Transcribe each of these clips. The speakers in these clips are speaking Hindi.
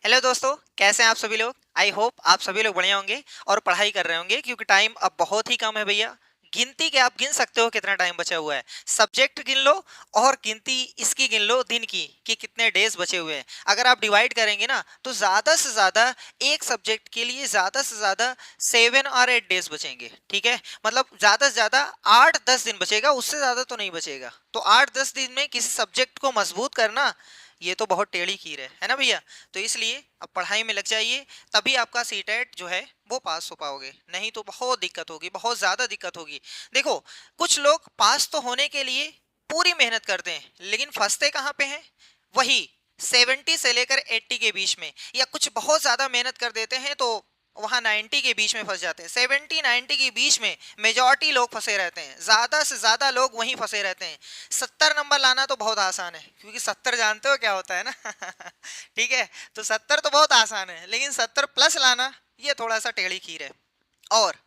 हेलो दोस्तों, कैसे हैं आप सभी लोग। आई होप आप सभी लोग बढ़िया होंगे और पढ़ाई कर रहे होंगे क्योंकि टाइम अब बहुत ही कम है भैया। गिनती के आप गिन सकते हो कितना टाइम बचा हुआ है। सब्जेक्ट गिन लो और गिनती इसकी गिन लो दिन की कि कितने डेज बचे हुए हैं। अगर आप डिवाइड करेंगे ना तो ज़्यादा से ज़्यादा एक सब्जेक्ट के लिए ज़्यादा से ज़्यादा 7 और 8 डेज बचेंगे। ठीक है, मतलब ज़्यादा से ज़्यादा 8-10 दिन बचेगा, उससे ज़्यादा तो नहीं बचेगा। तो 8-10 दिन में किसी सब्जेक्ट को मजबूत करना ये तो बहुत टेढ़ी खीर है ना भैया। तो इसलिए अब पढ़ाई में लग जाइए, तभी आपका सीटेट जो है वो पास हो पाओगे, नहीं तो बहुत दिक्कत होगी, बहुत ज़्यादा दिक्कत होगी। देखो, कुछ लोग पास तो होने के लिए पूरी मेहनत करते हैं लेकिन फंसते कहाँ पे हैं, वही 70 से लेकर 80 के बीच में। या कुछ बहुत ज़्यादा मेहनत कर देते हैं तो वहाँ 90 के बीच में फंस जाते हैं। 70-90 के बीच में मेजॉरिटी लोग फंसे रहते हैं, ज़्यादा से ज़्यादा लोग वहीं फंसे रहते हैं। 70 नंबर लाना तो बहुत आसान है क्योंकि 70 जानते हो क्या होता है ना। ठीक है, तो 70 तो बहुत आसान है लेकिन 70+ लाना ये थोड़ा सा टेढ़ी खीर है। और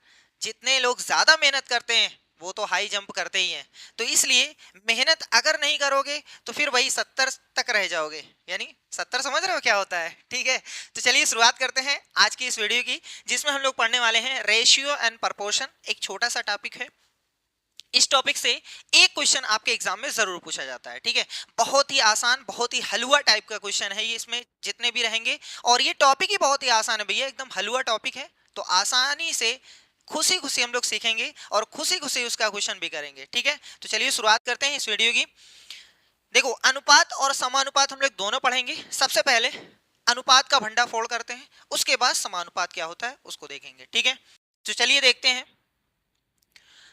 जितने लोग ज्यादा मेहनत करते हैं वो तो हाई जंप करते ही हैं। तो इसलिए मेहनत अगर नहीं करोगे तो फिर वही 70 तक रह जाओगे, यानी 70 समझ रहे हो क्या होता है। ठीक है, तो चलिए शुरुआत करते हैं आज की इस वीडियो की, जिसमें हम लोग पढ़ने वाले हैं रेशियो एंड प्रपोर्शन। एक छोटा सा टॉपिक है, इस टॉपिक से एक क्वेश्चन आपके एग्जाम में जरूर पूछा जाता है। ठीक है, बहुत ही आसान, बहुत ही हलवा टाइप का क्वेश्चन है ये, इसमें जितने भी रहेंगे। और ये टॉपिक ही बहुत ही आसान है भैया, एकदम हलवा टॉपिक है। तो आसानी से खुशी खुशी हम लोग सीखेंगे और खुशी खुशी उसका क्वेश्चन भी करेंगे। ठीक है, तो चलिए शुरुआत करते हैं इस वीडियो की। देखो, अनुपात और समानुपात हम लोग दोनों पढ़ेंगे। सबसे पहले अनुपात का भंडाफोड़ करते हैं, उसके बाद समानुपात क्या होता है उसको देखेंगे। ठीक है, तो चलिए देखते हैं।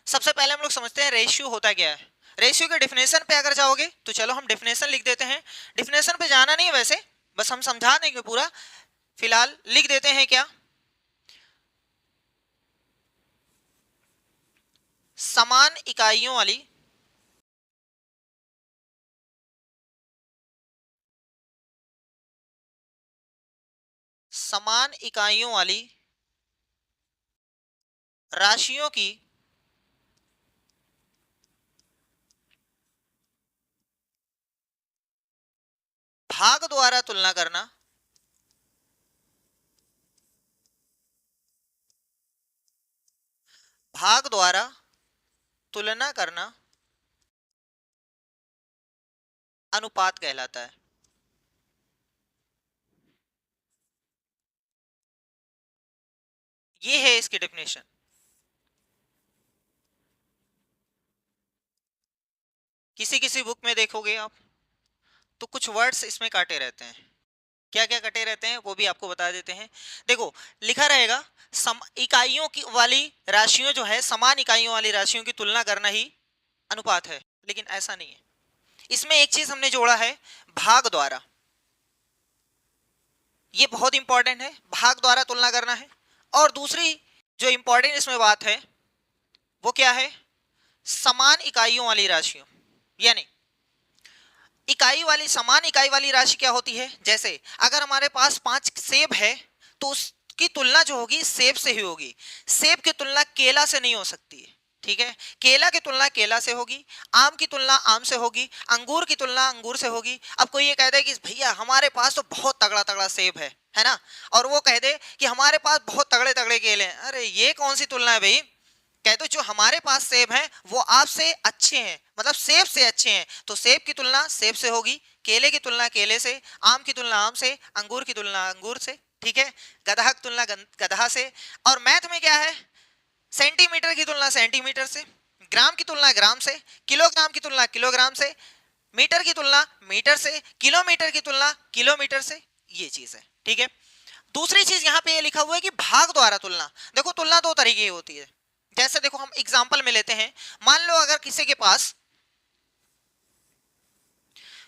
सबसे पहले हम लोग समझते हैं रेशियो होता क्या है। रेशियो के डिफिनेशन पे अगर जाओगे तो चलो हम डिफिनेशन लिख देते हैं। डिफिनेशन पे जाना नहीं है वैसे, बस हम समझा देंगे पूरा। फिलहाल लिख देते हैं क्या, समान इकाइयों वाली समान इकाइयों वाली राशियों की भाग द्वारा तुलना करना भाग द्वारा तुलना करना अनुपात कहलाता है। ये है इसकी डेफिनेशन। किसी किसी बुक में देखोगे आप तो कुछ वर्ड्स इसमें काटे रहते हैं। क्या क्या कटे रहते हैं वो भी आपको बता देते हैं। देखो, लिखा रहेगा इकाइयों की वाली राशियों जो है, समान इकाइयों वाली राशियों की तुलना करना ही अनुपात है, लेकिन ऐसा नहीं है। इसमें एक चीज हमने जोड़ा है, भाग द्वारा। ये बहुत इंपॉर्टेंट है, भाग द्वारा तुलना करना है। और दूसरी जो इंपॉर्टेंट इसमें बात है वो क्या है, समान इकाइयों वाली राशियों। यानी इकाई वाली, समान इकाई वाली राशि क्या होती है, जैसे अगर हमारे पास 5 सेब है तो उसकी तुलना जो होगी सेब से ही होगी। सेब की तुलना केला से नहीं हो सकती है। ठीक है, केला की तुलना केला से होगी, आम की तुलना आम से होगी, अंगूर की तुलना अंगूर से होगी। अब कोई ये कह दे कि भैया हमारे पास तो बहुत तगड़ा तगड़ा सेब है ना, और वो कह दे कि हमारे पास बहुत तगड़े तगड़े केले हैं, अरे ये कौन सी तुलना है भाई। कह दो जो हमारे पास सेब हैं वो आपसे अच्छे हैं, मतलब सेब से अच्छे हैं, तो सेब की तुलना सेब से होगी, केले की तुलना केले से, आम की तुलना आम से, अंगूर की तुलना अंगूर से। ठीक है, गधा की तुलना गधा से। और मैथ में क्या है, सेंटीमीटर की तुलना सेंटीमीटर से, ग्राम की तुलना ग्राम से, किलोग्राम की तुलना किलोग्राम से, मीटर की तुलना मीटर से, किलोमीटर की तुलना किलोमीटर से। ये चीज है। ठीक है, दूसरी चीज यहाँ पे ये लिखा हुआ है कि भाग द्वारा तुलना। देखो, तुलना दो तरीके की होती है। जैसे देखो, हम एग्जांपल में लेते हैं, मान लो अगर किसी के पास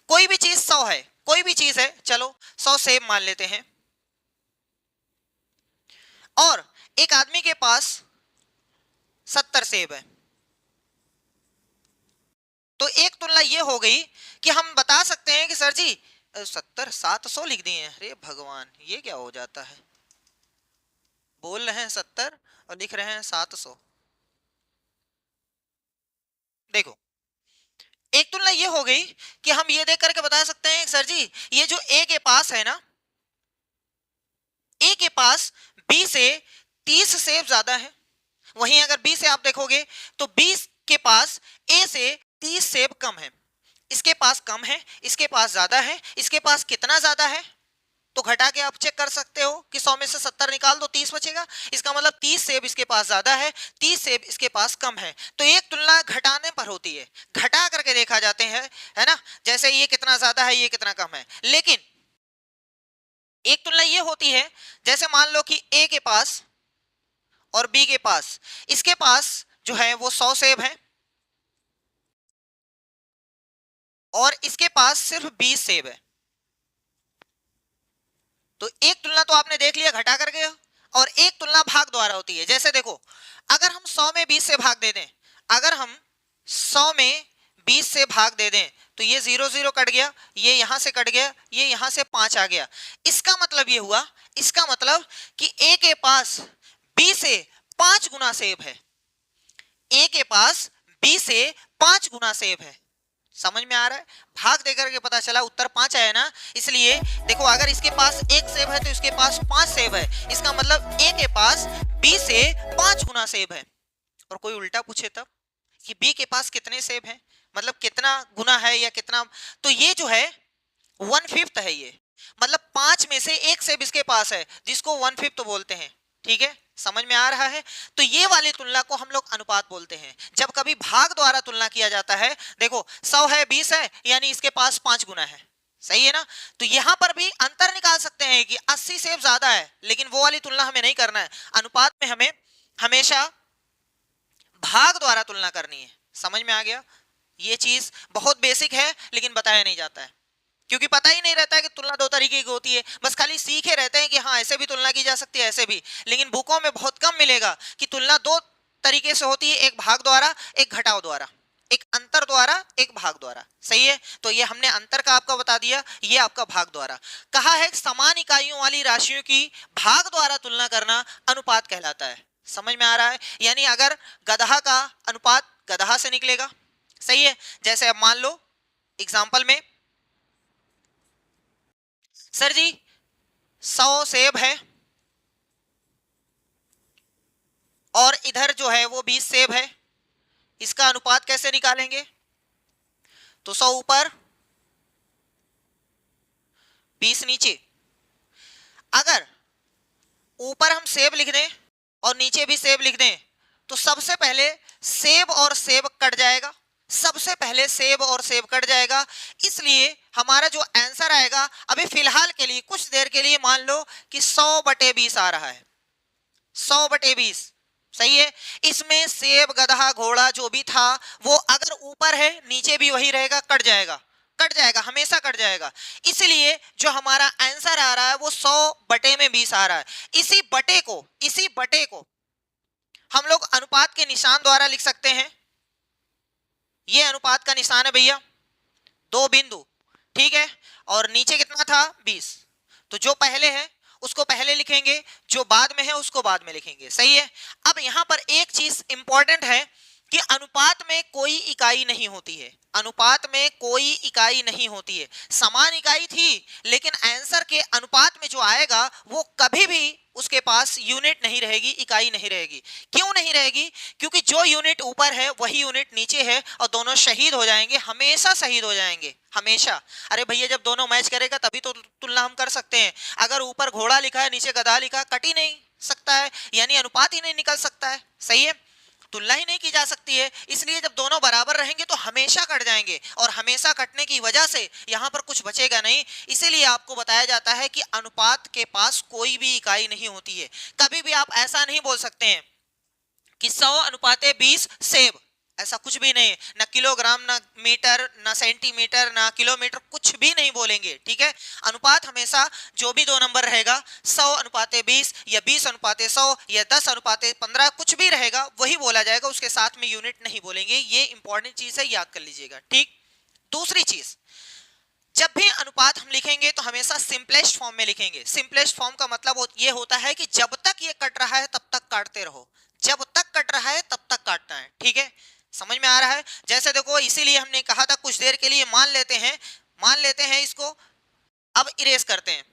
कोई भी चीज 100 है, कोई भी चीज है, चलो 100 सेब मान लेते हैं, और एक आदमी के पास 70 सेब है। तो एक तुलना ये हो गई कि हम बता सकते हैं कि सर जी 700 लिख दिए हैं, अरे भगवान ये क्या हो जाता है, बोल रहे हैं 70 और लिख रहे हैं 700। देखो, एक तुलना ये हो गई कि हम ये देख करके बता सकते हैं सर जी ये जो ए के पास है ना, के पास बी से 30 सेब ज्यादा है, वहीं अगर बी से आप देखोगे तो बी के पास ए से 30 सेब कम है। इसके पास कम है, इसके पास ज्यादा है, इसके पास कितना ज्यादा है तो घटा के आप चेक कर सकते हो कि 100 में से 70 निकाल दो, 30 बचेगा। इसका मतलब 30 सेब इसके पास ज्यादा है, 30 सेब इसके पास कम है। तो एक तुलना घटाने पर होती है, घटा करके देखा जाते हैं, है ना, जैसे ये कितना ज्यादा है, ये कितना कम है। लेकिन एक तुलना ये होती है, जैसे मान लो कि ए के पास और बी के पास, इसके पास जो है वो 100 सेब है और इसके पास सिर्फ 20 सेब है। तो एक तुलना तो आपने देख लिया घटा करके, और एक तुलना भाग द्वारा होती है। जैसे देखो, अगर हम 100 में 20 से भाग दे दें, अगर हम 100 में 20 से भाग दे दें तो ये 0 0 कट गया, ये यहां से कट गया, ये यहां से 5 आ गया। इसका मतलब ये हुआ, इसका मतलब कि ए के पास बी से 5 गुना सेब है, ए के पास बी से 5 गुना सेब है। समझ में आ रहा है? भाग देकर के पता चला उत्तर 5 आया ना। इसलिए देखो, अगर इसके पास 1 सेब है तो इसके पास 5 सेब है। इसका मतलब ए के पास बी से 5 गुना सेब है। और कोई उल्टा पूछे तब कि बी के पास कितने सेब हैं, मतलब कितना गुना है या कितना, तो ये जो है 1/5 है। ये मतलब 5 में से 1 सेब इसके पास है, जिसको 1/5 बोलते हैं। ठीक है, समझ में आ रहा है? तो ये वाली तुलना को हम लोग अनुपात बोलते हैं। जब कभी भाग द्वारा तुलना किया जाता है, देखो 100 है 20 है, यानी इसके पास 5 गुना है, सही है ना। तो यहां पर भी अंतर निकाल सकते हैं कि 80 सेब ज्यादा है, लेकिन वो वाली तुलना हमें नहीं करना है। अनुपात में हमें हमेशा भाग द्वारा तुलना करनी है। समझ में आ गया? ये चीज बहुत बेसिक है, लेकिन बताया नहीं जाता है, क्योंकि पता ही नहीं रहता है कि तुलना दो तरीके की होती है। बस खाली सीखे रहते हैं कि हाँ ऐसे भी तुलना की जा सकती है, ऐसे भी। लेकिन बुकों में बहुत कम मिलेगा कि तुलना दो तरीके से होती है, एक भाग द्वारा, एक घटाव द्वारा, एक अंतर द्वारा, एक भाग द्वारा। सही है? तो ये हमने अंतर का आपका बता दिया, ये आपका भाग द्वारा। कहा है समान इकाइयों वाली राशियों की भाग द्वारा तुलना करना अनुपात कहलाता है। समझ में आ रहा है? यानी अगर गधा का अनुपात गधा से निकलेगा, सही है। जैसे अब मान लो एग्जाम्पल में, सर जी 100 सेब है और इधर जो है वो 20 सेब है, इसका अनुपात कैसे निकालेंगे? तो 100 ऊपर 20 नीचे। अगर ऊपर हम सेब लिख दें और नीचे भी सेब लिख दें तो सबसे पहले सेब और सेब कट जाएगा, सबसे पहले सेब और सेब कट जाएगा। इसलिए हमारा जो आंसर आएगा, अभी फिलहाल के लिए कुछ देर के लिए मान लो कि 100/20 आ रहा है, 100/20, सही है। इसमें सेब गधा घोड़ा जो भी था वो अगर ऊपर है नीचे भी वही रहेगा, कट जाएगा, कट जाएगा, हमेशा कट जाएगा। इसलिए जो हमारा आंसर आ रहा है वो 100/20 आ रहा है। इसी बटे को हम लोग अनुपात के निशान द्वारा लिख सकते हैं। ये अनुपात का निशान है भैया, 2 बिंदु, ठीक है। और नीचे कितना था? 20। तो जो पहले है उसको पहले लिखेंगे, जो बाद में है उसको बाद में लिखेंगे, सही है। अब यहां पर एक चीज इंपॉर्टेंट है कि अनुपात में कोई इकाई नहीं होती है, अनुपात में कोई इकाई नहीं होती है। समान इकाई थी, लेकिन आंसर के अनुपात में जो आएगा वो कभी भी उसके पास यूनिट नहीं रहेगी, इकाई नहीं रहेगी। क्यों नहीं रहेगी? क्योंकि जो यूनिट ऊपर है वही यूनिट नीचे है और दोनों शहीद हो जाएंगे, हमेशा शहीद हो जाएंगे, हमेशा। अरे भैया जब दोनों मैच करेगा तभी तो तुलना हम कर सकते हैं। अगर ऊपर घोड़ा लिखा है नीचे गधा लिखा, कट ही नहीं सकता है, यानी अनुपात ही नहीं निकल सकता है, सही है। तुलना ही नहीं की जा सकती है। इसलिए जब दोनों बराबर रहेंगे तो हमेशा कट जाएंगे, और हमेशा कटने की वजह से यहां पर कुछ बचेगा नहीं। इसीलिए आपको बताया जाता है कि अनुपात के पास कोई भी इकाई नहीं होती है। कभी भी आप ऐसा नहीं बोल सकते हैं कि 100/20 सेब, ऐसा कुछ भी नहीं। ना किलोग्राम, ना मीटर, ना सेंटीमीटर, ना किलोमीटर, कुछ भी नहीं बोलेंगे, ठीक है। अनुपात हमेशा जो भी दो नंबर रहेगा, 100/20 या 20/100 या 10/15, कुछ भी रहेगा वही बोला जाएगा, उसके साथ में यूनिट नहीं बोलेंगे। ये इंपॉर्टेंट चीज है, याद कर लीजिएगा, ठीक। दूसरी चीज, जब भी अनुपात हम लिखेंगे तो हमेशा सिंपलेस्ट फॉर्म में लिखेंगे। सिंपलेस्ट फॉर्म का मतलब ये होता है कि जब तक ये कट रहा है तब तक काटते रहो, जब तक कट रहा है तब तक काटना है, ठीक है। समझ में आ रहा है? जैसे देखो, इसीलिए हमने कहा था कुछ देर के लिए मान लेते हैं इसको, अब इरेज करते हैं,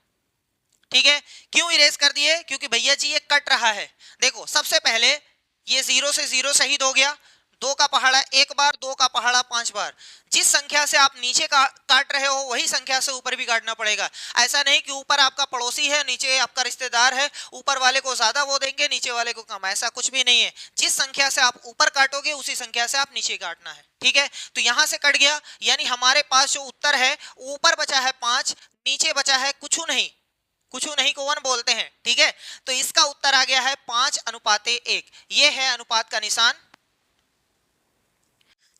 ठीक है। क्यों इरेज कर दिए क्योंकि भैया जी ये कट रहा है। देखो सबसे पहले ये 0 से 0 शहीद हो गया, 2 का पहाड़ा 1 बार, 2 का पहाड़ा 5 बार। जिस संख्या से आप नीचे काट रहे हो वही संख्या से ऊपर भी काटना पड़ेगा। ऐसा नहीं कि ऊपर आपका पड़ोसी है नीचे आपका रिश्तेदार है, ऊपर वाले को ज्यादा वो देंगे नीचे वाले को कम, ऐसा कुछ भी नहीं है। जिस संख्या से आप ऊपर काटोगे उसी संख्या से आप नीचे काटना है, ठीक है। तो यहां से कट गया, यानी हमारे पास जो उत्तर है ऊपर बचा है 5, नीचे बचा है कुछ नहीं, कुछ नहीं को 1 बोलते हैं, ठीक है। तो इसका उत्तर आ गया है 5:1। ये है अनुपात का निशान।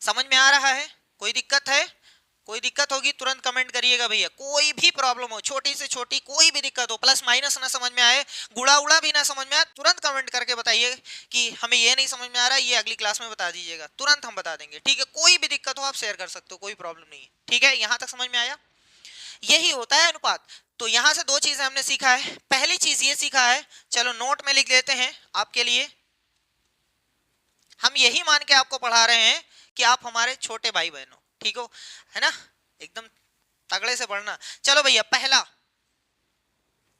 समझ में आ रहा है? कोई दिक्कत है? कोई दिक्कत होगी तुरंत कमेंट करिएगा भैया। कोई भी प्रॉब्लम हो, छोटी से छोटी कोई भी दिक्कत हो, प्लस माइनस ना समझ में आए, गुड़ा उड़ा भी ना समझ में आए, तुरंत कमेंट करके बताइए कि हमें ये नहीं समझ में आ रहा, ये अगली क्लास में बता दीजिएगा, तुरंत हम बता देंगे, ठीक है। कोई भी दिक्कत हो आप शेयर कर सकते हो, कोई प्रॉब्लम नहीं है, ठीक है। यहां तक समझ में आया? यही होता है अनुपात। तो यहां से 2 चीजें हमने सीखा है। पहली चीज ये सीखा है, चलो नोट में लिख लेते हैं आपके लिए। हम यही मान के आपको पढ़ा रहे हैं कि आप हमारे छोटे भाई बहन हो, ठीक हो, है ना, एकदम तगड़े से पढ़ना। चलो भैया पहला,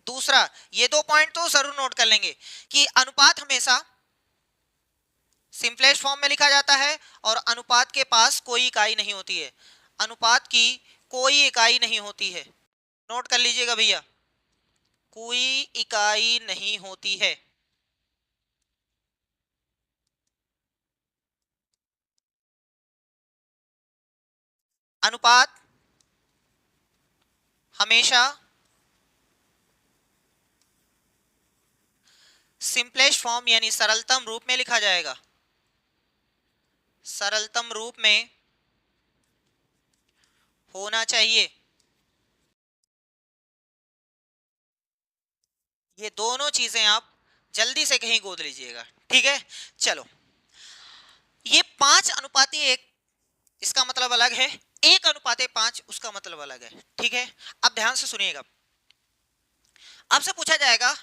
दूसरा, ये 2 पॉइंट तो जरूर नोट कर लेंगे कि अनुपात हमेशा सिंपलेस्ट फॉर्म में लिखा जाता है और अनुपात के पास कोई इकाई नहीं होती है। अनुपात की कोई इकाई नहीं होती है, नोट कर लीजिएगा भैया, कोई इकाई नहीं होती है। अनुपात हमेशा सिंपलेस्ट फॉर्म यानी सरलतम रूप में लिखा जाएगा, सरलतम रूप में होना चाहिए। ये दोनों चीजें आप जल्दी से कहीं गोद लीजिएगा, ठीक है। चलो ये 5:1 इसका मतलब अलग है, 1:5 उसका मतलब अलग है, ठीक है। अब ध्यान से सुनिएगा, आपसे पूछा जाएगा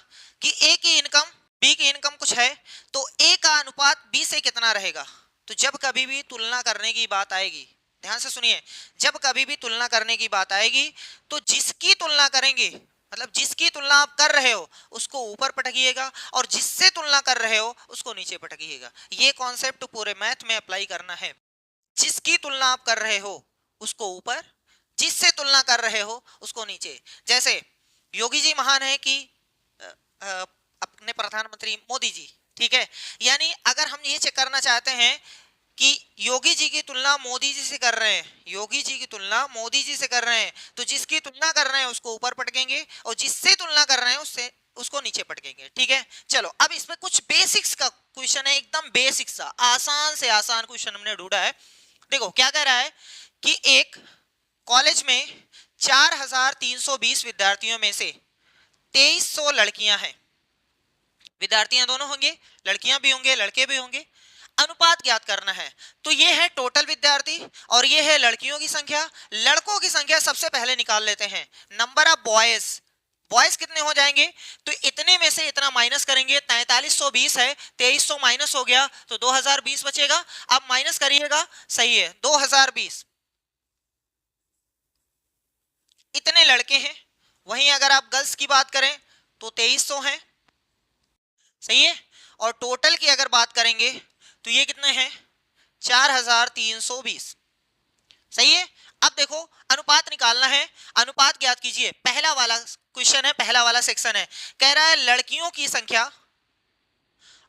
कि ए की इनकम बी की इनकम कुछ है, तो ए का अनुपात बी से कितना रहेगा। तो जब कभी भी तुलना करने की बात आएगी, ध्यान से सुनिए, जब कभी भी तुलना करने की बात आएगी तो जिसकी तुलना करेंगे, मतलब जिसकी तुलना आप कर रहे हो उसको ऊपर पटकिएगा और जिससे तुलना कर रहे हो उसको नीचे पटकिएगा। ये कॉन्सेप्ट पूरे मैथ में अप्लाई करना है। जिसकी तुलना आप कर रहे हो उसको ऊपर, जिससे तुलना कर रहे हो उसको नीचे। जैसे योगी जी महान है कि अपने प्रधानमंत्री मोदी जी, ठीक है। यानी अगर हम ये चेक करना चाहते हैं कि योगी जी की तुलना मोदी जी से कर रहे हैं, योगी जी की तुलना मोदी जी से कर रहे हैं, तो जिसकी तुलना कर रहे हैं उसको ऊपर पटकेंगे और जिससे तुलना कर रहे हैं उससे उसको नीचे पटकेंगे, ठीक है। चलो अब इसमें कुछ बेसिक्स का क्वेश्चन है, एकदम बेसिक सा आसान से आसान क्वेश्चन हमने ढूंढा है। देखो क्या कह रहा है कि एक कॉलेज में 4320 विद्यार्थियों में से 2300 लड़कियां हैं। विद्यार्थियां दोनों होंगे, लड़कियां भी होंगे लड़के भी होंगे। अनुपात ज्ञात करना है। तो ये है टोटल विद्यार्थी और ये है लड़कियों की संख्या। लड़कों की संख्या सबसे पहले निकाल लेते हैं, नंबर ऑफ बॉयज। बॉयज कितने हो जाएंगे, तो इतने में से इतना माइनस करेंगे, 4320 है, 2300 माइनस हो गया तो 2020 बचेगा। अब माइनस करिएगा, सही है 2020 इतने लड़के हैं। वहीं अगर आप गर्ल्स की बात करें तो 2300 हैं, सही है। और टोटल की अगर बात करेंगे तो ये कितने हैं, 4320, सही है। अब देखो अनुपात निकालना है, अनुपात ज्ञात कीजिए। पहला वाला क्वेश्चन है, पहला वाला सेक्शन है, कह रहा है लड़कियों की संख्या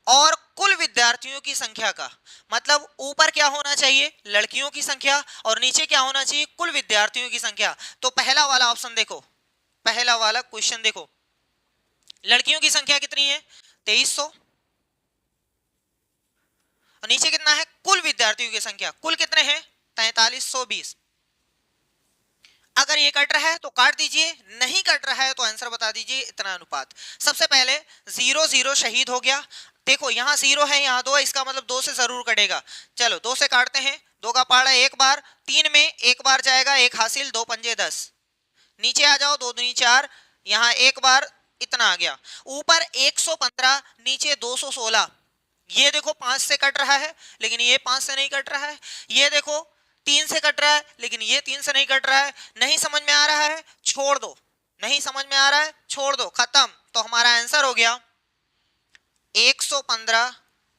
और कुल विद्यार्थियों की संख्या का, मतलब ऊपर क्या होना चाहिए, लड़कियों की संख्या और नीचे क्या होना चाहिए, कुल विद्यार्थियों की संख्या। तो पहला वाला ऑप्शन देखो, पहला वाला क्वेश्चन देखो, लड़कियों की संख्या कितनी है 2300 और नीचे कितना है कुल विद्यार्थियों की संख्या, कुल कितने हैं 4320। अगर ये कट रहा है तो काट दीजिए, नहीं कट रहा है तो आंसर बता दीजिए इतना अनुपात। सबसे पहले 0 0 शहीद हो गया, देखो यहाँ 0 है यहाँ 2 है, इसका मतलब 2 से जरूर कटेगा। चलो 2 से काटते हैं, 2 का पहाड़ा 1 बार, 3 में 1 बार जाएगा, 1 हासिल, 2 पंजे 10, नीचे आ जाओ 2 दूनी 4, यहाँ 1 बार इतना आ गया, ऊपर 115 नीचे 216। ये देखो 5 से कट रहा है लेकिन ये 5 से नहीं कट रहा है, ये देखो 3 से कट रहा है लेकिन ये 3 से नहीं कट रहा है। नहीं समझ में आ रहा है छोड़ दो, नहीं समझ में आ रहा है छोड़ दो, खत्म। तो हमारा आंसर हो गया 115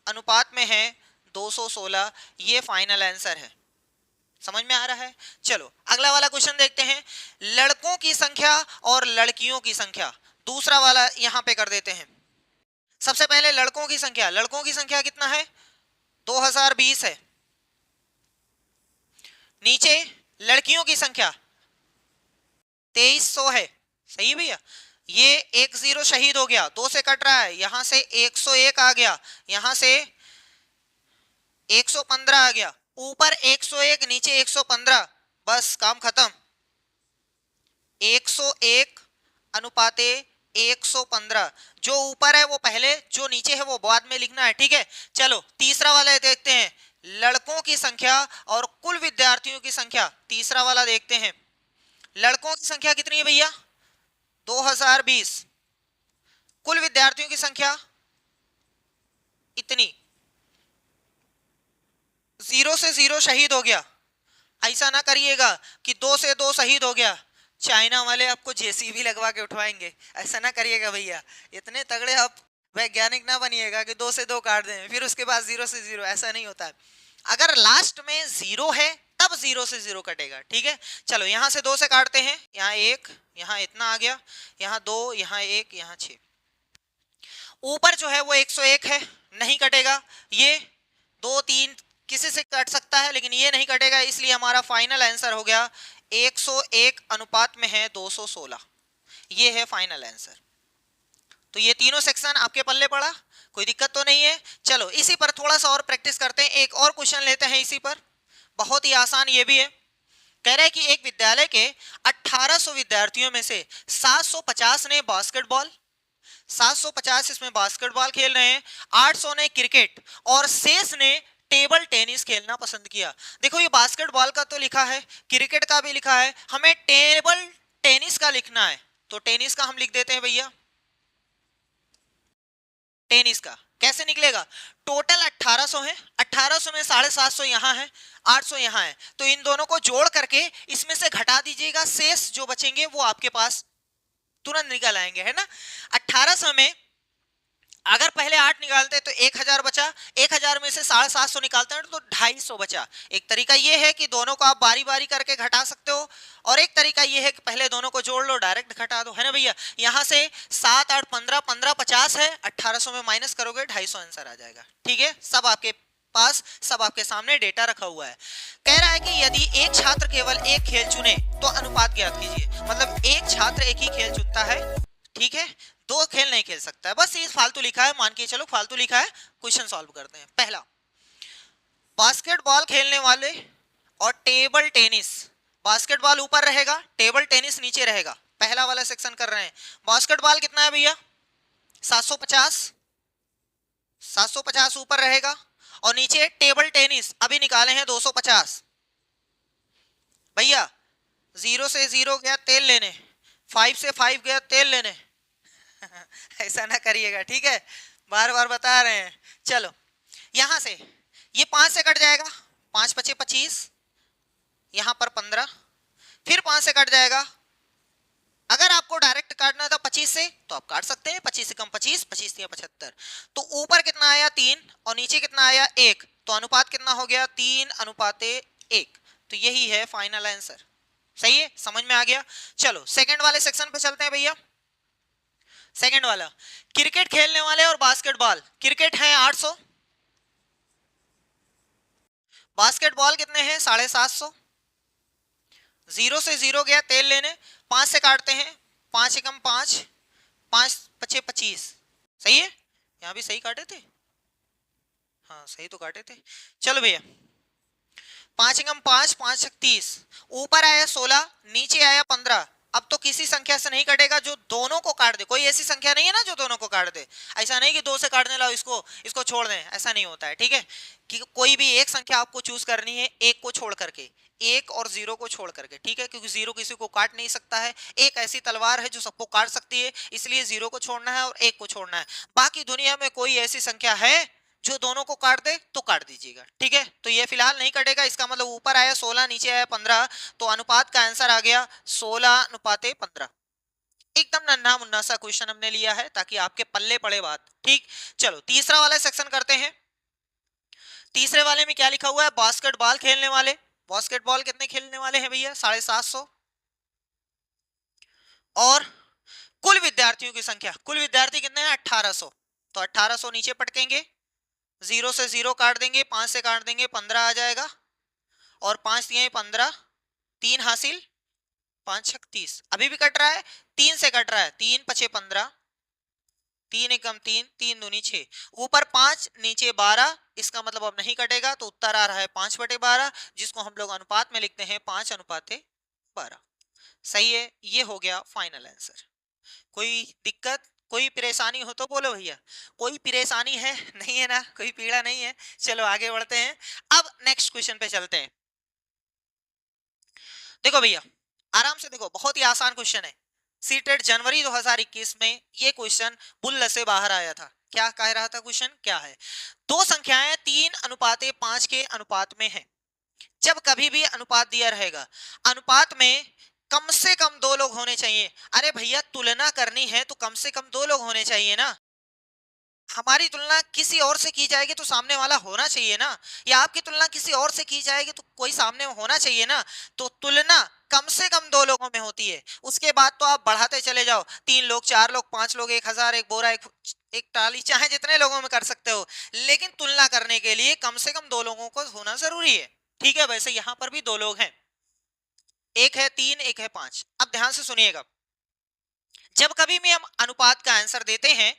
अनुपात में है 216। ये फाइनल आंसर है। समझ में आ रहा है? चलो अगला वाला क्वेश्चन देखते हैं। लड़कों की संख्या और लड़कियों की संख्या, दूसरा वाला यहां पे कर देते हैं। सबसे पहले लड़कों की संख्या, लड़कों की संख्या कितना है? 2020 है। नीचे लड़कियों की संख्या 2300 है। सही भैया? ये 10 शहीद हो गया, 2 से कट रहा है, यहां से 101 आ गया, यहां से 115 आ गया, ऊपर 101 नीचे 115, बस काम खत्म। 101 अनुपाते 115, जो ऊपर है वो पहले, जो नीचे है वो बाद में लिखना है। ठीक है, चलो तीसरा वाला देखते हैं। लड़कों की संख्या और कुल विद्यार्थियों की संख्या, तीसरा वाला देखते हैं। लड़कों की संख्या कितनी है भैया? 2020। कुल विद्यार्थियों की संख्या इतनी। 0 से 0 शहीद हो गया। ऐसा ना करिएगा कि 2 से 2 शहीद हो गया, चाइना वाले आपको जेसीबी लगवा के उठवाएंगे। ऐसा ना करिएगा भैया, इतने तगड़े आप वैज्ञानिक ना बनिएगा कि 2 से 2 काट दें फिर उसके बाद 0 से 0। ऐसा नहीं होता है। अगर लास्ट में 0 है तब 0 से 0 कटेगा। ठीक है, चलो यहां से 2 से काटते हैं। यहाँ 1, यहाँ इतना आ गया, यहाँ 2, यहाँ 1, यहाँ 6। ऊपर जो है वो 101 है, नहीं कटेगा। ये 2 3 किसी से कट सकता है लेकिन ये नहीं कटेगा, इसलिए हमारा फाइनल आंसर हो गया 101 अनुपात में है 216। ये है फाइनल आंसर। तो ये तीनों सेक्शन आपके पल्ले पड़ा, कोई दिक्कत तो नहीं है। चलो इसी पर थोड़ा सा और प्रैक्टिस करते हैं। एक और क्वेश्चन लेते हैं इसी पर, बहुत ही आसान ये भी है। कह रहे हैं कि एक विद्यालय के 1800 विद्यार्थियों में से 750 ने बास्केटबॉल, 750 इसमें बास्केटबॉल खेल रहे हैं, 800 ने क्रिकेट और शेष ने टेबल टेनिस खेलना पसंद किया। देखो ये बास्केटबॉल का तो लिखा है, क्रिकेट का भी लिखा है, हमें टेबल टेनिस का लिखना है। तो टेनिस का हम लिख देते हैं भैया। टेनिस का कैसे निकलेगा? टोटल 1800 है, 1800 में 750 यहाँ है, 800 यहाँ है, तो इन दोनों को जोड़ करके इसमें से घटा दीजिएगा, शेष जो बचेंगे वो आपके पास तुरंत निकल आएंगे, है ना। 1800 में अगर पहले 8 निकालते तो 1000 बचा, 1000 में से 750 निकालते हैं तो 250 बचा। एक तरीका ये है कि दोनों को आप बारी बारी करके घटा सकते हो, और एक तरीका ये है कि पहले दोनों को जोड़ लो, डायरेक्ट घटा दो, है ना भैया। यहाँ से 7 8 15 15 50 है, 1800 में माइनस करोगे 250 आंसर आ जाएगा। ठीक है, सब आपके पास, सब आपके सामने डेटा रखा हुआ है। कह रहा है कि यदि एक छात्र केवल एक खेल चुने तो अनुपात ज्ञात कीजिए। मतलब एक छात्र एक ही खेल चुनता है, ठीक है, 2 खेल नहीं खेल सकता है। बस ये फालतू लिखा है, मान के चलो फालतू लिखा है। क्वेश्चन सॉल्व करते हैं। पहला, बास्केटबॉल खेलने वाले और टेबल टेनिस, बास्केटबॉल ऊपर रहेगा, टेबल टेनिस नीचे रहेगा। पहला वाला सेक्शन कर रहे हैं। बास्केटबॉल कितना है भैया? 750, 750 ऊपर रहेगा, और नीचे टेबल टेनिस अभी निकाले हैं 250। भैया 0 से 0 गया तेल लेने, 5 से 5 गया तेल लेने। ऐसा ना करिएगा, ठीक है, बार बार बता रहे हैं। चलो यहां से ये 5 से कट जाएगा, 5 पचे 25, यहां पर 15, फिर 5 से कट जाएगा। अगर आपको डायरेक्ट काटना था 25 से तो आप काट सकते हैं, 25 से कम 25, 25 से 75। तो ऊपर कितना आया 3 और नीचे कितना आया 1, तो अनुपात कितना हो गया 3 अनुपाते 1। तो यही है फाइनल आंसर। सही है, समझ में आ गया। चलो सेकंड वाले सेक्शन पे चलते हैं भैया। सेकंड वाला, क्रिकेट खेलने वाले और बास्केटबॉल। क्रिकेट है 800, बास्केटबॉल कितने हैं 750। 0 से 0 गया तेल लेने, 5 से काटते हैं, 5 एकम 5, 5 पचे 25। सही है, यहां भी सही काटे थे, हाँ सही तो काटे थे। चलो भैया 5 एकम 5, 5 30, ऊपर आया 16, नीचे आया 15। अब तो किसी संख्या से नहीं कटेगा जो दोनों को काट दे। कोई ऐसी संख्या नहीं है ना जो दोनों को काट दे। ऐसा नहीं कि 2 से काटने लाओ इसको छोड़ दें, ऐसा नहीं होता है। ठीक है, कि कोई भी एक संख्या आपको चूज करनी है, एक को छोड़ करके, 1 और 0 को छोड़ करके, ठीक है, क्योंकि 0 किसी को काट नहीं सकता है। एक ऐसी तलवार है जो सबको काट सकती है, इसलिए 0 को छोड़ना है और 1 को छोड़ना है। बाकी दुनिया में कोई ऐसी संख्या है जो दोनों को काट दे तो काट दीजिएगा। ठीक है, तो ये फिलहाल नहीं कटेगा। इसका मतलब ऊपर आया 16, नीचे आया 15, तो अनुपात का आंसर आ गया 16 अनुपाते 15। एकदम नन्हा मुन्ना सा क्वेश्चन हमने लिया है ताकि आपके पल्ले पड़े बात। ठीक, चलो तीसरा वाला सेक्शन करते हैं। तीसरे वाले में क्या लिखा हुआ है, बास्केटबॉल खेलने वाले। बास्केटबॉल कितने खेलने वाले हैं भैया, 750। और कुल विद्यार्थियों की संख्या, कुल विद्यार्थी कितने हैं, 1800। तो 1800 नीचे पटकेंगे, 0 से 0 काट देंगे, 5 से काट देंगे, 15 आ जाएगा। और 5 दिए 15, 3 हासिल, 5 छक 30। अभी भी कट रहा है, 3 से कट रहा है, 3 पछे 15, 3 एकम 3, 3 दूनी 6, ऊपर 5 नीचे 12। इसका मतलब अब नहीं कटेगा, तो उत्तर आ रहा है 5/12, जिसको हम लोग अनुपात में लिखते हैं 5:12। सही है, ये हो गया फाइनल आंसर। कोई दिक्कत, कोई परेशानी हो तो बोलो भैया। कोई परेशानी है नहीं है ना, कोई पीड़ा नहीं है। चलो आगे बढ़ते हैं, अब नेक्स्ट क्वेश्चन पे चलते हैं। देखो भैया आराम से देखो, बहुत ही आसान क्वेश्चन है। सीटेट जनवरी 2021 में ये क्वेश्चन बुल्ल से बाहर आया था। क्या कह रहा था क्वेश्चन, क्या है, दो संख्याएं 3:5 के अनुपात में है। जब कभी भी अनुपात दिया रहेगा, अनुपात में कम से कम 2 लोग होने चाहिए। अरे भैया तुलना करनी है तो कम से कम 2 लोग होने चाहिए ना। हमारी तुलना किसी और से की जाएगी तो सामने वाला होना चाहिए ना, या आपकी तुलना किसी और से की जाएगी तो कोई सामने होना चाहिए ना। तो तुलना कम से कम 2 लोगों में होती है। उसके बाद तो आप बढ़ाते चले जाओ, 3 लोग, 4 लोग, 5 लोग, 1000, एक बोरा, एक टाली, चाहे जितने लोगों में कर सकते हो। लेकिन तुलना करने के लिए कम से कम 2 लोगों को होना जरूरी है। ठीक है, वैसे यहां पर भी 2 लोग हैं, एक है 3, एक है 5। अब ध्यान से सुनिएगा, जब कभी भी हम अनुपात का आंसर देते हैं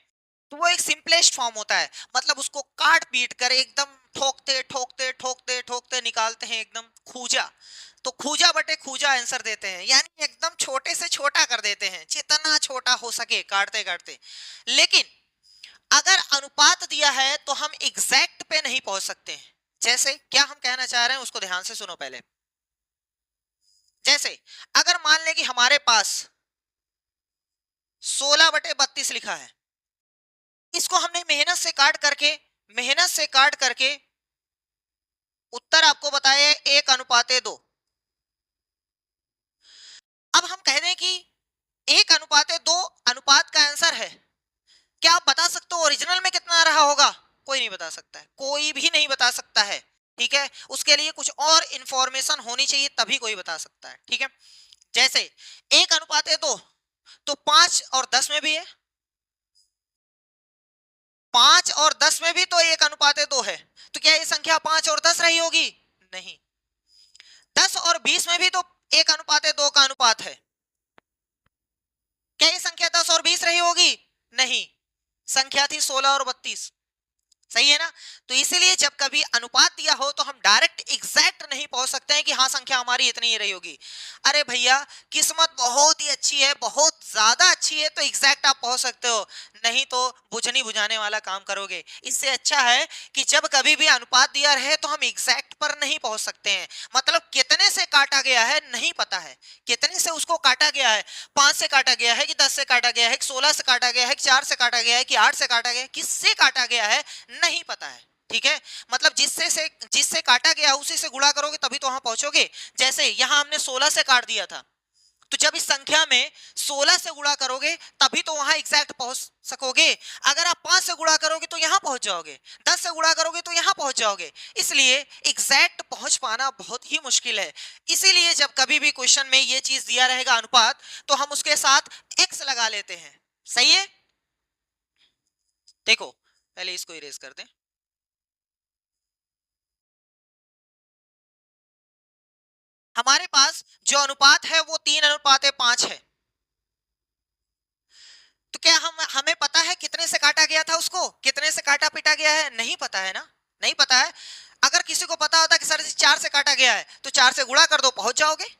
तो वो एक सिंपलेस्ट फॉर्म होता है। मतलब उसको काट पीट कर एकदम ठोकते ठोकते ठोकते ठोकते निकालते हैं एकदम खूजा। तो खूजा बटे खूजा आंसर देते हैं, यानी एकदम छोटे से छोटा कर देते हैं, जितना छोटा हो सके काटते काटते। लेकिन अगर अनुपात दिया है तो हम एग्जैक्ट पे नहीं पहुंच सकते हैं। जैसे क्या हम कहना चाह रहे हैं उसको ध्यान से सुनो पहले। जैसे अगर मान लें कि हमारे पास 16/32 लिखा है, इसको हमने मेहनत से काट करके उत्तर आपको बताया 1:2। अब हम कह दें कि 1:2 अनुपात का आंसर है, क्या आप बता सकते हो ओरिजिनल में कितना रहा होगा? कोई नहीं बता सकता है, कोई भी नहीं बता सकता है। ठीक है, उसके लिए कुछ और इंफॉर्मेशन होनी चाहिए तभी कोई बता सकता है। ठीक है, जैसे 1:2 तो 5 और 10 में भी है, 5 और 10 में भी तो 1:2 है। तो क्या ये संख्या 5 और 10 रही होगी? नहीं। 10 और 20 में भी तो 1:2 का अनुपात है। क्या ये संख्या 10 और 20 रही होगी? नहीं, संख्या थी 16 और 32। सही है ना। तो इसीलिए जब कभी अनुपात दिया हो तो हम डायरेक्ट एग्जैक्ट नहीं पहुंच सकते हैं कि हाँ संख्या हमारी इतनी ही रही होगी। अरे भैया किस्मत बहुत ही अच्छी है, बहुत ज्यादा अच्छी है तो एग्जैक्ट आप पहुंच सकते हो, नहीं तो बुझनी बुझाने वाला काम करोगे। इससे अच्छा है कि जब कभी भी अनुपात दिया रहे तो हम एग्जैक्ट पर नहीं पहुंच सकते हैं। मतलब कितने से काटा गया है नहीं पता है, कितने से उसको काटा गया है, 5 से काटा गया है कि 10 से काटा गया है कि 16 से काटा गया है कि 4 से काटा गया है कि 8 से काटा गया है, किससे काटा गया है नहीं पता है। ठीक है, मतलब जिससे काटा गया उसी से गुणा करोगे तभी तो वहां पहुंचोगे। जैसे यहां हमने 16 से काट दिया था, तो जब इस संख्या में 16 से गुणा करोगे तभी तो वहां एग्जैक्ट पहुंच सकोगे। अगर आप 5 से गुणा करोगे तो यहां पहुंच जाओगे, 10 से गुणा करोगे तो यहां पहुंच जाओगे। इसलिए एग्जैक्ट पहुंच पाना बहुत ही मुश्किल है। इसीलिए जब कभी भी क्वेश्चन में ये चीज दिया रहेगा अनुपात, तो हम उसके साथ x लगा लेते हैं। सही है, देखो पहले इसको इरेज कर दें। हमारे पास जो अनुपात है वो 3:5 है। तो क्या हमें पता है कितने से काटा गया था, उसको कितने से काटा पीटा गया है? नहीं पता है ना, नहीं पता है। अगर किसी को पता होता कि सर 4 से काटा गया है तो 4 से गुणा कर दो पहुंच जाओगे,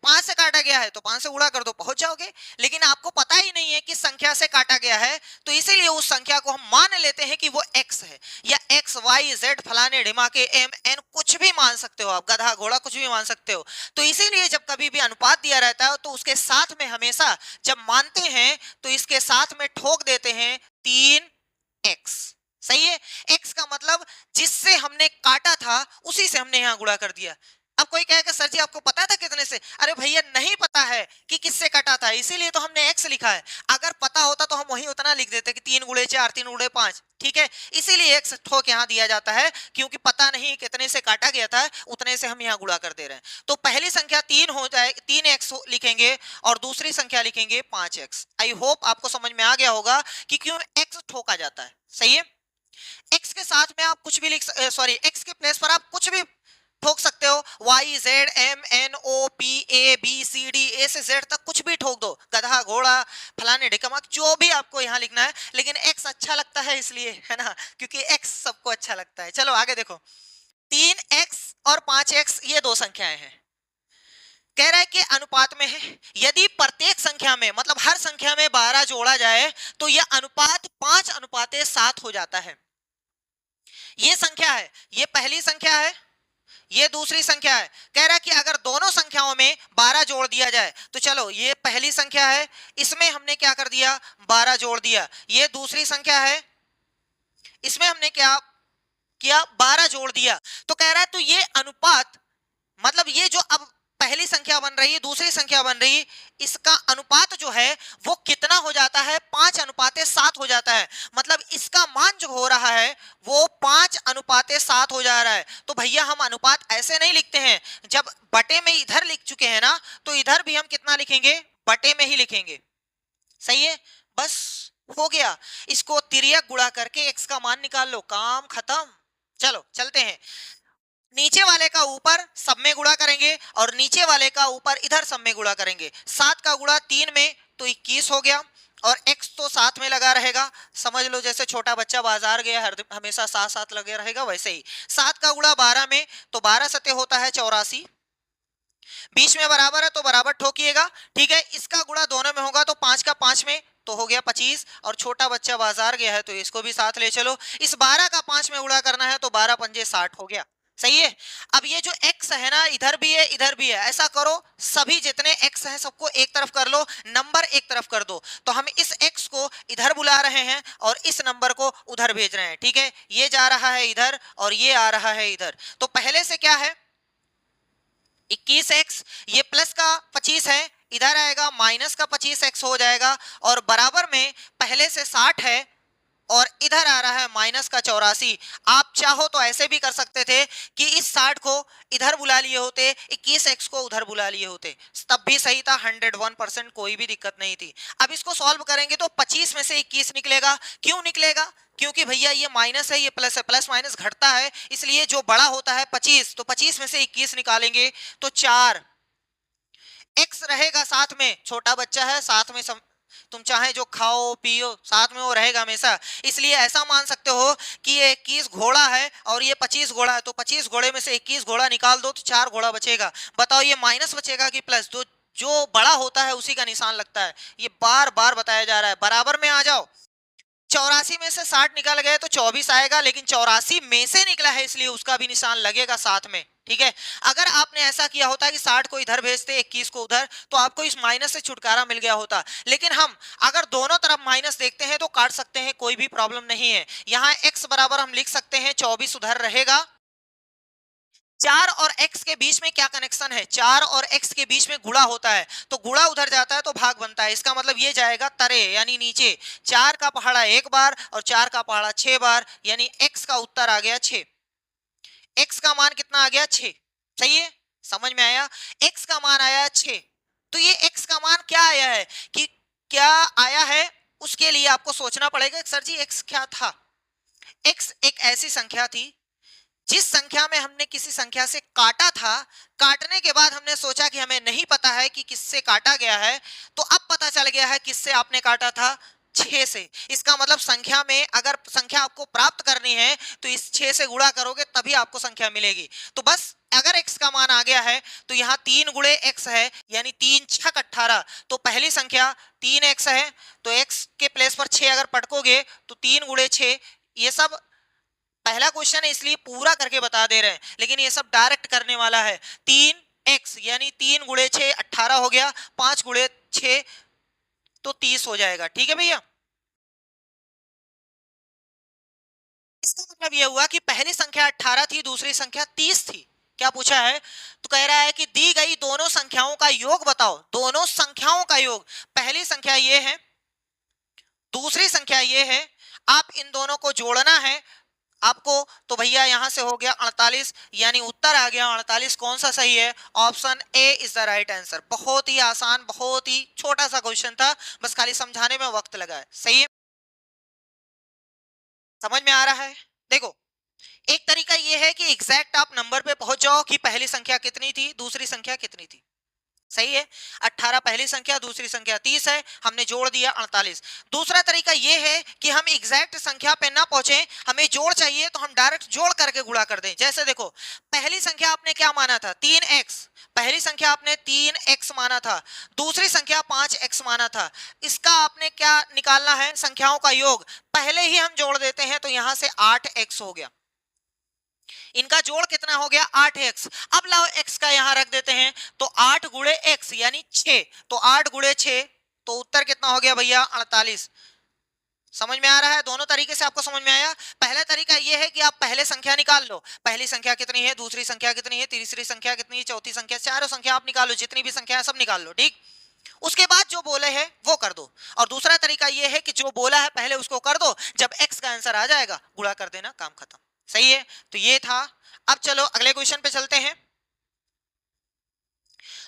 5 से काटा गया है तो 5 से गुणा कर दो पहुंच जाओगे। लेकिन आपको पता ही नहीं है किस संख्या से काटा गया है, तो इसीलिए उस संख्या को हम मान लेते हैं कि वो x है, या x y z फलाने ढिमाके m n कुछ भी मान सकते हो आप, गधा घोड़ा कुछ भी मान सकते हो। तो इसीलिए जब कभी भी अनुपात दिया रहता है तो उसके साथ में हमेशा जब मानते हैं तो इसके साथ में ठोक देते हैं 3x। सही है, x का मतलब जिससे हमने काटा था उसी से हमने यहां गुणा कर दिया। अब कोई कहेगा सर जी आपको पता था कितने से, अरे भैया नहीं पता है कि किससे कटा था, इसीलिए तो हमने x लिखा है। अगर पता होता तो हम वही उतना लिख देते कि 3 गुणे 4 3 गुणे 5, ठीक है। इसीलिए x ठोक यहाँ दिया जाता है, क्योंकि पता नहीं कितने से काटा गया था, उतने से हम यहाँ गुणा कर दे रहे हैं। तो पहली संख्या 3 हो जाए, 3x लिखेंगे और दूसरी संख्या लिखेंगे 5x। आई होप आपको समझ में आ गया होगा कि क्यों x ठोका जाता है। सही है। x के साथ में आप कुछ भी लिख, सॉरी x के प्लेस पर आप कुछ भी ठोक सकते हो, Y Z M N O P A B C D, A से जेड तक कुछ भी ठोक दो, गधा घोड़ा फलाने ढिकमक, जो भी आपको यहाँ लिखना है, लेकिन एक्स अच्छा लगता है इसलिए, है ना, क्योंकि एक्स सबको अच्छा लगता है। चलो आगे देखो, 3x और 5x ये दो संख्याएं हैं, कह रहा है कि अनुपात में है। यदि प्रत्येक संख्या में, मतलब हर संख्या में 12 जोड़ा जाए तो यह अनुपात 5:7 हो जाता है। ये संख्या है, ये पहली संख्या है, ये दूसरी संख्या है। कह रहा है कि अगर दोनों संख्याओं में 12 जोड़ दिया जाए, तो चलो ये पहली संख्या है, इसमें हमने क्या कर दिया, 12 जोड़ दिया। ये दूसरी संख्या है, इसमें हमने क्या किया, 12 जोड़ दिया। तो कह रहा है तो ये अनुपात, मतलब ये जो अब पहली संख्या बन रही है, दूसरी संख्या बन रही है, इसका अनुपात जो है वो कितना हो जाता है, 5:7 हो जाता है। मतलब इसका मान जो हो रहा है वो 5:7 हो जा रहा है। तो भैया हम अनुपात ऐसे नहीं लिखते हैं, जब बटे में इधर लिख चुके हैं ना, तो इधर भी हम कितना लिखेंगे, बटे में ही लिखेंगे। सही है, बस हो गया। इसको तिर्यक गुणा करके x का मान निकाल लो, काम खत्म। चलो चलते हैं, नीचे वाले का ऊपर सब में गुणा करेंगे और नीचे वाले का ऊपर इधर सब में गुणा करेंगे। 7 का गुणा 3 में तो 21 हो गया, और x तो साथ में लगा रहेगा। समझ लो जैसे छोटा बच्चा बाजार गया हमेशा साथ साथ लगे रहेगा, वैसे ही 7 का गुणा 12 में तो 12 सते होता है 84, बीच में बराबर है तो बराबर ठोकिएगा, ठीक है। इसका गुणा दोनों में होगा तो 5 का 5 में तो हो गया 25, और छोटा बच्चा बाजार गया है तो इसको भी साथ ले चलो। इस 12 का 5 में गुणा करना है तो 12 पंजे 60 हो गया। सही है। अब ये जो x है ना, इधर भी है इधर भी है, ऐसा करो सभी जितने x हैं सबको एक तरफ कर लो, नंबर एक तरफ कर दो। तो हम इस x को इधर बुला रहे हैं और इस नंबर को उधर भेज रहे हैं, ठीक है। ये जा रहा है इधर और ये आ रहा है इधर। तो पहले से क्या है, 21x, ये प्लस का 25 है, इधर आएगा माइनस का 25x हो जाएगा, और बराबर में पहले से 60 है और इधर आ रहा है माइनस का 84। आप चाहो तो ऐसे भी कर सकते थे कि इस 60 को इधर बुला लिए होते, 21x को उधर बुला लिए होते, तब भी सही था, 101%, कोई भी दिक्कत नहीं थी। अब इसको सॉल्व करेंगे तो 25 में से 21 निकलेगा। क्यों निकलेगा, क्योंकि भैया ये माइनस है ये प्लस है, प्लस माइनस घटता है, इसलिए जो बड़ा होता है 25, तो 25 में से 21 निकालेंगे तो 4, x रहेगा साथ में, छोटा बच्चा है साथ में तुम चाहे जो खाओ पियो साथ में वो रहेगा हमेशा। इसलिए ऐसा मान सकते हो कि ये 21 घोड़ा है और ये 25 घोड़ा है, तो 25 घोड़े में से 21 घोड़ा निकाल दो तो 4 घोड़ा बचेगा। बताओ ये माइनस बचेगा कि प्लस, तो जो बड़ा होता है उसी का निशान लगता है, ये बार बार बताया जा रहा है। बराबर में आ जाओ, 84 में से 60 निकल गए तो 24 आएगा, लेकिन 84 में से निकला है इसलिए उसका भी निशान लगेगा साथ में, ठीक है। अगर आपने ऐसा किया होता कि 60 को इधर भेजते 21 को उधर, तो आपको इस माइनस से छुटकारा मिल गया होता। लेकिन हम अगर दोनों तरफ माइनस देखते हैं तो काट सकते हैं, कोई भी प्रॉब्लम नहीं है। यहाँ x बराबर हम लिख सकते हैं 24 उधर रहेगा। 4 और x के बीच में क्या कनेक्शन है, 4 और x के बीच में गुणा होता है, तो गुणा उधर जाता है तो भाग बनता है। इसका मतलब ये जाएगा तरे यानी नीचे, 4 का पहाड़ा 1 बार और 4 का पहाड़ा 6 बार, यानी x का उत्तर आ गया 6। x का मान कितना आ गया 6। सही है, समझ में आया, x का मान आया 6। तो ये x का मान क्या आया है, कि क्या आया है उसके लिए आपको सोचना पड़ेगा सर जी x क्या था। x एक ऐसी संख्या थी जिस संख्या में हमने किसी संख्या से काटा था, काटने के बाद हमने सोचा कि हमें नहीं पता है कि किससे काटा गया है, तो अब पता चल गया है किससे आपने काटा था, 6 से। इसका मतलब संख्या में अगर संख्या आपको प्राप्त करनी है तो इस 6 से गुणा करोगे तभी आपको संख्या मिलेगी। तो बस अगर x का मान आ गया है तो यहाँ 3 गुणे x है, यानी 3 छक 18, तो पहली संख्या 3x है, तो x के प्लेस पर 6 अगर पटकोगे तो 3 गुणे 6, ये सब पहला क्वेश्चन है इसलिए पूरा करके बता दे रहे हैं, लेकिन ये सब डायरेक्ट करने वाला है। 3x यानी 3 गुणे 6 18 हो गया, 5 गुणे 6 तो 30 हो जाएगा, ठीक है भैया। इसका मतलब ये हुआ कि पहली संख्या 18 थी, दूसरी संख्या 30 थी, क्या पूछा है? तो कह रहा है कि दी गई दोनों संख्याओं का योग बताओ, दोनों संख्याओं का योग। पहली संख्या ये है, दूसरी संख्या ये है, आप इन दोनों को जोड़ना है आपको। तो भैया यहां से हो गया 48, यानी उत्तर आ गया 48। कौन सा सही है? Option A is the right answer. बहुत ही आसान, बहुत ही छोटा सा क्वेश्चन था, बस खाली समझाने में वक्त लगा है। सही है, समझ में आ रहा है? देखो, एक तरीका यह है कि एग्जैक्ट आप नंबर पे पहुंच जाओ कि पहली संख्या कितनी थी, दूसरी संख्या कितनी थी। सही है, 18 पहली संख्या, दूसरी संख्या 30 है, हमने जोड़ दिया 48। दूसरा तरीका यह है कि हम एग्जैक्ट संख्या पे ना पहुंचे, हमें जोड़ चाहिए तो हम डायरेक्ट जोड़ करके गुणा कर दें। जैसे देखो, पहली संख्या आपने क्या माना था? 3x। पहली संख्या आपने 3x माना था, दूसरी संख्या 5x माना था। इसका आपने क्या निकालना है? संख्याओं का योग। पहले ही हम जोड़ देते हैं तो यहां से 8x हो गया। इनका जोड़ कितना हो गया? 8x। अब लाओ x का यहां रख देते हैं, तो 8 गुणे x यानी 6, तो 8 गुणे 6, तो उत्तर कितना हो गया भैया? 48। समझ में आ रहा है? दोनों तरीके से आपको समझ में आया। पहला तरीका यह है कि आप पहले संख्या निकाल लो, पहली संख्या कितनी है, दूसरी संख्या कितनी है, तीसरी संख्या कितनी है, चौथी संख्या, चारों संख्या आप निकाल लो, जितनी भी संख्या है सब निकाल लो। ठीक, उसके बाद जो बोले है वो कर दो। और दूसरा तरीका यह है कि जो बोला है पहले उसको कर दो, जब x का आंसर आ जाएगा गुणा कर देना, काम खत्म। सही है, तो ये था। अब चलो अगले क्वेश्चन पे चलते हैं।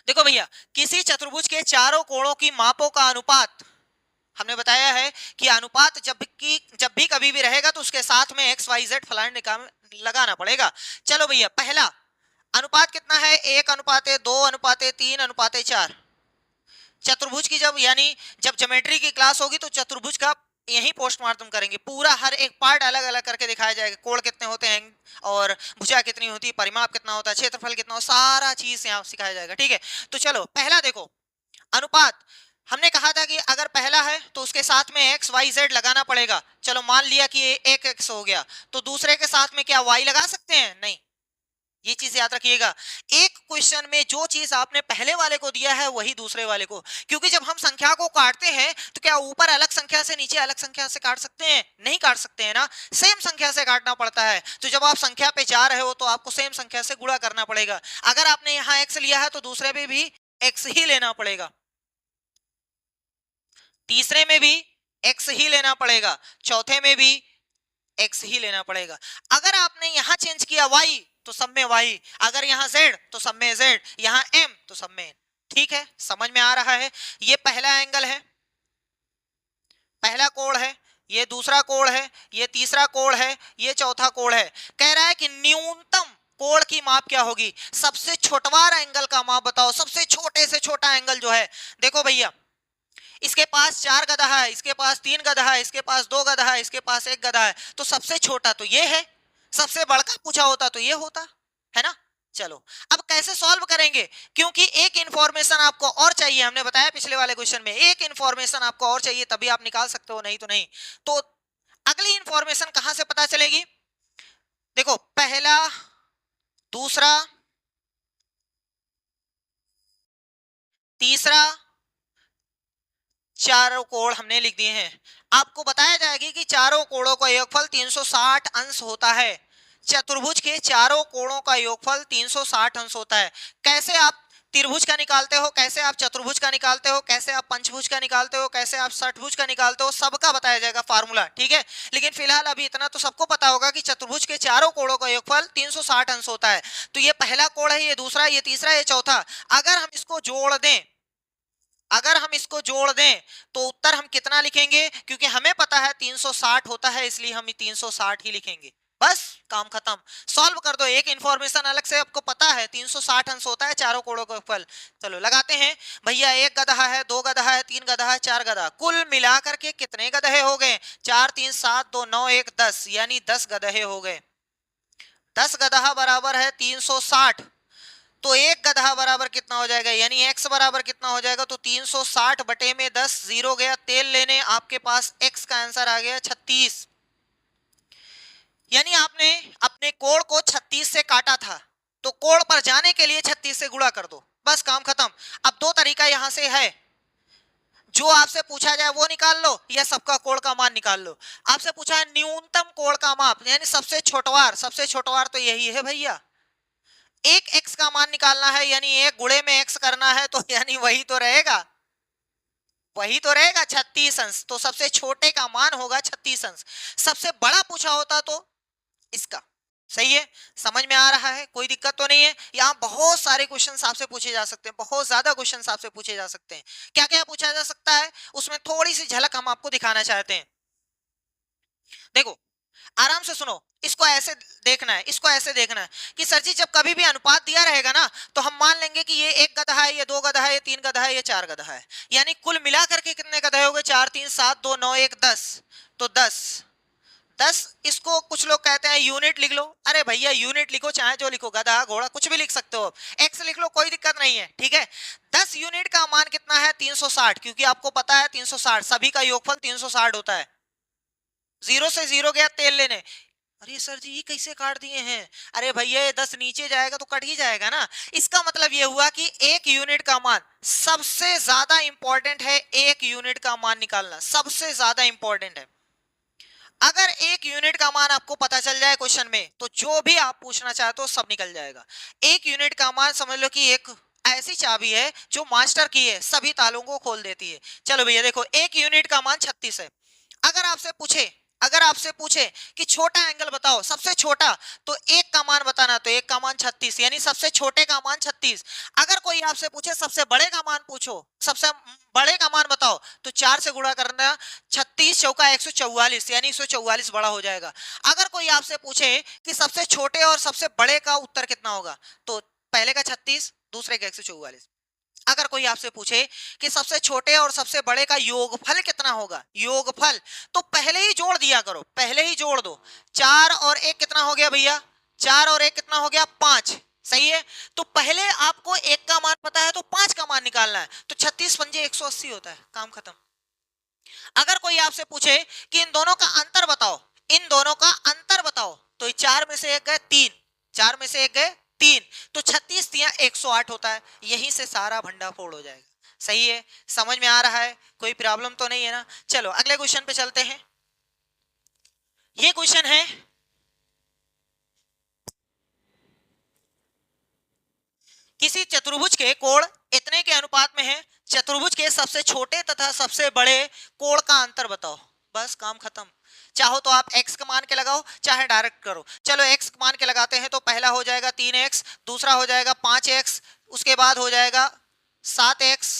देखो भैया, किसी चतुर्भुज के चारों कोणों की मापों का अनुपात, हमने बताया है कि अनुपात जब भी कभी भी रहेगा तो उसके साथ में एक्स वाई जेड फलाने निकाम लगाना पड़ेगा। चलो भैया, पहला अनुपात कितना है? 1:2, 2:3, 4। चतुर्भुज की जब ज्योमेट्री की क्लास होगी तो चतुर्भुज का यही पोस्टमार्टम करेंगे, पूरा हर एक पार्ट अलग अलग करके दिखाया जाएगा। कोण कितने होते हैं, और भुजा कितनी होती है, परिमाप कितना होता है, क्षेत्रफल कितना हो, सारा चीज यहाँ सिखाया जाएगा। ठीक है, तो चलो पहला देखो, अनुपात। हमने कहा था कि अगर पहला है तो उसके साथ में एक्स वाई जेड लगाना पड़ेगा। चलो मान लिया कि ये एक एक्स हो गया, तो दूसरे के साथ में क्या वाई लगा सकते हैं? नहीं, ये चीज याद रखिएगा। एक क्वेश्चन में जो चीज आपने पहले वाले को दिया है वही दूसरे वाले को, क्योंकि जब हम संख्या को काटते हैं तो क्या ऊपर अलग संख्या से नीचे अलग संख्या से काट सकते हैं? नहीं काट सकते हैं ना, सेम संख्या से काटना पड़ता है। तो जब आप संख्या पे जा रहे हो तो आपको सेम संख्या से गुणा करना पड़ेगा। अगर आपने यहाँ एक्स लिया है तो दूसरे में भी एक्स ही लेना पड़ेगा, तीसरे में भी एक्स ही लेना पड़ेगा, चौथे में भी एक्स ही लेना पड़ेगा। अगर आपने यहां चेंज किया y तो सब में y, अगर यहां z तो सब में z, यहां m तो सब में n। ठीक है, समझ में आ रहा है? ये पहला एंगल है, पहला कोण है, ये दूसरा कोण है, ये तीसरा कोण है, ये चौथा कोण है। कह रहा है कि न्यूनतम कोण की माप क्या होगी? सबसे छोटवार एंगल का माप बताओ, सबसे छोटे से छोटा एंगल जो है। देखो भैया, इसके पास 4 गधा है, इसके पास 3 गधा है, इसके पास 2 गधा है, इसके पास 1 गधा है, तो सबसे छोटा तो ये है, सबसे बड़का पूछा होता तो ये होता है ना। चलो अब कैसे सॉल्व करेंगे, क्योंकि एक इंफॉर्मेशन आपको और चाहिए। हमने बताया पिछले वाले क्वेश्चन में एक इंफॉर्मेशन आपको और चाहिए, तभी आप निकाल सकते हो, नहीं तो नहीं। तो अगली इंफॉर्मेशन कहां से पता चलेगी? देखो, पहला, दूसरा, तीसरा, चारों कोण हमने लिख दिए हैं। आपको बताया जाएगा कि चारों कोणों का योगफल 360 अंश होता है। चतुर्भुज के चारों कोणों का योगफल 360 अंश होता है। कैसे आप त्रिभुज का निकालते हो, कैसे आप चतुर्भुज का निकालते हो, कैसे आप पंचभुज का निकालते हो, कैसे आप षटभुज का निकालते हो, सबका बताया जाएगा फार्मूला। ठीक है, लेकिन फिलहाल अभी इतना तो सबको पता होगा कि चतुर्भुज के चारों कोणों का योगफल 360 अंश होता है। तो ये पहला कोण है, ये दूसरा, ये तीसरा, ये चौथा। अगर हम इसको जोड़ दें, अगर हम इसको जोड़ दें तो उत्तर हम कितना लिखेंगे? क्योंकि हमें पता है 360 होता है, इसलिए हम 360 ही लिखेंगे। बस काम खत्म। सॉल्व कर दो, एक इंफॉर्मेशन अलग से आपको पता है, 360 अंश होता है चारों कोणों का फल। चलो लगाते हैं भैया, एक गधा है, 2 गधा है, 3 गधा है, 4 गधा, कुल मिलाकर के कितने गधे हो गए? 4 3 7 2 9 1 10, यानी 10 गधे हो गए। 10 गधा बराबर है 360, तो एक गधा बराबर कितना हो जाएगा, यानी x बराबर कितना हो जाएगा? तो 360 बटे में 10, जीरो गया तेल लेने, आपके पास x का आंसर आ गया 36। यानी आपने अपने कोण को 36 से काटा था, तो कोण पर जाने के लिए 36 से गुणा कर दो, बस काम खत्म। अब दो तरीका यहां से है, जो आपसे पूछा जाए वो निकाल लो, या सबका कोण का मान निकाल लो। आपसे पूछा है न्यूनतम कोण का माप, यानी सबसे छोटवार, सबसे छोटवार तो यही है भैया, एक x का मान निकालना है यानी एक गुणे में x करना है, तो यानी वही तो रहेगा, वही तो रहेगा 36 अंश। तो सबसे छोटे का मान होगा 36 अंश। सबसे बड़ा पूछा होता तो इसका। सही है, समझ में आ रहा है, कोई दिक्कत तो नहीं है। यहाँ बहुत सारे क्वेश्चंस आपसे पूछे जा सकते हैं, बहुत ज्यादा क्वेश्चंस आपसे पूछे जा सकते हैं। क्या क्या पूछा जा सकता है उसमें थोड़ी सी झलक हम आपको दिखाना चाहते हैं। देखो आराम से सुनो, इसको ऐसे देखना है, इसको ऐसे देखना है कि सर जी जब कभी भी अनुपात दिया रहेगा ना, तो हम मान लेंगे कि ये एक गधा है, ये दो गधा है, ये तीन गधा है, ये चार गधा है। यानी कुल मिलाकर के कितने गधे हो गए? 4 3 7 2 9 1 10। तो 10 10, इसको कुछ लोग कहते हैं यूनिट लिख लो। अरे भैया यूनिट लिखो चाहे जो लिखो, गधा घोड़ा कुछ भी लिख सकते हो, एक्स लिख लो, कोई दिक्कत नहीं है, ठीक है। 10 यूनिट का मान कितना है? 360, क्योंकि आपको पता है 360 सभी का योगफल 360 होता है। जीरो से जीरो गया तेल लेने। अरे सर जी ये कैसे काट दिए हैं? अरे भैया ये 10 नीचे जाएगा तो कट ही जाएगा ना। इसका मतलब ये हुआ कि एक यूनिट का मान सबसे ज्यादा इंपॉर्टेंट है, एक यूनिट का मान निकालना सबसे ज्यादा इंपॉर्टेंट है। अगर एक यूनिट का मान आपको पता चल जाए क्वेश्चन में, तो जो भी आप पूछना चाहते हो सब निकल जाएगा। एक यूनिट का मान समझ लो कि एक ऐसी चाबी है जो मास्टर की है, सभी तालों को खोल देती है। चलो भैया देखो, एक यूनिट का मान 36 है। अगर आपसे पूछे कि छोटा एंगल बताओ, सबसे छोटा, तो एक का मान बताना, तो एक का मान 36, यानी सबसे छोटे का मान 36। अगर कोई आपसे पूछे सबसे बड़े का मान पूछो, सबसे बड़े का मान बताओ, तो 4 से गुणा करना, 36 चौका 144, यानी 144 बड़ा हो जाएगा। अगर कोई आपसे पूछे कि सबसे छोटे और सबसे बड़े का उत्तर कितना होगा, तो पहले का 36, दूसरे का 144। अगर कोई आपसे पूछे कि सबसे छोटे और सबसे बड़े का योगफल कितना होगा, योगफल, तो पहले ही जोड़ दिया करो, पहले ही जोड़ दो। 4 और 1 कितना हो गया भैया? 4 और 1 कितना हो गया? 5। सही है, तो पहले आपको 1 का मान पता है तो 5 का मान निकालना है, तो 36 पंजे 180 होता है, काम खत्म। अगर कोई आपसे पूछे कि इन दोनों का अंतर बताओ, इन दोनों का अंतर बताओ, तो 4 में से 1 गए 3, 4 में से 1 गए 3, तो 36 तिया 108 होता है। यहीं से सारा भंडाफोड़ हो जाएगा। सही है, समझ में आ रहा है, कोई प्रॉब्लम तो नहीं है ना। चलो अगले क्वेश्चन पे चलते हैं। ये क्वेश्चन है, किसी चतुर्भुज के कोण इतने के अनुपात में है, चतुर्भुज के सबसे छोटे तथा सबसे बड़े कोण का अंतर बताओ। बस काम खत्म। चाहो तो आप x का मान के लगाओ, चाहे डायरेक्ट करो। चलो x मान के लगाते हैं, तो पहला हो जाएगा 3x, दूसरा हो जाएगा 5x, उसके बाद हो जाएगा 7x,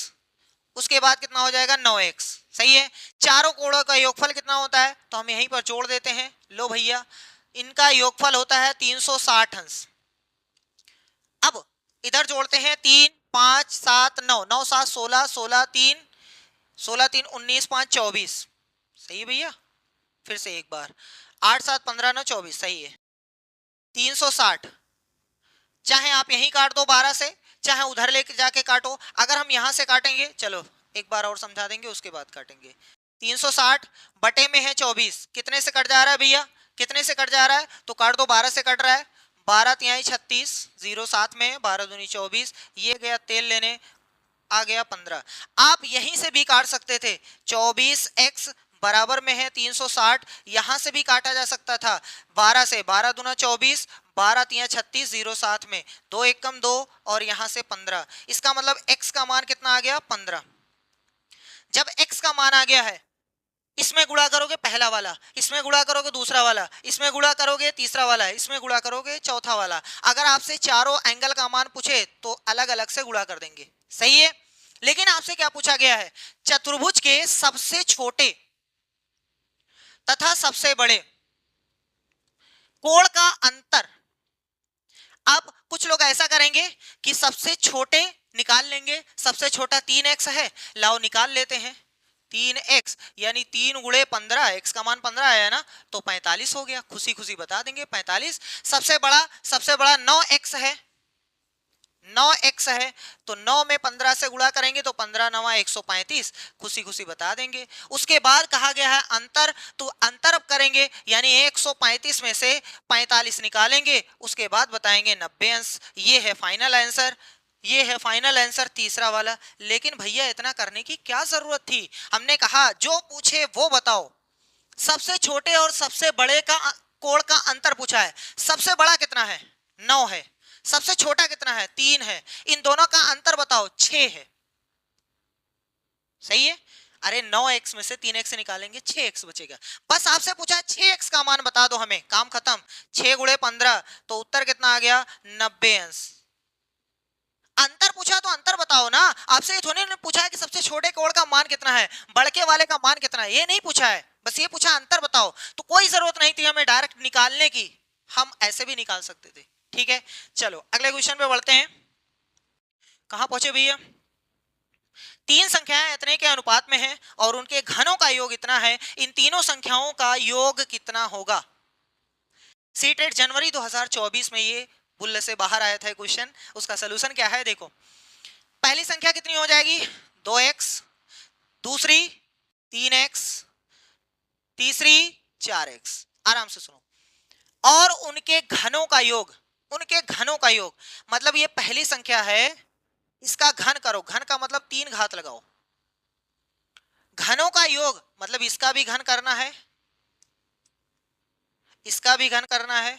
उसके बाद कितना हो जाएगा 9x। सही है, चारों कोणों का योगफल कितना होता है, तो हम यहीं पर जोड़ देते हैं। लो भैया, इनका योगफल होता है 360 अंश। अब इधर जोड़ते हैं, 3 5 7 9, 9 7 16, 16 3 16 3 19 5 24। सही है भैया, फिर से एक बार, 8 7 15 9 24। सही है, 360। चाहे आप यहीं काट दो 12 से, चाहे उधर लेके जाके काटो। अगर हम यहां से काटेंगे, चलो एक बार और समझा देंगे उसके बाद काटेंगे। 360 बटे में है 24, कितने से कट जा रहा है भैया? कितने से कट जा रहा है? तो काट दो, 12 से कट रहा है। 12 तिहाई 36, 0 साथ में 12 दूनी 24, ये गया तेल लेने, आ गया 15। आप यहीं से भी काट सकते थे, 24x बराबर में है 360, यहां से भी काटा जा सकता था 12 से, 12 दूना 24, 12 तिया 36, 0 साथ में, 2 एक कम 2, और यहां से 15। इसका मतलब x का मान कितना आ गया? 15। जब x का मान आ गया है, इसमें गुणा करोगे पहला वाला, इसमें गुणा करोगे दूसरा वाला, इसमें गुणा करोगे तीसरा वाला, इसमें गुणा करोगे चौथा वाला। अगर आपसे चारों एंगल का मान पूछे तो अलग अलग से गुणा कर देंगे। सही है, लेकिन आपसे क्या पूछा गया है? चतुर्भुज के सबसे छोटे तथा सबसे बड़े कोण का अंतर। अब कुछ लोग ऐसा करेंगे कि सबसे छोटे निकाल लेंगे, सबसे छोटा 3x है, लाओ निकाल लेते हैं। 3x यानी 3 गुणे 15, x का मान 15 आया ना, तो 45 हो गया, खुशी खुशी बता देंगे 45। सबसे बड़ा 9x है, 9x है, तो 9 में 15 से गुणा करेंगे तो 15 9 135, खुशी खुशी बता देंगे। उसके बाद कहा गया है अंतर, तो अंतर करेंगे यानी 135 में से 45 निकालेंगे, उसके बाद बताएंगे 90 अंश। ये है फाइनल आंसर, ये है फाइनल आंसर तीसरा वाला। लेकिन भैया इतना करने की क्या जरूरत थी? हमने कहा जो पूछे वो बताओ। सबसे छोटे और सबसे बड़े का कोण का अंतर पूछा है, सबसे बड़ा कितना है? 9 है, सबसे छोटा कितना है 3 है, इन दोनों का अंतर बताओ 6 है, सही है। अरे 9x में से 3x निकालेंगे 6x बचेगा। बस आपसे पूछा 6x का मान बता दो हमें, काम खत्म। 6 गुणे 15 तो उत्तर कितना आ गया 90 अंश। अंतर पूछा तो अंतर बताओ ना, आपसे ये थोड़ी ने पूछा है कि सबसे छोटे कोण का मान कितना है, बड़के वाले का मान कितना है, ये नहीं पूछा है, बस ये पूछा अंतर बताओ। तो कोई जरूरत नहीं थी हमें डायरेक्ट निकालने की, हम ऐसे भी निकाल सकते थे। ठीक है, चलो अगले क्वेश्चन पे बढ़ते हैं। कहां पहुंचे भैया? तीन संख्याएं इतने के अनुपात में हैं और उनके घनों का योग इतना है, इन तीनों संख्याओं का योग कितना होगा? सीटेट जनवरी 2024 में ये बुल्ले से बाहर आया था क्वेश्चन, उसका सलूशन क्या है देखो। पहली संख्या कितनी हो जाएगी 2x, दूसरी 3x, तीसरी 4x। आराम से सुनो, और उनके घनों का योग, उनके घनों का योग मतलब ये पहली संख्या है, इसका घन करो, घन का मतलब 3 घात लगाओ, घनों का योग मतलब इसका भी घन करना है, इसका भी घन करना है,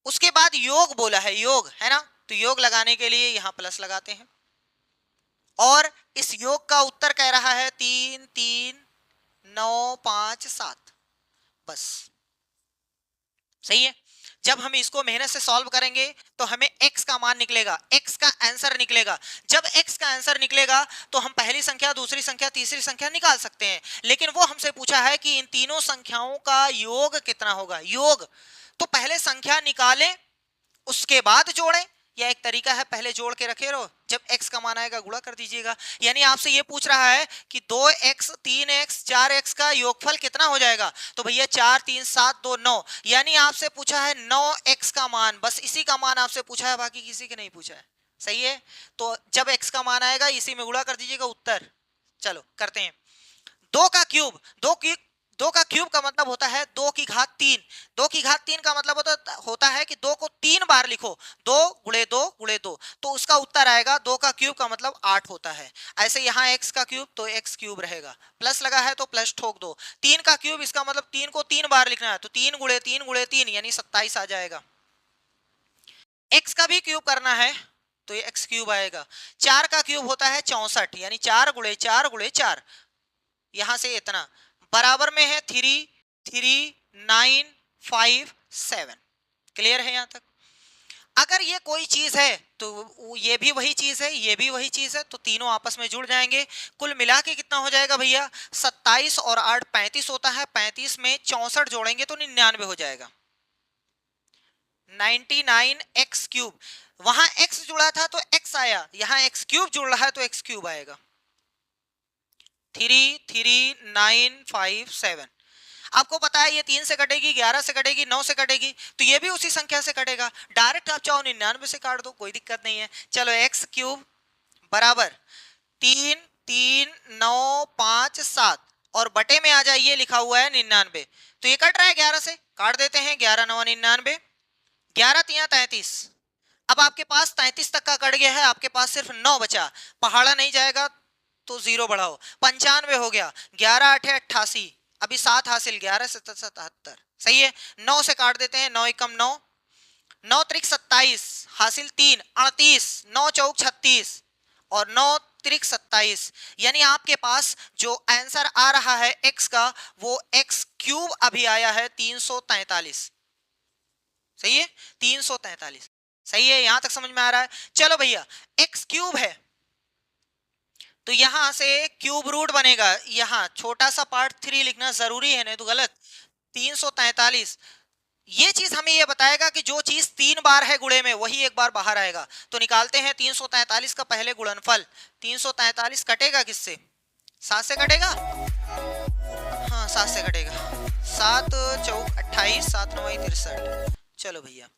उसके बाद योग बोला है, योग है ना, तो योग लगाने के लिए यहां प्लस लगाते हैं, और इस योग का उत्तर कह रहा है 3 3 9 5 7, बस सही है। जब हम इसको मेहनत से सॉल्व करेंगे तो हमें x का मान निकलेगा, x का आंसर निकलेगा। जब x का आंसर निकलेगा तो हम पहली संख्या, दूसरी संख्या, तीसरी संख्या निकाल सकते हैं, लेकिन वो हमसे पूछा है कि इन तीनों संख्याओं का योग कितना होगा। योग तो पहले संख्या निकालें उसके बाद जोड़ें, या एक तरीका है पहले जोड़ के रखे रहो, जब x का मान आएगा गुणा कर दीजिएगा। यानी आपसे ये पूछ रहा है कि 2x 3x 4x का योगफल कितना हो जाएगा, तो भैया 4 3 7 2 9, यानी आपसे पूछा है 9x का मान, बस इसी का मान आपसे पूछा है, बाकी किसी के नहीं पूछा है, सही है। तो जब x का मान आएगा इसी में गुणा कर दीजिएगा उत्तर। चलो करते हैं, 2 का क्यूब, 2 का क्यूब का मतलब होता है 2 की घात 3, 2 की घात 3 का मतलब होता है कि 2 को 3 बार लिखो, 2 गुणे 2 गुणे 2, तो उसका उत्तर आएगा 2 का क्यूब का मतलब 8 होता है। ऐसे यहाँ x का क्यूब तो x क्यूब रहेगा, प्लस लगा है तो प्लस ठोक दो, 3 का क्यूब इसका मतलब 3 को 3 बार लिखना है, तो 3 गुणे 3 गुणे 3 यानी 27 आ जाएगा। x का भी क्यूब करना है तो ये x क्यूब आएगा। 4 का क्यूब होता है 64, यानी 4 गुणे 4 गुणे 4, यहां से इतना बराबर में है 3 3 9 5 7। क्लियर है यहां तक? अगर ये कोई चीज है तो ये भी वही चीज है, ये भी वही चीज है, तो तीनों आपस में जुड़ जाएंगे। कुल मिला के कितना हो जाएगा भैया 27 और 8 35 होता है, 35 में 64 जोड़ेंगे तो 99 हो जाएगा, 99x क्यूब। वहां x जुड़ा था तो x आया, यहां x क्यूब जुड़ रहा है तो x क्यूब आएगा। 3 3 9 5 7, आपको पता है ये 3 से कटेगी, 11 से कटेगी, 9 से कटेगी, तो ये भी उसी संख्या से कटेगा। डायरेक्ट आप चाहो 99 से काट दो, कोई दिक्कत नहीं है। चलो x क्यूब बराबर 3 3 9 5 7 और बटे में आ जाए ये लिखा हुआ है 99, तो ये कट रहा है 11 से, काट देते हैं, 11 9 99, 11 3 33। अब आपके पास 33 तक का कट गया है, आपके पास सिर्फ 9 बचा, पहाड़ा नहीं जाएगा तो 0 बढ़ाओ, 95 हो गया, 11 8 88, अभी 7 हासिल, 11 77, सही है। 9 से काट देते हैं, 9 एकम 9, 9 त्रिक 27 हासिल 3 38, 9 चौक 36 और 9 त्रिक 27, यानी आपके पास जो आंसर आ रहा है x का वो x क्यूब अभी आया है 343, सही है 343, सही है, यहां तक समझ में आ रहा है। चलो भैया x क्यूब है तो यहां से क्यूब रूट बनेगा, यहां छोटा सा पार्ट 3 लिखना जरूरी है, नहीं तो गलत। 343, ये चीज हमें ये बताएगा कि जो चीज 3 बार है गुणे में वही एक बार बाहर आएगा, तो निकालते हैं 343 का पहले गुणनफल। 343 कटेगा किससे, 7 से कटेगा, हाँ 7 से कटेगा, 7 चौक 28, 7 9 63। चलो भैया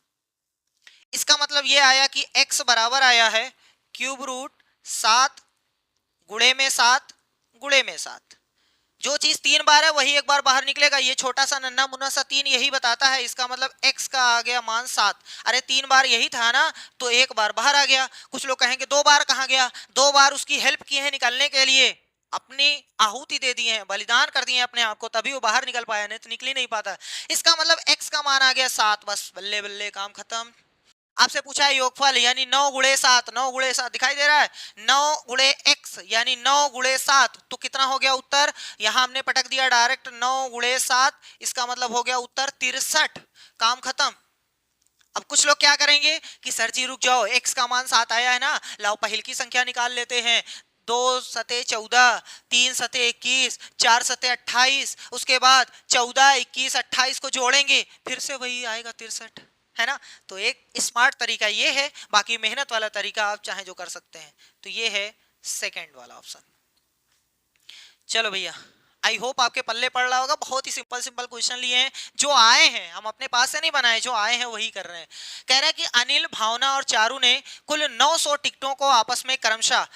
इसका मतलब ये आया कि x बराबर आया है क्यूब रूट 7 गुणे में 7 गुणे में 7, जो चीज 3 बार है वही एक बार बाहर निकलेगा। ये छोटा सा नन्ना मुन्ना सा 3 यही बताता है, इसका मतलब x का आ गया मान 7, अरे 3 बार यही था ना, तो एक बार बाहर आ गया। कुछ लोग कहेंगे 2 बार कहां गया, 2 बार उसकी हेल्प की है निकालने के लिए, अपनी आहुति दे दिए हैं, बलिदान कर दिए हैं अपने आप को, तभी वो बाहर निकल पाया, नहीं तो निकल ही नहीं पाता। इसका मतलब x का मान आ गया 7, बस बल्ले बल्ले काम खत्म। आपसे पूछा है योगफल यानी 9 गुणे 7, 9 गुणे 7 दिखाई दे रहा है, 9 गुणे x यानी 9 गुणे 7, तो कितना हो गया उत्तर, यहां हमने पटक दिया डायरेक्ट 9 गुणे 7, इसका मतलब हो गया उत्तर 63, काम खत्म। अब कुछ लोग क्या करेंगे कि सर जी रुक जाओ, x का मान 7 आया है ना, लाओ पहल की संख्या निकाल लेते हैं, 2 सते 14, 3 सते 21, 4 सते 28, उसके बाद 14, 21, 28 को जोड़ेंगे, फिर से वही आएगा 63, है ना। तो एक स्मार्ट तरीका ये है, बाकी मेहनत वाला तरीका आप चाहे जो कर सकते हैं। तो ये है सेकंड वाला ऑप्शन। चलो भैया, आई होप आपके पल्ले पड़ रहा होगा। बहुत ही सिंपल सिंपल क्वेश्चन लिए हैं, जो आए हैं, हम अपने पास से नहीं बनाए, जो आए हैं वही कर रहे हैं। कह रहा है कि अनिल, भावना और चारू ने कुल 900 टिकटों को आपस में क्रमशः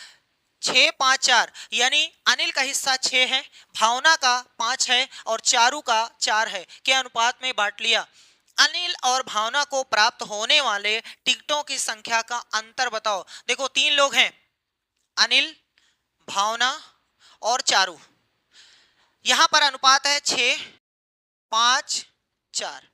6, 5, 4 यानी अनिल का हिस्सा 6 है, भावना का 5 है और चारू का 4 है के अनुपात में बांट लिया। अनिल और भावना को प्राप्त होने वाले टिकटों की संख्या का अंतर बताओ। देखो 3 लोग हैं, अनिल, भावना और चारू, यहां पर अनुपात है 6, 5, 4।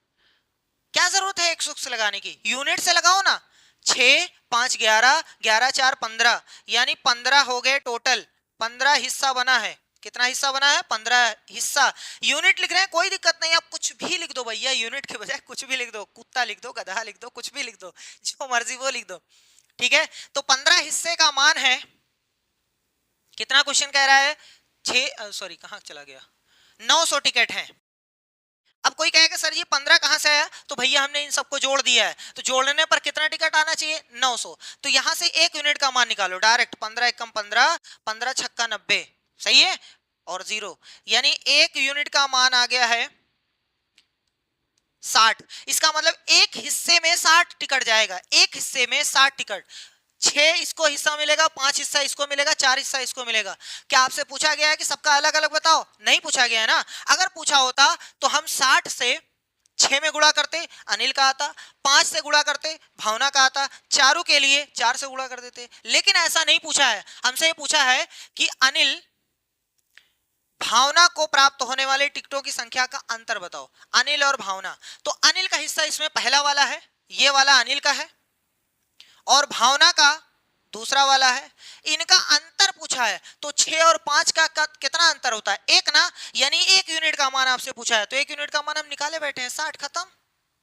क्या जरूरत है एक सूत्र से लगाने की, यूनिट से लगाओ ना। 6, 5, 11, 11, 4, 15 यानी 15 हो गए टोटल, 15 हिस्सा बना है। कितना हिस्सा बना है, 15 हिस्सा। यूनिट लिख रहे हैं, कोई दिक्कत नहीं, आप कुछ भी लिख दो भैया, यूनिट के बजाय कुछ भी लिख दो, कुत्ता लिख दो, गधा लिख दो, कुछ भी लिख दो, जो मर्जी वो लिख दो, ठीक है। तो 15 हिस्से का मान है कितना, क्वेश्चन कह रहा है 6, सॉरी कहां चला गया, 900 टिकट हैं। अब कोई कहेगा सर जी 15 कहां से आया, तो भैया हमने इन सबको जोड़ दिया है, तो जोड़ने पर कितना टिकट आना चाहिए, 900। तो यहां से एक यूनिट का मान निकालो डायरेक्ट, 15 एकम 15, 15 छक्का 90, सही है, और 0 यानी एक यूनिट का मान आ गया है 60। इसका मतलब एक हिस्से में 60 टिकट जाएगा, एक हिस्से में 60 टिकट, 6 इसको हिस्सा मिलेगा, 5 हिस्सा इसको मिलेगा, 4 हिस्सा इसको मिलेगा। क्या आपसे पूछा गया है कि सबका अलग अलग बताओ, नहीं पूछा गया है ना। अगर पूछा होता तो हम 60 से 6 में गुणा करते, अनिल का आता, 5 से गुणा करते, भावना का आता, चारू के लिए 4 से गुणा कर देते, लेकिन ऐसा नहीं पूछा है। हमसे ये पूछा है कि अनिल, भावना को प्राप्त होने वाले टिकटों की संख्या का अंतर बताओ, अनिल और भावना। तो अनिल का हिस्सा इसमें पहला वाला है, ये वाला अनिल का है, और भावना का दूसरा वाला है, इनका अंतर पूछा है। तो 6 और 5 का कितना अंतर होता है, 1 ना, यानी 1 यूनिट का मान आपसे पूछा है, तो 1 यूनिट का मान हम निकाले बैठे हैं, 60, खत्म,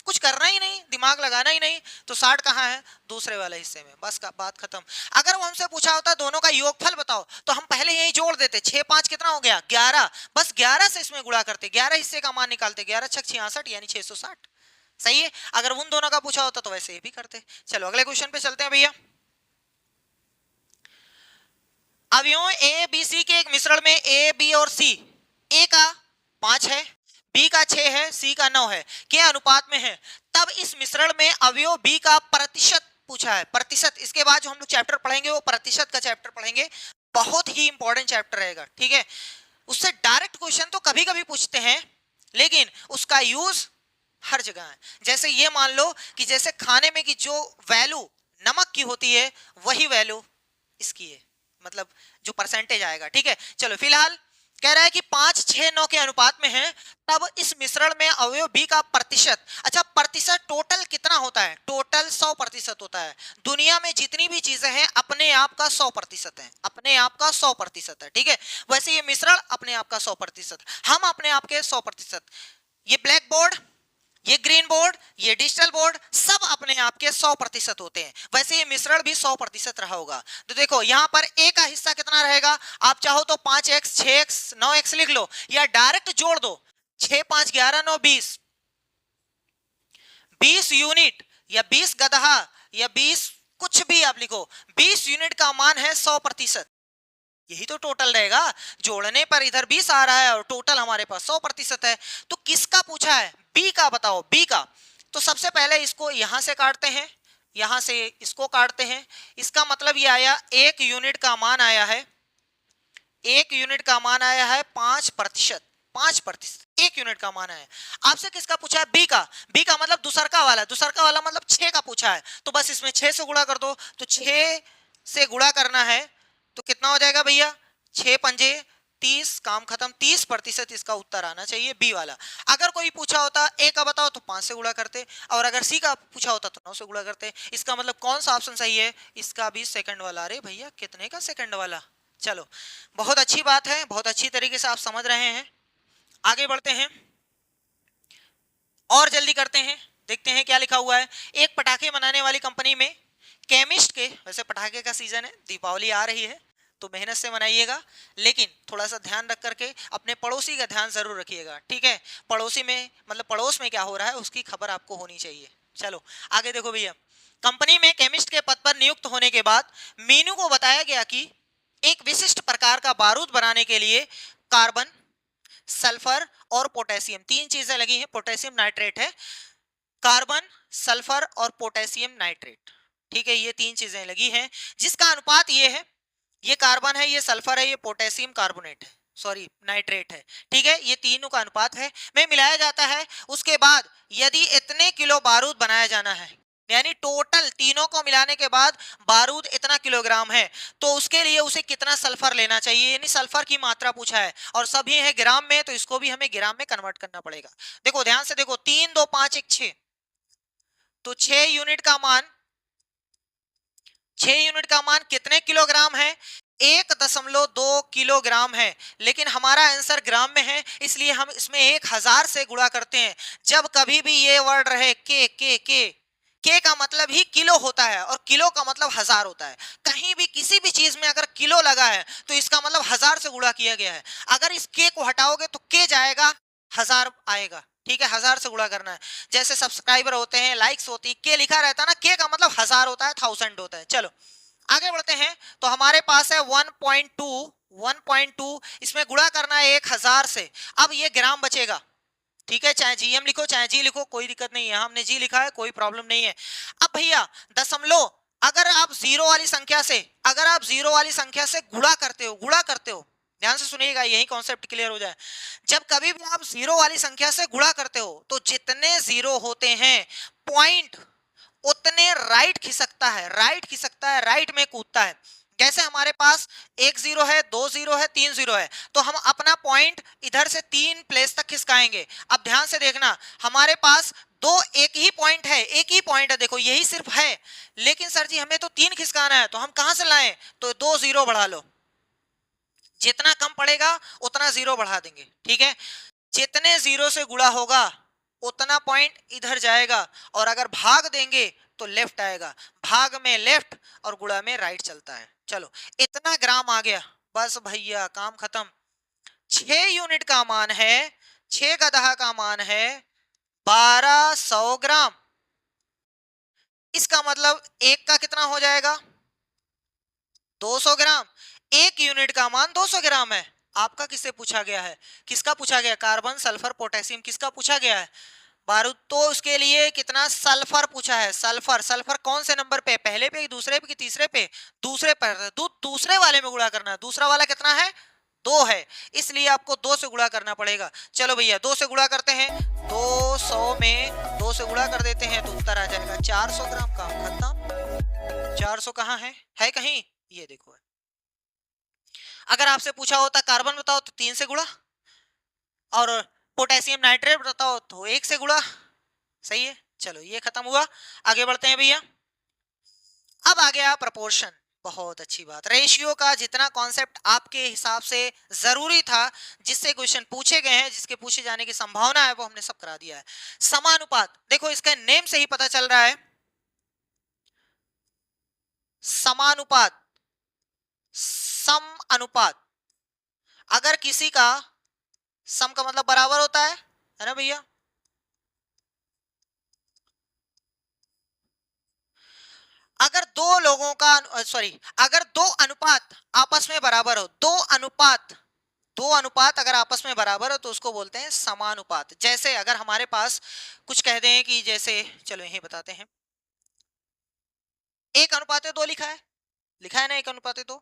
कुछ करना ही नहीं, दिमाग लगाना ही नहीं। तो 60 कहाँ है, दूसरे वाले हिस्से में, बस का बात खत्म। अगर वो हमसे पूछा होता दोनों का योगफल बताओ, तो हम पहले यही जोड़ देते, 6, 5 कितना हो गया, 11, बस 11 से इसमें गुणा करते, 11 हिस्से का मान निकालते, 11 छक 66 यानी 660, सही है। अगर उन दोनों का पूछा होता तो वैसे ही भी करते। चलो अगले क्वेश्चन पे चलते हैं भैया। अवयवों ए बी सी के एक मिश्रण में ए बी और सी, ए का 5 है, बी का 6 है, सी का 9 है, के अनुपात में है, तब इस मिश्रण में अवयव बी का प्रतिशत पूछा है, प्रतिशत। इसके बाद जो हम लोग चैप्टर पढ़ेंगे वो प्रतिशत का चैप्टर पढ़ेंगे, बहुत ही इंपॉर्टेंट चैप्टर रहेगा, ठीक है। उससे डायरेक्ट क्वेश्चन तो कभी कभी पूछते हैं, लेकिन उसका यूज हर जगह है। जैसे ये मान लो कि जैसे खाने में की जो वैल्यू नमक की होती है, वही वैल्यू इसकी है, मतलब जो परसेंटेज आएगा, ठीक है। चलो फिलहाल कह रहा है कि 5, 6, 9 के अनुपात में है, तब इस मिश्रण में अवयव बी का प्रतिशत। अच्छा, प्रतिशत टोटल कितना होता है, टोटल 100% होता है। दुनिया में जितनी भी चीजें हैं अपने आप का 100% है, अपने आप का 100% है, ठीक है। वैसे ये मिश्रण अपने आप का 100%, हम अपने आप के 100%। ये ब्लैक बोर्ड, ये ग्रीन बोर्ड, ये डिजिटल बोर्ड, सब अपने आप के 100% होते हैं। वैसे ये मिश्रण भी 100% रहा होगा। तो देखो यहां पर ए का हिस्सा कितना रहेगा, आप चाहो तो 5x, 6x, 9x लिख लो, या डायरेक्ट जोड़ दो, 6, 5, 11, 9, 20, 20 यूनिट या 20 गदहा या 20 कुछ भी आप लिखो, 20 यूनिट का मान है 100%, यही तो टोटल रहेगा। जोड़ने पर इधर 20 आ रहा है और टोटल हमारे पास 100% है। तो किसका पूछा है, बी का बताओ, बी का। तो सबसे पहले इसको यहां से काटते हैं, यहां से इसको काटते हैं, इसका मतलब ये आया 1 यूनिट का मान आया है, 1 यूनिट का मान आया है 5%, 5%, 1 यूनिट का मान है। आपसे किसका पूछा है, बी का। बी का मतलब दूसरका वाला, दूसरका वाला मतलब 6 का पूछा है, तो बस इसमें 6 से गुणा कर दो, तो 6 से गुणा करना है तो कितना हो जाएगा भैया, 6 पंजे 30, काम खत्म। 30% इसका उत्तर आना चाहिए बी वाला। अगर कोई पूछा होता ए का बताओ तो 5 से गुणा करते, और अगर सी का पूछा होता तो 9 से गुणा करते। इसका मतलब कौन सा ऑप्शन सही है? इसका भी सेकंड वाला। अरे भैया कितने का सेकंड वाला? चलो बहुत अच्छी बात है, बहुत अच्छी तरीके से आप समझ रहे हैं। आगे बढ़ते हैं और जल्दी करते हैं, देखते हैं क्या लिखा हुआ है। एक पटाखे बनाने वाली कंपनी में केमिस्ट के, वैसे पटाखे का सीजन है, दीपावली आ रही है तो मेहनत से मनाइएगा, लेकिन थोड़ा सा ध्यान रख करके अपने पड़ोसी का ध्यान जरूर रखिएगा, ठीक है? पड़ोसी में मतलब पड़ोस में क्या हो रहा है उसकी खबर आपको होनी चाहिए। चलो आगे देखो भैया, कंपनी में केमिस्ट के पद पर नियुक्त होने के बाद मीनू को बताया गया कि एक विशिष्ट प्रकार का बारूद बनाने के लिए कार्बन, सल्फर और पोटेशियम, 3 चीजें लगी हैं। पोटेशियम नाइट्रेट है, कार्बन, सल्फर और पोटेशियम नाइट्रेट, ठीक है? ये 3 चीजें लगी हैं जिसका अनुपात ये है, ये कार्बन है, ये सल्फर है, ये पोटेशियम कार्बोनेट है, सॉरी नाइट्रेट है, ठीक है? ये तीनों का अनुपात है, में मिलाया जाता है। उसके बाद यदि इतने किलो बारूद बनाया जाना है, यानी टोटल तीनों को मिलाने के बाद बारूद इतना किलोग्राम है, तो उसके लिए उसे कितना सल्फर लेना चाहिए, यानी सल्फर की मात्रा पूछा है और सभी है ग्राम में, तो इसको भी हमें ग्राम में कन्वर्ट करना पड़ेगा। देखो ध्यान से देखो, 3 2 5 1 6, तो 6 यूनिट का मान, 6 यूनिट का मान कितने किलोग्राम है? 1.2 किलोग्राम है, लेकिन हमारा आंसर ग्राम में है इसलिए हम इसमें 1000 से गुणा करते हैं। जब कभी भी ये वर्ड रहे के का मतलब ही किलो होता है और किलो का मतलब 1000 होता है। कहीं भी किसी भी चीज में अगर किलो लगा है तो इसका मतलब 1000 से गुणा किया गया है। अगर इस के को हटाओगे तो के जाएगा, 1000 आएगा, ठीक है? 1000 से गुणा करना है। जैसे सब्सक्राइबर होते हैं, लाइक्स होती है, के लिखा रहता है ना, के का मतलब 1000 होता है, 1000 होता है। चलो आगे बढ़ते हैं, तो हमारे पास है 1.2, इसमें गुणा करना है 1000 से। अब ये ग्राम बचेगा, ठीक है? चाहे जीएम लिखो चाहे जी लिखो, कोई दिक्कत नहीं है, हमने जी लिखा है, कोई प्रॉब्लम नहीं है। अब भैया दशमलव, अगर आप जीरो वाली संख्या से, अगर आप जीरो वाली संख्या से गुणा करते हो, ध्यान से सुनिएगा, यही कॉन्सेप्ट क्लियर हो जाए। जब कभी भी आप जीरो वाली संख्या से गुणा करते हो तो जितने जीरो होते हैं पॉइंट उतने राइट खिसकता है, राइट में कूदता है। जैसे हमारे पास 1 जीरो है, 2 जीरो है, 3 जीरो है, तो हम अपना पॉइंट इधर से 3 प्लेस तक खिसकाएंगे। अब ध्यान से देखना, हमारे पास एक ही पॉइंट है, देखो यही सिर्फ है, लेकिन सर जी हमें तो 3 खिसकाना है, तो हम कहां से लाएं? तो 2 जीरो बढ़ा लो, जितना कम पड़ेगा उतना जीरो बढ़ा देंगे, ठीक है? जितने जीरो से गुणा होगा उतना पॉइंट इधर जाएगा, और अगर भाग देंगे तो लेफ्ट आएगा, भाग में लेफ्ट और गुणा में राइट चलता है। चलो इतना ग्राम आ गया, बस भैया काम खत्म। 6 यूनिट का मान है, 6 गधा का मान है 1200 ग्राम। इसका मतलब एक का कितना हो जाएगा? 200 ग्राम। एक यूनिट का मान 200 ग्राम है। आपका किससे पूछा गया है? किसका पूछा गया? कार्बन, सल्फर, पोटेशियम, किसका पूछा गया है? बारूद। तो उसके लिए कितना सल्फर पूछा है? सल्फर। सल्फर कौन से नंबर पे? पहले पे, दूसरे पे, तीसरे पे? दूसरे पर। दूसरे वाले में गुणा करना है। दूसरा वाला कितना है? 2 है, इसलिए आपको 2 से गुणा करना पड़ेगा। चलो भैया 2 से गुणा करते हैं, 200 में 2 से गुणा कर देते हैं तो उत्तर आ जाएगा 400 ग्राम। का खत्म। 400 कहाँ है कहीं? ये देखो है। अगर आपसे पूछा होता कार्बन बताओ तो 3 से गुणा, और पोटेशियम नाइट्रेट बताओ तो 1 से गुणा। सही है, चलो ये खत्म हुआ। आगे बढ़ते हैं भैया। अब आ गया प्रपोर्शन। बहुत अच्छी बात, रेशियो का जितना कॉन्सेप्ट आपके हिसाब से जरूरी था, जिससे क्वेश्चन पूछे गए हैं, जिसके पूछे जाने की संभावना है, वो हमने सब करा दिया है। समानुपात, देखो इसका नेम से ही पता चल रहा है, समानुपात, सम अनुपात। अगर किसी का सम का मतलब बराबर होता है ना भैया? अगर दो लोगों का अगर दो अनुपात आपस में बराबर हो, दो अनुपात अगर आपस में बराबर हो तो उसको बोलते हैं समानुपात। जैसे अगर हमारे पास कुछ कह दें कि जैसे, चलो यही बताते हैं, 1:2 लिखा है ना, 1:2,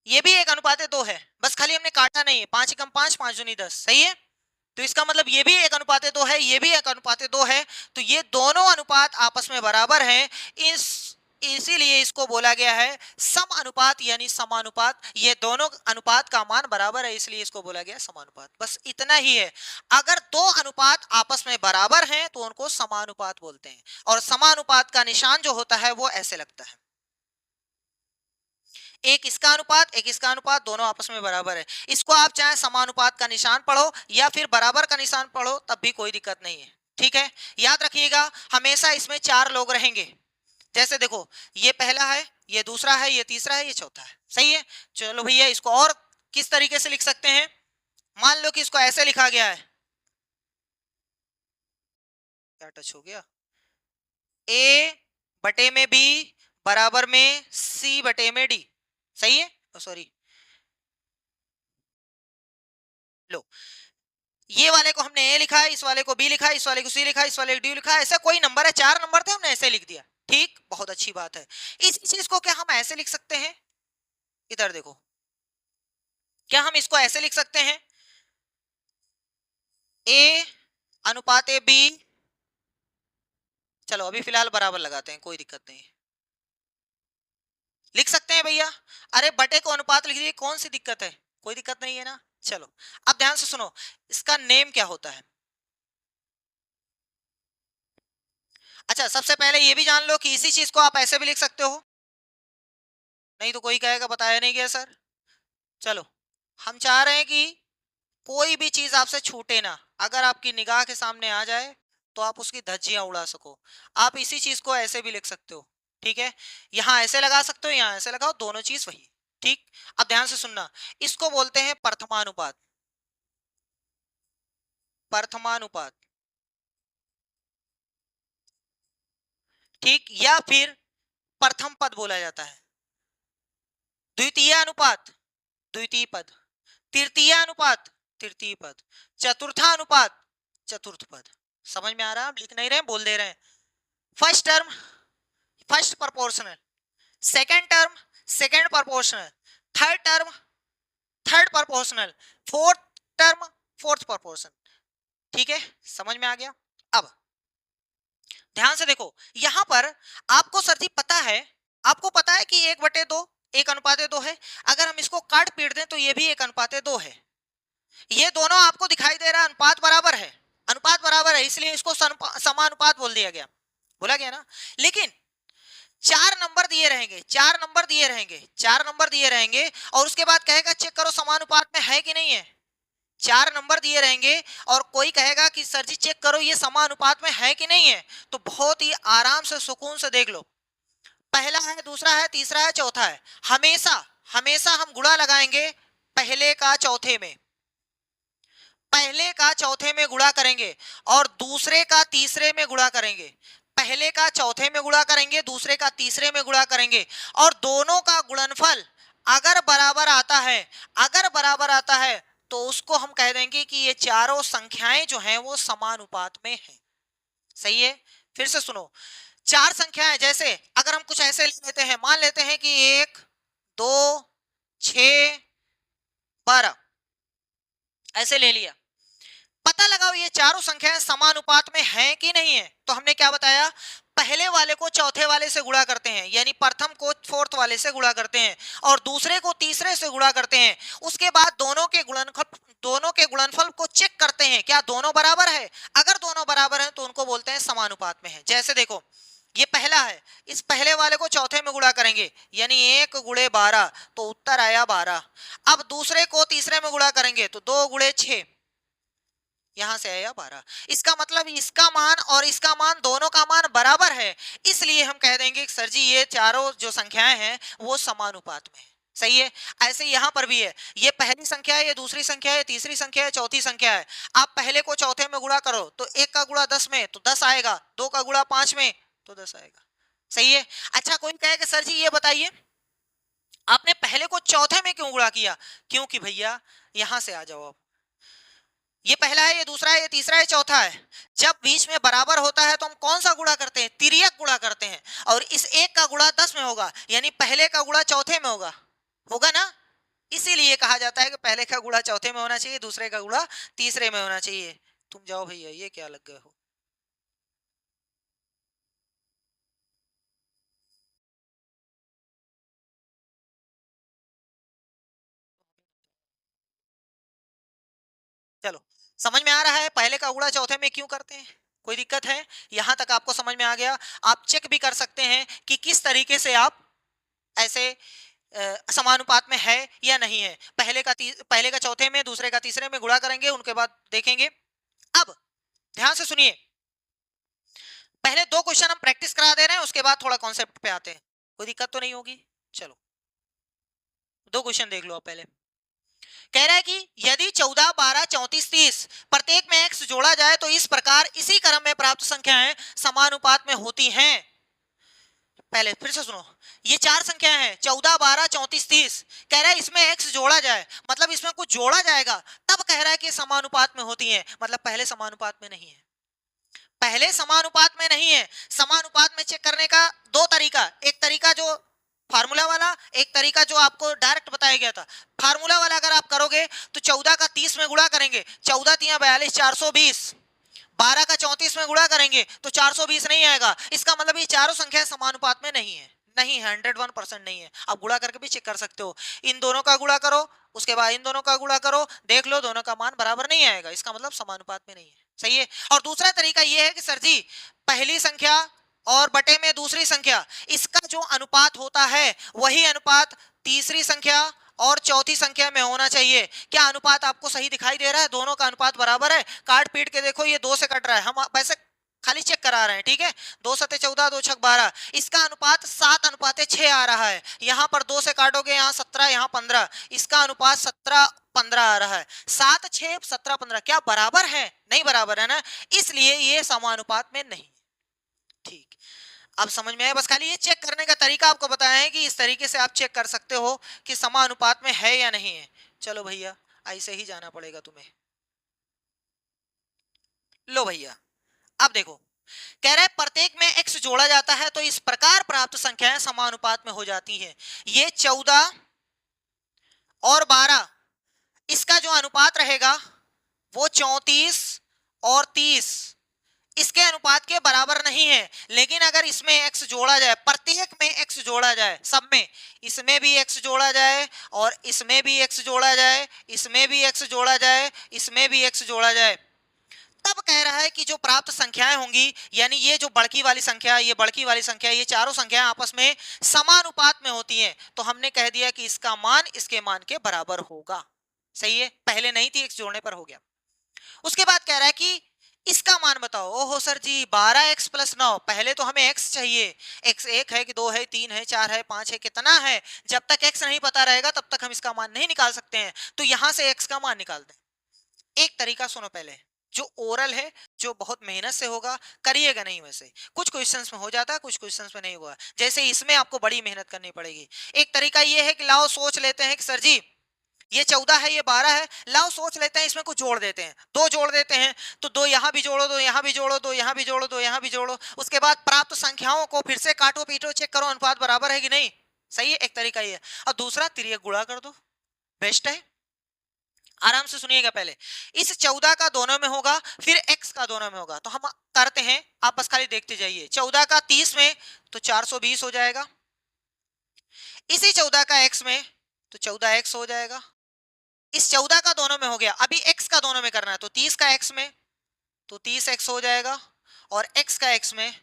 ये भी 1:2 है, बस खाली हमने काटा नहीं है। 5 एकम 5, 5 दूनी 10, सही है? तो इसका मतलब ये भी 1:2 है, ये भी 1:2 है, तो ये दोनों अनुपात आपस में बराबर हैं। इस इसीलिए इसको बोला गया है सम अनुपात यानी समानुपात। ये दोनों अनुपात का मान बराबर है, इसलिए इसको बोला गया समानुपात। बस इतना ही है। अगर दो अनुपात आपस में बराबर हैं तो उनको समानुपात बोलते हैं, और समानुपात का निशान जो होता है वो ऐसे लगता है, एक इसका अनुपात एक इसका अनुपात, दोनों आपस में बराबर है। इसको आप चाहे समानुपात का निशान पढ़ो या फिर बराबर का निशान पढ़ो, तब भी कोई दिक्कत नहीं है, ठीक है। याद रखिएगा हमेशा इसमें चार लोग रहेंगे। जैसे देखो, ये पहला है, ये दूसरा है, ये तीसरा है, ये चौथा है, सही है। चलो भैया इसको और किस तरीके से लिख सकते हैं, मान लो कि इसको ऐसे लिखा गया है, क्या टच हो गया, ए बटे में बी बराबर में सी बटे में डी, सही है। सॉरी, लो, ये वाले को हमने ए लिखा है, इस वाले को बी लिखा है, इस वाले को सी लिखा है, इस वाले को डी लिखा है, ऐसा कोई नंबर है, चार नंबर थे, हमने ऐसे लिख दिया, ठीक, बहुत अच्छी बात है। इस चीज को क्या हम ऐसे लिख सकते हैं, इधर देखो, क्या हम इसको ऐसे लिख सकते हैं, ए अनुपात ए बी, चलो अभी फिलहाल बराबर लगाते हैं, कोई दिक्कत नहीं, लिख सकते हैं भैया। अरे बटे को अनुपात लिख दिए, कौन सी दिक्कत है, कोई दिक्कत नहीं है ना। चलो अब ध्यान से सुनो, इसका नेम क्या होता है। अच्छा सबसे पहले ये भी जान लो कि इसी चीज को आप ऐसे भी लिख सकते हो, नहीं तो कोई कहेगा बताया नहीं गया सर। चलो, हम चाह रहे हैं कि कोई भी चीज आपसे छूटे ना, अगर आपकी निगाह के सामने आ जाए तो आप उसकी धज्जियां उड़ा सको। आप इसी चीज को ऐसे भी लिख सकते हो, ठीक है, यहां ऐसे लगा सकते हो, यहां ऐसे लगाओ, दोनों चीज वही, ठीक। अब ध्यान से सुनना, इसको बोलते हैं प्रथमानुपात, प्रथमानुपात, ठीक, या फिर प्रथम पद बोला जाता है, द्वितीय अनुपात, द्वितीय पद, तृतीय अनुपात, तृतीय पद, चतुर्था अनुपात, चतुर्थ पद। समझ में आ रहा है, हम लिख नहीं रहे, बोल दे रहे हैं। First term first proportional, second term second proportional, third term third proportional, fourth term fourth proportional, ठीक है, समझ में आ गया। अब ध्यान से देखो, यहां पर आपको सर जी पता है, आपको पता है कि एक बटे दो एक अनुपात दो है, अगर हम इसको काट पीट दें तो ये भी एक अनुपात दो है, ये दोनों आपको दिखाई दे रहा है अनुपात बराबर है, अनुपात बराबर है, इसलिए इसको समानुपात बोल दिया गया, बोला गया ना। लेकिन चार नंबर दिए रहेंगे, चार नंबर दिए रहेंगे, चार नंबर दिए रहेंगे, और उसके बाद कहेगा चेक करो समानुपात में है कि नहीं है, चार नंबर दिए रहेंगे और कोई कहेगा कि सर जी चेक करो ये समानुपात में है कि नहीं है, तो बहुत ही आराम से सुकून से देख लो, पहला है, दूसरा है, तीसरा है, चौथा है, हमेशा हमेशा हम गुणा लगाएंगे पहले का चौथे में, पहले का चौथे में गुणा करेंगे और दूसरे का तीसरे में गुणा करेंगे, पहले का चौथे में गुणा करेंगे, दूसरे का तीसरे में गुणा करेंगे, और दोनों का गुणनफल अगर बराबर आता है, अगर बराबर आता है तो उसको हम कह देंगे कि ये चारों संख्याएं जो हैं वो समानुपात में हैं, सही है। फिर से सुनो, चार संख्याएं, जैसे अगर हम कुछ ऐसे ले लेते हैं, मान लेते हैं कि 1 2 6 12 ऐसे ले लिया, पता लगाओ ये चारों संख्याएं समानुपात में हैं कि नहीं है, तो हमने क्या बताया, पहले वाले को चौथे वाले से गुणा करते हैं, यानी प्रथम को फोर्थ वाले से गुणा करते हैं, और दूसरे को तीसरे से गुणा करते हैं, उसके बाद दोनों के गुणनफल को चेक करते हैं क्या दोनों बराबर है, अगर दोनों बराबर हैं तो उनको बोलते हैं समानुपात में है। जैसे देखो, ये पहला है, इस पहले वाले को चौथे में गुणा करेंगे, यानी 1 गुणे 12 तो उत्तर आया 12, अब दूसरे को तीसरे में गुणा करेंगे तो 2 गुणे 6, यहां से आया 12, इसका मतलब इसका मान और इसका मान दोनों का मान बराबर है, इसलिए हम कह देंगे कि सर जी ये चारों जो संख्याएं हैं वो समानुपात में है, सही है। ऐसे यहां पर भी है, ये पहली संख्या है, ये दूसरी संख्या है, तीसरी संख्या है, चौथी संख्या है, आप पहले को चौथे में गुणा करो तो 1 का गुणा 10 में तो 10 आएगा, 2 का गुणा 5 में तो 10 आएगा, सही है। अच्छा कोई कहे कि सर जी ये बताइए आपने पहले को चौथे में क्यों गुणा किया, क्योंकि भैया यहां से आ जाओ, अब ये पहला है, ये दूसरा है, ये तीसरा है, चौथा है, जब बीच में बराबर होता है तो हम कौन सा गुणा करते हैं, तिर्यक गुणा करते हैं, और इस एक का गुणा 10 में होगा, यानी पहले का गुणा चौथे में होगा, होगा ना, इसीलिए कहा जाता है कि पहले का गुणा चौथे में होना चाहिए, दूसरे का गुणा तीसरे में होना चाहिए। तुम जाओ भैया, ये क्या लग गए हो। चलो समझ में आ रहा है पहले का गुणा चौथे में क्यों करते हैं, कोई दिक्कत है? यहां तक आपको समझ में आ गया। आप चेक भी कर सकते हैं कि किस तरीके से आप ऐसे समानुपात में है या नहीं है। पहले का चौथे में, दूसरे का तीसरे में गुणा करेंगे, उनके बाद देखेंगे। अब ध्यान से सुनिए, पहले दो क्वेश्चन हम प्रैक्टिस करा दे रहे हैं, उसके बाद थोड़ा कॉन्सेप्ट पे आते हैं, कोई दिक्कत तो नहीं होगी। चलो दो क्वेश्चन देख लो आप पहले। कह रहा है कि यदि 14, 12, 34, 30 प्रत्येक में x जोड़ा जाए तो इस प्रकार इसी क्रम में प्राप्त संख्याएं समानुपात में होती हैं। पहले फिर से सुनो, ये चार संख्या है 14, 12, 34, 30। कह रहा है इसमें x जोड़ा जाए, मतलब इसमें कुछ जोड़ा जाएगा, तब कह रहा है कि समानुपात में होती है। मतलब पहले समानुपात में नहीं है, पहले समानुपात में नहीं है। समानुपात में चेक करने का दो तरीका, एक तरीका जो फार्मूला वाला, एक तरीका जो आपको डायरेक्ट बताया गया था। फार्मूला वाला अगर आप करोगे तो 14 का 30 में गुणा करेंगे, 14 तिया 42, 420। 12 का 34 में गुणा करेंगे तो 420 नहीं आएगा। इसका मतलब ये चारों संख्या समानुपात में नहीं है, नहीं है, 101% नहीं है। आप गुणा करके भी चेक कर सकते हो, इन दोनों का गुणा करो, उसके बाद इन दोनों का गुणा करो, देख लो दोनों का मान बराबर नहीं आएगा, इसका मतलब समानुपात में नहीं है। सही है। और दूसरा तरीका यह है कि सर जी पहली संख्या और बटे में दूसरी संख्या, इसका जो अनुपात होता है वही अनुपात तीसरी संख्या और चौथी संख्या में होना चाहिए। क्या अनुपात आपको सही दिखाई दे रहा है? दोनों का अनुपात बराबर है। काट पीट के देखो, ये 2 से कट रहा है, हम वैसे खाली चेक करा रहे हैं, ठीक है। 2 सते 14, 2 छक 12, इसका अनुपात 7:6 आ रहा है। यहाँ पर 2 से काटोगे, यहाँ 17, यहाँ 15, इसका अनुपात 17:15 आ रहा है। 7, 6, 17, 15 क्या बराबर है? नहीं बराबर है ना, इसलिए ये समानुपात में नहीं। ठीक, अब समझ में आया। बस खाली ये चेक करने का तरीका आपको बताया है कि इस तरीके से आप चेक कर सकते हो कि समानुपात में है या नहीं है। चलो भैया ऐसे ही जाना पड़ेगा तुम्हें। लो भैया अब देखो, कह रहा है प्रत्येक में x जोड़ा जाता है तो इस प्रकार प्राप्त संख्याएं समानुपात में हो जाती हैं। ये 14 और 12, इसका जो अनुपात रहेगा वो 34 और 30 इसके अनुपात के बराबर नहीं है। लेकिन अगर इसमें x जोड़ा जाए, प्रत्येक में x जोड़ा जाए, सब में, इसमें भी x जोड़ा जाए और इसमें भी x जोड़ा जाए, इसमें भी x जोड़ा जाए, इसमें भी x जोड़ा जाए, तब कह रहा है कि जो प्राप्त संख्याएं होंगी, यानी ये जो बड़की वाली संख्या, ये बड़की वाली संख्या, ये चारों संख्याएं आपस में समानुपात में होती हैं। तो हमने कह दिया कि इसका मान इसके मान के बराबर होगा। सही है, पहले नहीं थी, x जोड़ने पर हो गया। उसके बाद कह रहा है कि इसका मान बताओ। ओहो सर जी 12x + 9, पहले तो हमें x चाहिए। x 1 है कि 2 है, 3 है, 4 है, 5 है, कितना है? जब तक x नहीं पता रहेगा तब तक हम इसका मान नहीं निकाल सकते हैं। तो यहां से x का मान निकाल दें। एक तरीका सुनो पहले, जो ओरल है, जो बहुत मेहनत से होगा, करिएगा नहीं। वैसे कुछ क्वेश्चंस में हो जाता है, कुछ क्वेश्चंस में नहीं हुआ, जैसे इसमें आपको बड़ी मेहनत करनी पड़ेगी। एक तरीका यह है कि लाओ सोच लेते हैं कि सर जी ये 14 है, ये 12 है, लाओ सोच लेते हैं इसमें कुछ जोड़ देते हैं, 2 जोड़ देते हैं, तो 2 यहां भी जोड़ो, 2 यहां भी जोड़ो, 2 यहां भी जोड़ो, 2 यहां भी जोड़ो, उसके बाद प्राप्त संख्याओं को फिर से काटो पीटो, चेक करो अनुपात बराबर है कि नहीं। सही है, एक तरीका ये है। और दूसरा तिर्यक गुणा कर दो, बेस्ट है। आराम से सुनिएगा, पहले इस 14 का दोनों में होगा, फिर x का दोनों में होगा, तो हम करते हैं, आप बस खाली देखते जाइए। 14 का 30 में तो 420 हो जाएगा, इसी 14 का x में तो 14x हो जाएगा। इस 14 का दोनों में हो गया, अभी x का दोनों में करना है, तो 30 का x में तो 30x हो जाएगा, और x का x में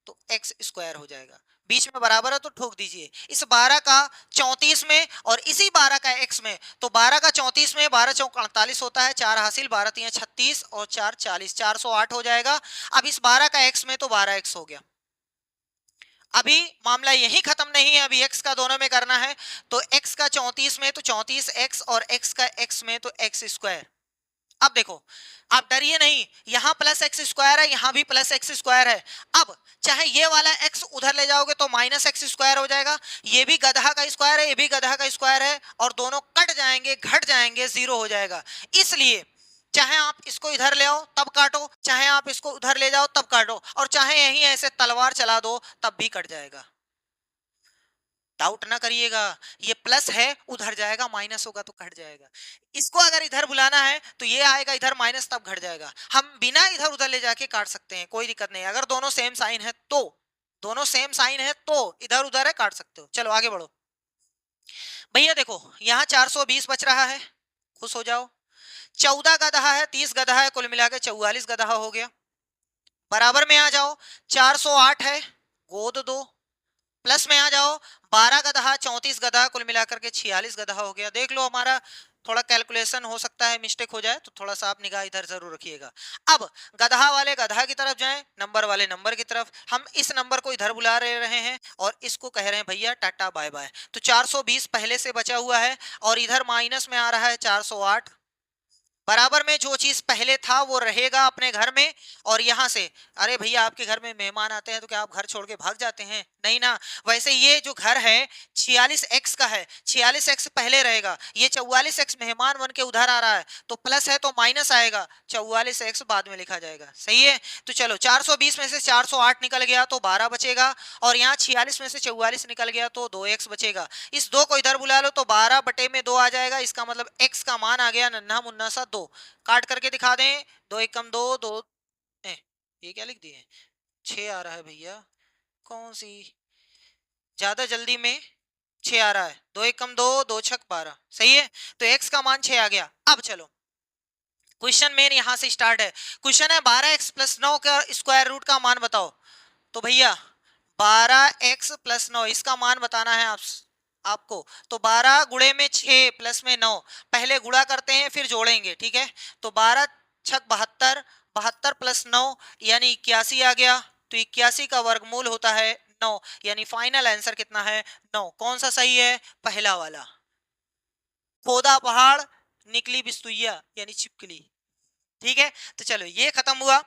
तो x स्क्वायर हो जाएगा। बीच में बराबर है तो ठोक दीजिए। इस 12 का 34 में और इसी 12 का x में, तो 12 का 34 में 12 चौक 48 होता है, 4 हासिल, 12 तिया 36 और 4 40, 408 हो जाएगा। अब इस 12 का x में तो 12x हो गया। अभी मामला यही खत्म नहीं है, अभी x का दोनों में करना है, तो x का 34 में तो 34x और x का x में तो x स्क्वायर। अब देखो, आप डरिए नहीं, यहां प्लस एक्स स्क्वायर है, यहां भी प्लस एक्स स्क्वायर है। अब चाहे ये वाला x उधर ले जाओगे तो माइनस एक्स स्क्वायर हो जाएगा, ये भी गधा का स्क्वायर है, ये भी गधा का स्क्वायर है, और दोनों कट जाएंगे, घट जाएंगे, 0 हो जाएगा। इसलिए चाहे आप इसको इधर ले आओ तब काटो, चाहे आप इसको उधर ले जाओ तब काटो, और चाहे यहीं ऐसे तलवार चला दो तब भी कट जाएगा। डाउट ना करिएगा, ये प्लस है, उधर जाएगा, माइनस होगा तो घट जाएगा। इसको अगर इधर बुलाना है तो ये आएगा इधर माइनस, तब घट जाएगा। हम बिना इधर उधर ले जाके काट सकते हैं, कोई दिक्कत नहीं। अगर दोनों सेम साइन है तो, दोनों सेम साइन है तो इधर उधर है, काट सकते हो। चलो आगे बढ़ो भैया। देखो यहाँ 420 बच रहा है, खुश हो जाओ। 14 गधा है, 30 गधा है, कुल मिलाकर 44 गधा हो गया। बराबर में आ जाओ, 408 है, गोद दो, प्लस में आ जाओ 12 गधा, 34 गधा, कुल मिलाकर के 46 गधा हो गया। देख लो हमारा थोड़ा कैलकुलेशन हो सकता है मिस्टेक हो जाए, तो थोड़ा सा आप निगाह इधर जरूर रखिएगा। अब गधा वाले गधा की तरफ जाएं, नंबर वाले नंबर की तरफ। हम इस नंबर को इधर बुला रहे हैं और इसको कह रहे हैं भैया टाटा बाय बाय। तो 420 पहले से बचा हुआ है और इधर माइनस में आ रहा है 408। बराबर में जो चीज पहले था वो रहेगा अपने घर में। और यहां से, अरे भैया आपके घर में मेहमान आते हैं तो क्या आप घर छोड़ के भाग जाते हैं? नहीं ना। वैसे ये जो घर है 46x का है, 46x पहले रहेगा, ये 44x मेहमान बन के उधर आ रहा है, तो प्लस है तो माइनस आएगा, 44x बाद में लिखा जाएगा। सही है। तो चलो 420 में से 408 निकल गया तो 12 बचेगा, और यहाँ 46 में से 44 निकल गया तो 2x बचेगा। इस 2 को इधर बुला लो तो 12 बटे में 2 आ जाएगा। इसका मतलब x का मान आ गया नन्हा मुन्ना सा 2। काट करके दिखा दें, 2 एक कम 2, 2 ये क्या लिख दिए, 6 आ रहा है भैया, कौन सी ज्यादा जल्दी में 6 आ रहा है। 2 एक कम 2, 2 छक 12। सही है। तो x का मान 6 आ गया। अब चलो क्वेश्चन मेन यहां से स्टार्ट है। क्वेश्चन है 12x प्लस 9 का स्क्वायर रूट का मान बताओ। तो भैया 12x प्लस 9 इसका मान बताना है आपको। तो 12 गुणे में 6 प्लस में 9, पहले गुणा करते हैं फिर जोड़ेंगे, ठीक है। तो 12 छक 72, 72 प्लस 9 यानी 81 आ गया। तो 81 का वर्गमूल होता है 9, यानी फाइनल आंसर कितना है 9। कौन सा सही है? पहला वाला। खोदा पहाड़ निकली बिस्तुइया यानी छिपकली। ठीक है। तो चलो ये खत्म हुआ।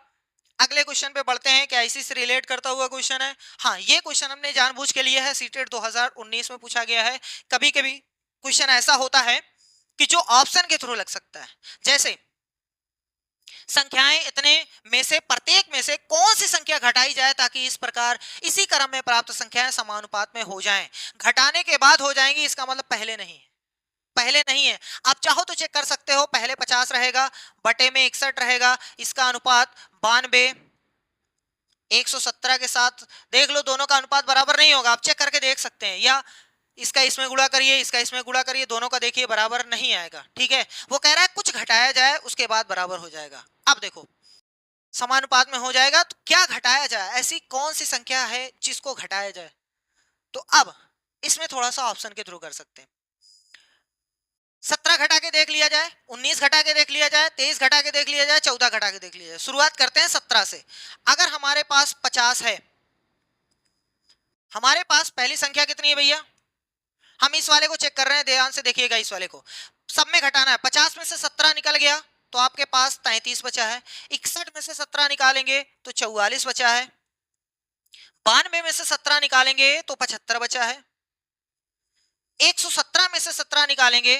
अगले क्वेश्चन पे बढ़ते हैं। क्या इसी से रिलेट करता हुआ क्वेश्चन है? हाँ, ये क्वेश्चन हमने जानबूझ के लिए है, सीटेट 2019 में पूछा गया है। कभी कभी क्वेश्चन ऐसा होता है कि जो ऑप्शन के थ्रू लग सकता है। जैसे संख्याएं इतने में से प्रत्येक में से कौन सी संख्या घटाई जाए ताकि इस प्रकार इसी क्रम में प्राप्त संख्याएं समानुपात में हो जाएं। घटाने के बाद हो जाएंगी, इसका मतलब पहले नहीं है। पहले नहीं है। आप चाहो तो चेक कर सकते हो, पहले 50 रहेगा, बटे में 61 रहेगा, इसका अनुपात 92 117 के साथ देख लो, दोनों का अनुपात बराबर नहीं होगा। आप चेक करके देख सकते हैं, या इसका इसमें गुणा करिए, इसका इसमें गुणा करिए, दोनों का देखिए बराबर नहीं आएगा। ठीक है। वो कह रहा है कुछ घटाया जाए उसके बाद बराबर हो जाएगा। अब देखो समानुपात में हो जाएगा, तो क्या घटाया जाए, ऐसी कौन सी संख्या है जिसको घटाया जाए? तो अब इसमें थोड़ा सा ऑप्शन के थ्रू कर सकते हैं। 17 घटा के देख लिया जाए, 19 घटा के देख लिया जाए, 23 घटा के देख लिया जाए, 14 घटा के देख लिया जाए। शुरुआत करते हैं 17 से। अगर हमारे पास 50 है, हमारे पास पहली संख्या कितनी है भैया? हम इस वाले को चेक कर रहे हैं, ध्यान से देखिएगा। इस वाले को सब में घटाना है। 50 में से 17 निकल गया तो आपके पास 33 बचा है। 61 में से 17 निकालेंगे तो 44 बचा है। 92 में से 17 निकालेंगे तो 75 बचा है। 117 में से 17 निकालेंगे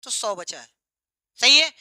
तो 100 बचा है। सही है।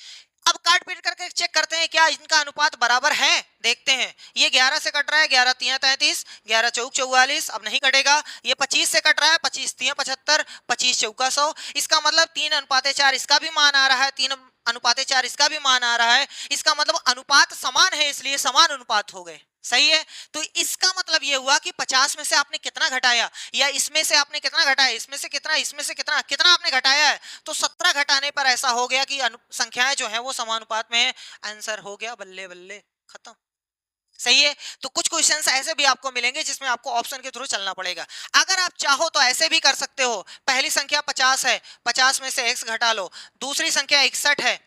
अब काट पीट करके चेक करते हैं क्या इनका अनुपात बराबर है। देखते हैं, ये 11 से कट रहा है, 11 3 33, 11 चौक 44, अब नहीं कटेगा। ये 25 से कट रहा है, 25 3 75, 25 चौका 100। इसका मतलब 3:4 इसका भी मान आ रहा है, 3:4 इसका भी मान आ रहा है। इसका मतलब अनुपात समान है, इसलिए समान अनुपात हो गए। सही है। तो इसका मतलब यह हुआ कि 50 में से आपने कितना घटाया, या इसमें से आपने कितना घटाया, इसमें से कितना, इसमें से कितना, कितना आपने घटाया है। तो 17 घटाने पर ऐसा हो गया कि संख्याएं जो है वो समानुपात में है। आंसर हो गया, बल्ले बल्ले, खत्म। सही है। तो कुछ क्वेश्चंस ऐसे भी आपको मिलेंगे जिसमें आपको ऑप्शन के थ्रू चलना पड़ेगा। अगर आप चाहो तो ऐसे भी कर सकते हो। पहली संख्या 50 है, 50 में से x घटा लो। दूसरी संख्या 61 है,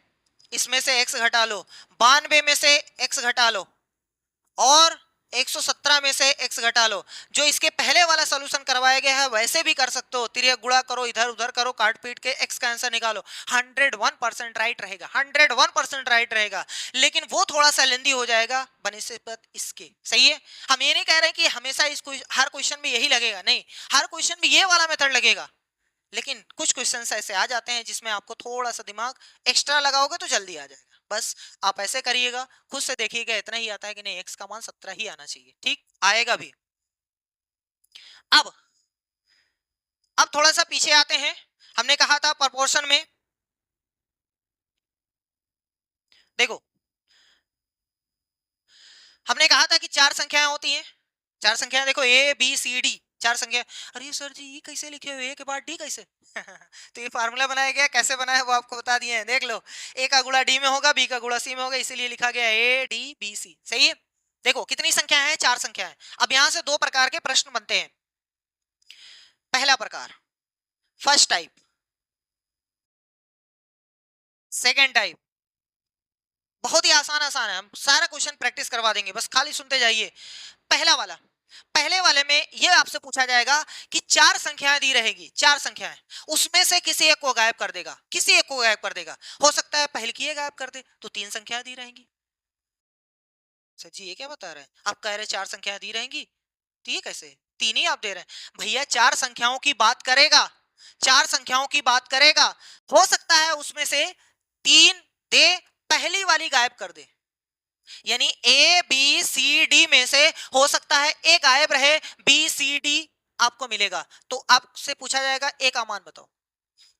इसमें से x घटा लो। 92 में से x घटा लो, और 117 में से x घटा लो। जो इसके पहले वाला सॉल्यूशन करवाया गया है वैसे भी कर सकते हो। तिर्यक गुणा करो, इधर उधर करो, काट पीट के x का आंसर निकालो। 101% राइट रहेगा, 101% राइट रहेगा। लेकिन वो थोड़ा सा लेंदी हो जाएगा बनिस्बत इसके। सही है। हम ये नहीं कह रहे कि हमेशा इसको हर क्वेश्चन में यही लगेगा, नहीं, हर क्वेश्चन में ये वाला मेथड लगेगा। लेकिन कुछ क्वेश्चंस ऐसे आ जाते हैं जिसमें आपको थोड़ा सा दिमाग एक्स्ट्रा लगाओगे तो जल्दी आ जाएगा। बस आप ऐसे करिएगा, खुद से देखिएगा इतना ही आता है कि नहीं, x का मान 17 ही आना चाहिए। ठीक आएगा भी। अब थोड़ा सा पीछे आते हैं। हमने कहा था प्रोपोर्शन में, देखो हमने कहा था कि 4 संख्याएं होती हैं। 4 संख्याएं देखो, a b c d, चार संख्या, अरे सर जी ये कैसे लिखे हुए, ए के बाद डी कैसे? तो ये फार्मूला बनाया गया, कैसे बना है वो आपको बता दिए हैं, देख लो। ए का गुणा डी में होगा, बी का गुणा सी में होगा, इसीलिए लिखा गया ए डी बी सी। सही है। देखो कितनी संख्या है, चार संख्या है। अब यहां से दो प्रकार के प्रश्न बनते हैं। पहला प्रकार फर्स्ट टाइप, सेकेंड टाइप। बहुत ही आसान आसान है, हम सारा क्वेश्चन प्रैक्टिस करवा देंगे, बस खाली सुनते जाइए। पहला वाला, पहले वाले में यह आपसे पूछा जाएगा कि चार संख्याएं दी रहेगी, चार संख्याएं, उसमें से किसी एक को गायब कर देगा, किसी एक को गायब कर देगा। हो सकता है पहले की गायब कर दे, तो तीन संख्याएं दी रहेंगी। सर जी ये क्या बता रहे हैं, आप कह रहे चार संख्याएं दी रहेंगी, तो ये कैसे, तीन ही आप दे रहे हैं। भैया चार संख्याओं की बात करेगा, चार संख्याओं की बात करेगा, हो सकता है उसमें से तीन दे, पहली वाली गायब कर दे। यानी ए बी सी डी में से हो सकता है ए गायब रहे, बी सी डी आपको मिलेगा। तो आपसे पूछा जाएगा ए का मान बताओ।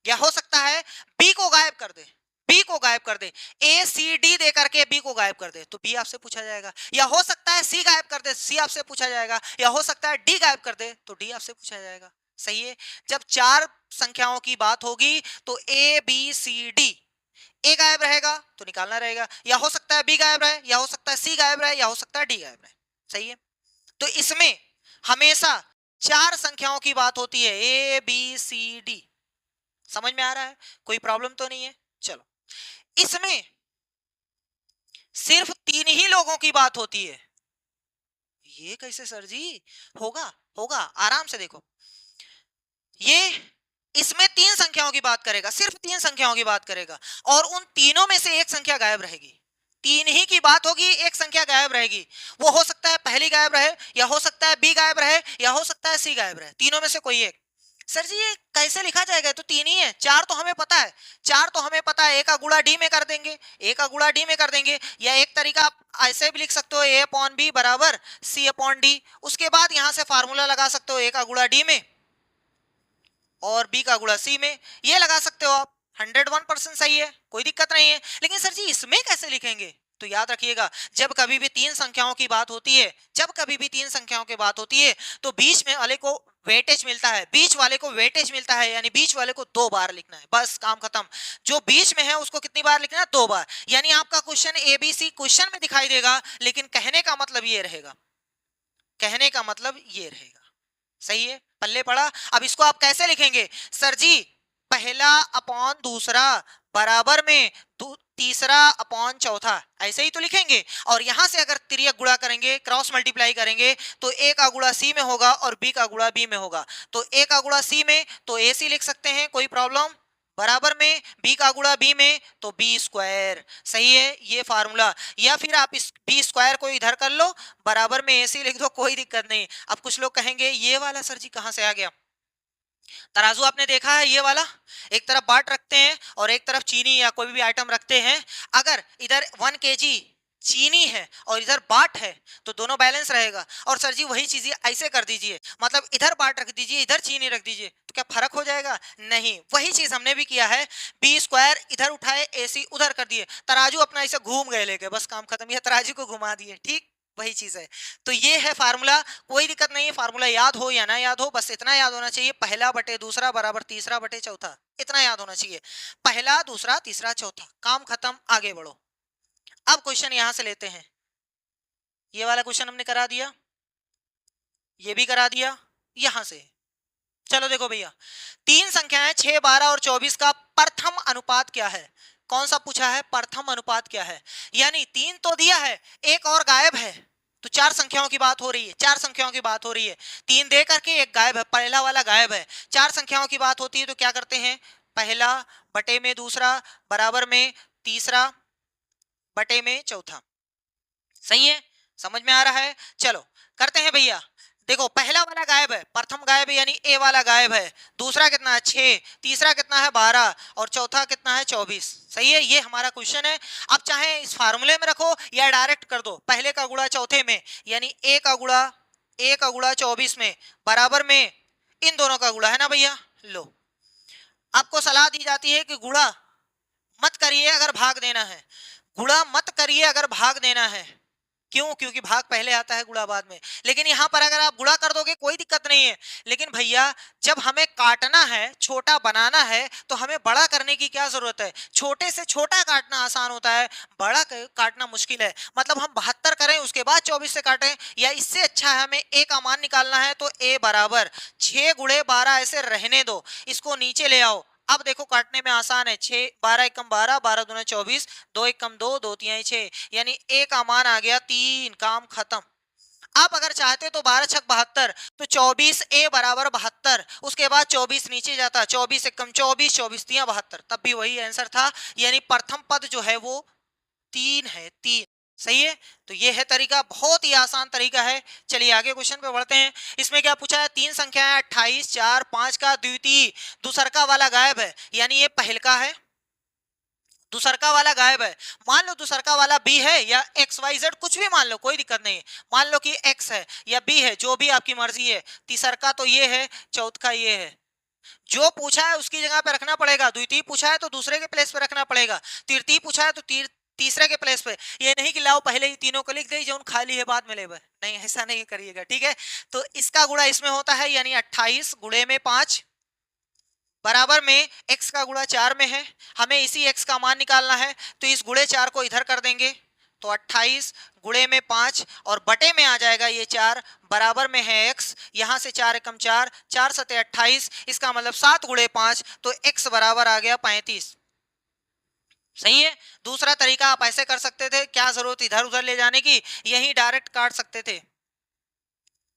या हो सकता है बी को गायब कर दे, बी को गायब कर दे, ए सी डी दे करके बी को गायब कर दे, तो बी आपसे पूछा जाएगा। या हो सकता है सी गायब कर दे, सी आपसे पूछा जाएगा। या हो सकता है डी गायब कर दे, तो डी आपसे पूछा जाएगा। सही है। जब चार संख्याओं की बात होगी तो ए बी सी डी, ए गायब रहेगा तो निकालना रहेगा। या हो सकता है बी गायब रहे, या हो सकता है सी गायब रहे, या हो सकता है डी गायब रहे। सही है। तो इसमें हमेशा चार संख्याओं की बात होती है, ए बी सी डी। समझ में आ रहा है, कोई प्रॉब्लम तो नहीं है। चलो, इसमें सिर्फ तीन ही लोगों की बात होती है। ये कैसे सर जी, होगा होगा, आराम से देखो। ये इसमें तीन संख्याओं की बात करेगा, सिर्फ तीन संख्याओं की बात करेगा, और उन तीनों में से एक संख्या गायब रहेगी। तीन ही की बात होगी, एक संख्या गायब रहेगी। वो हो सकता है पहली गायब रहे, या हो सकता है बी गायब रहे, या हो सकता है सी गायब रहे, तीनों में से कोई एक। सर जी ये कैसे लिखा जाएगा, तो तीन ही है, चार तो हमें पता है, चार तो हमें पता है, ए का गुणा डी में कर देंगे, ए का गुणा डी में कर देंगे। या एक तरीका आप ऐसे भी लिख सकते हो, ए अपॉन बी बराबर सी अपॉन डी। उसके बाद यहां से फार्मूला लगा सकते हो, ए का गुणा डी में और बी का गुणा सी में, ये लगा सकते हो आप। 101% सही है, कोई दिक्कत नहीं है। लेकिन सर जी इसमें कैसे लिखेंगे, तो याद रखिएगा, जब कभी भी तीन संख्याओं की बात होती है, जब कभी भी तीन संख्याओं की बात होती है, तो बीच में वाले को वेटेज मिलता है, बीच वाले को वेटेज मिलता है, यानी बीच वाले को दो बार लिखना है, बस काम खत्म। जो बीच में है उसको कितनी बार लिखना है, दो बार। यानी आपका क्वेश्चन एबीसी क्वेश्चन में दिखाई देगा, लेकिन कहने का मतलब ये रहेगा, कहने का मतलब ये रहेगा। सही है, पल्ले पड़ा। अब इसको आप कैसे लिखेंगे, सर जी पहला अपॉन दूसरा बराबर में तीसरा अपॉन चौथा, ऐसे ही तो लिखेंगे। और यहां से अगर तिर्यक गुणा करेंगे, क्रॉस मल्टीप्लाई करेंगे, तो ए का गुणा सी में होगा और बी का गुणा बी में होगा। तो ए का गुणा सी में तो ए सी लिख सकते हैं, कोई प्रॉब्लम, बराबर में बी का गुणा बी में तो बी स्क्वायर। सही है, ये फार्मूला। या फिर आप इस बी स्क्वायर को इधर कर लो, बराबर में एसी लिख दो, कोई दिक्कत नहीं। अब कुछ लोग कहेंगे ये वाला सर जी कहां से आ गया, तराजू आपने देखा है ये वाला, एक तरफ बाट रखते हैं और एक तरफ चीनी या कोई भी आइटम रखते हैं। अगर इधर 1 kg चीनी है और इधर बाट है तो दोनों बैलेंस रहेगा। और सर जी वही चीज ऐसे कर दीजिए, मतलब इधर बाट रख दीजिए, इधर चीनी रख दीजिए, तो क्या फर्क हो जाएगा, नहीं। वही चीज हमने भी किया है, बी स्क्वायर इधर उठाए, एसी उधर कर दिए, तराजू अपना ऐसे घूम गए लेके, बस काम खत्म, ये तराजू को घुमा दिए, ठीक वही चीज है। तो ये है फार्मूला, कोई दिक्कत नहीं है, फार्मूला याद हो या ना याद हो, बस इतना याद होना चाहिए, पहला बटे दूसरा बराबर तीसरा बटे चौथा, इतना याद होना चाहिए। पहला दूसरा तीसरा चौथा, काम खत्म, आगे बढ़ो। अब क्वेश्चन यहां से लेते हैं, ये वाला क्वेश्चन हमने करा दिया, ये भी करा दिया, यहां से चलो देखो भैया, तीन संख्याएं 6, 12 और 24 का प्रथम अनुपात क्या है। कौन सा पूछा है, प्रथम अनुपात क्या है। यानी तीन तो दिया है, एक और गायब है, तो चार संख्याओं की बात हो रही है, चार संख्याओं की बात हो रही है। तीन दे करके एक गायब है, पहला वाला गायब है। चार संख्याओं की बात होती है तो क्या करते हैं, पहला बटे में दूसरा बराबर में तीसरा बटे में चौथा। सही है, समझ में आ रहा है। चलो करते हैं भैया, देखो पहला वाला गायब है, प्रथम गायब है, यानी ए वाला गायब है। दूसरा कितना है 6, तीसरा कितना है 12 और चौथा कितना है 24। सही है, ये हमारा क्वेश्चन है। अब चाहे इस फार्मूले में रखो या डायरेक्ट कर दो, पहले का गुणा चौथे में, यानी ए का गुणा 24 में बराबर में इन दोनों का गुणा है ना भैया। लो, आपको सलाह दी जाती है कि गुणा मत करिए अगर भाग देना है, गुणा मत करिए अगर भाग देना है। क्यों? क्योंकि भाग पहले आता है, गुणा बाद में। लेकिन यहाँ पर अगर आप गुणा कर दोगे कोई दिक्कत नहीं है, लेकिन भैया जब हमें काटना है, छोटा बनाना है, तो हमें बड़ा करने की क्या जरूरत है? छोटे से छोटा काटना आसान होता है, बड़ा काटना मुश्किल है। मतलब हम 72 करें उसके बाद 24 से काटें, या इससे अच्छा है हमें ए का मान निकालना है, तो ए बराबर 6 गुणे 12 ऐसे रहने दो, इसको नीचे ले आओ। अब देखो काटने में आसान है, 6 12 एकम 12, 12 दूना 24, 2 एकम 2, 2 तिहाई 6, यानी ए का मान आ गया 3, काम खत्म। आप अगर चाहते तो 12 छक 72, तो 24 ए बराबर 72, उसके बाद 24 नीचे जाता, 24 एकम 24, 24 तिया 72, तब भी वही आंसर था, यानी प्रथम पद जो है वो 3 है, 3। सही है, तो ये है तरीका, बहुत ही आसान तरीका है। चलिए आगे क्वेश्चन पे बढ़ते हैं। इसमें क्या पूछा है? तीन संख्या है 28, 4, 5 का द्वितीय दूसरका वाला गायब है, यानी ये पहलका है, दूसरका वाला गायब है। मान लो दूसरका वाला बी है या एक्स वाई जेड, कुछ भी मान लो, कोई दिक्कत नहीं है। मान लो कि एक्स है या बी है, जो भी आपकी मर्जी है। तीसरका तो ये है, चौथा ये है। जो पूछा है उसकी जगह पे रखना पड़ेगा, द्वितीय पूछा है तो दूसरे के प्लेस पे रखना पड़ेगा, तृतीय पूछा है तो तीसरे के प्लेस पे। ये नहीं कि लाओ पहले ही तीनों को लिख दे, जो खाली है बाद में ले, नहीं ऐसा नहीं करिएगा, ठीक है। तो इसका गुणा इसमें होता है, यानी 28 गुणे में 5 बराबर में x का गुणा 4 में है, हमें इसी x का मान निकालना है, तो इस गुणे 4 को इधर कर देंगे, तो 28 गुणे में 5 और बटे में आ जाएगा ये 4, बराबर में है x, यहां से 4 एकम 4, 4 सते 28, इसका मतलब 7 गुणे 5, तो x बराबर आ गया 35। सही है। दूसरा तरीका आप ऐसे कर सकते थे, क्या जरूरत इधर उधर ले जाने की, यही डायरेक्ट काट सकते थे।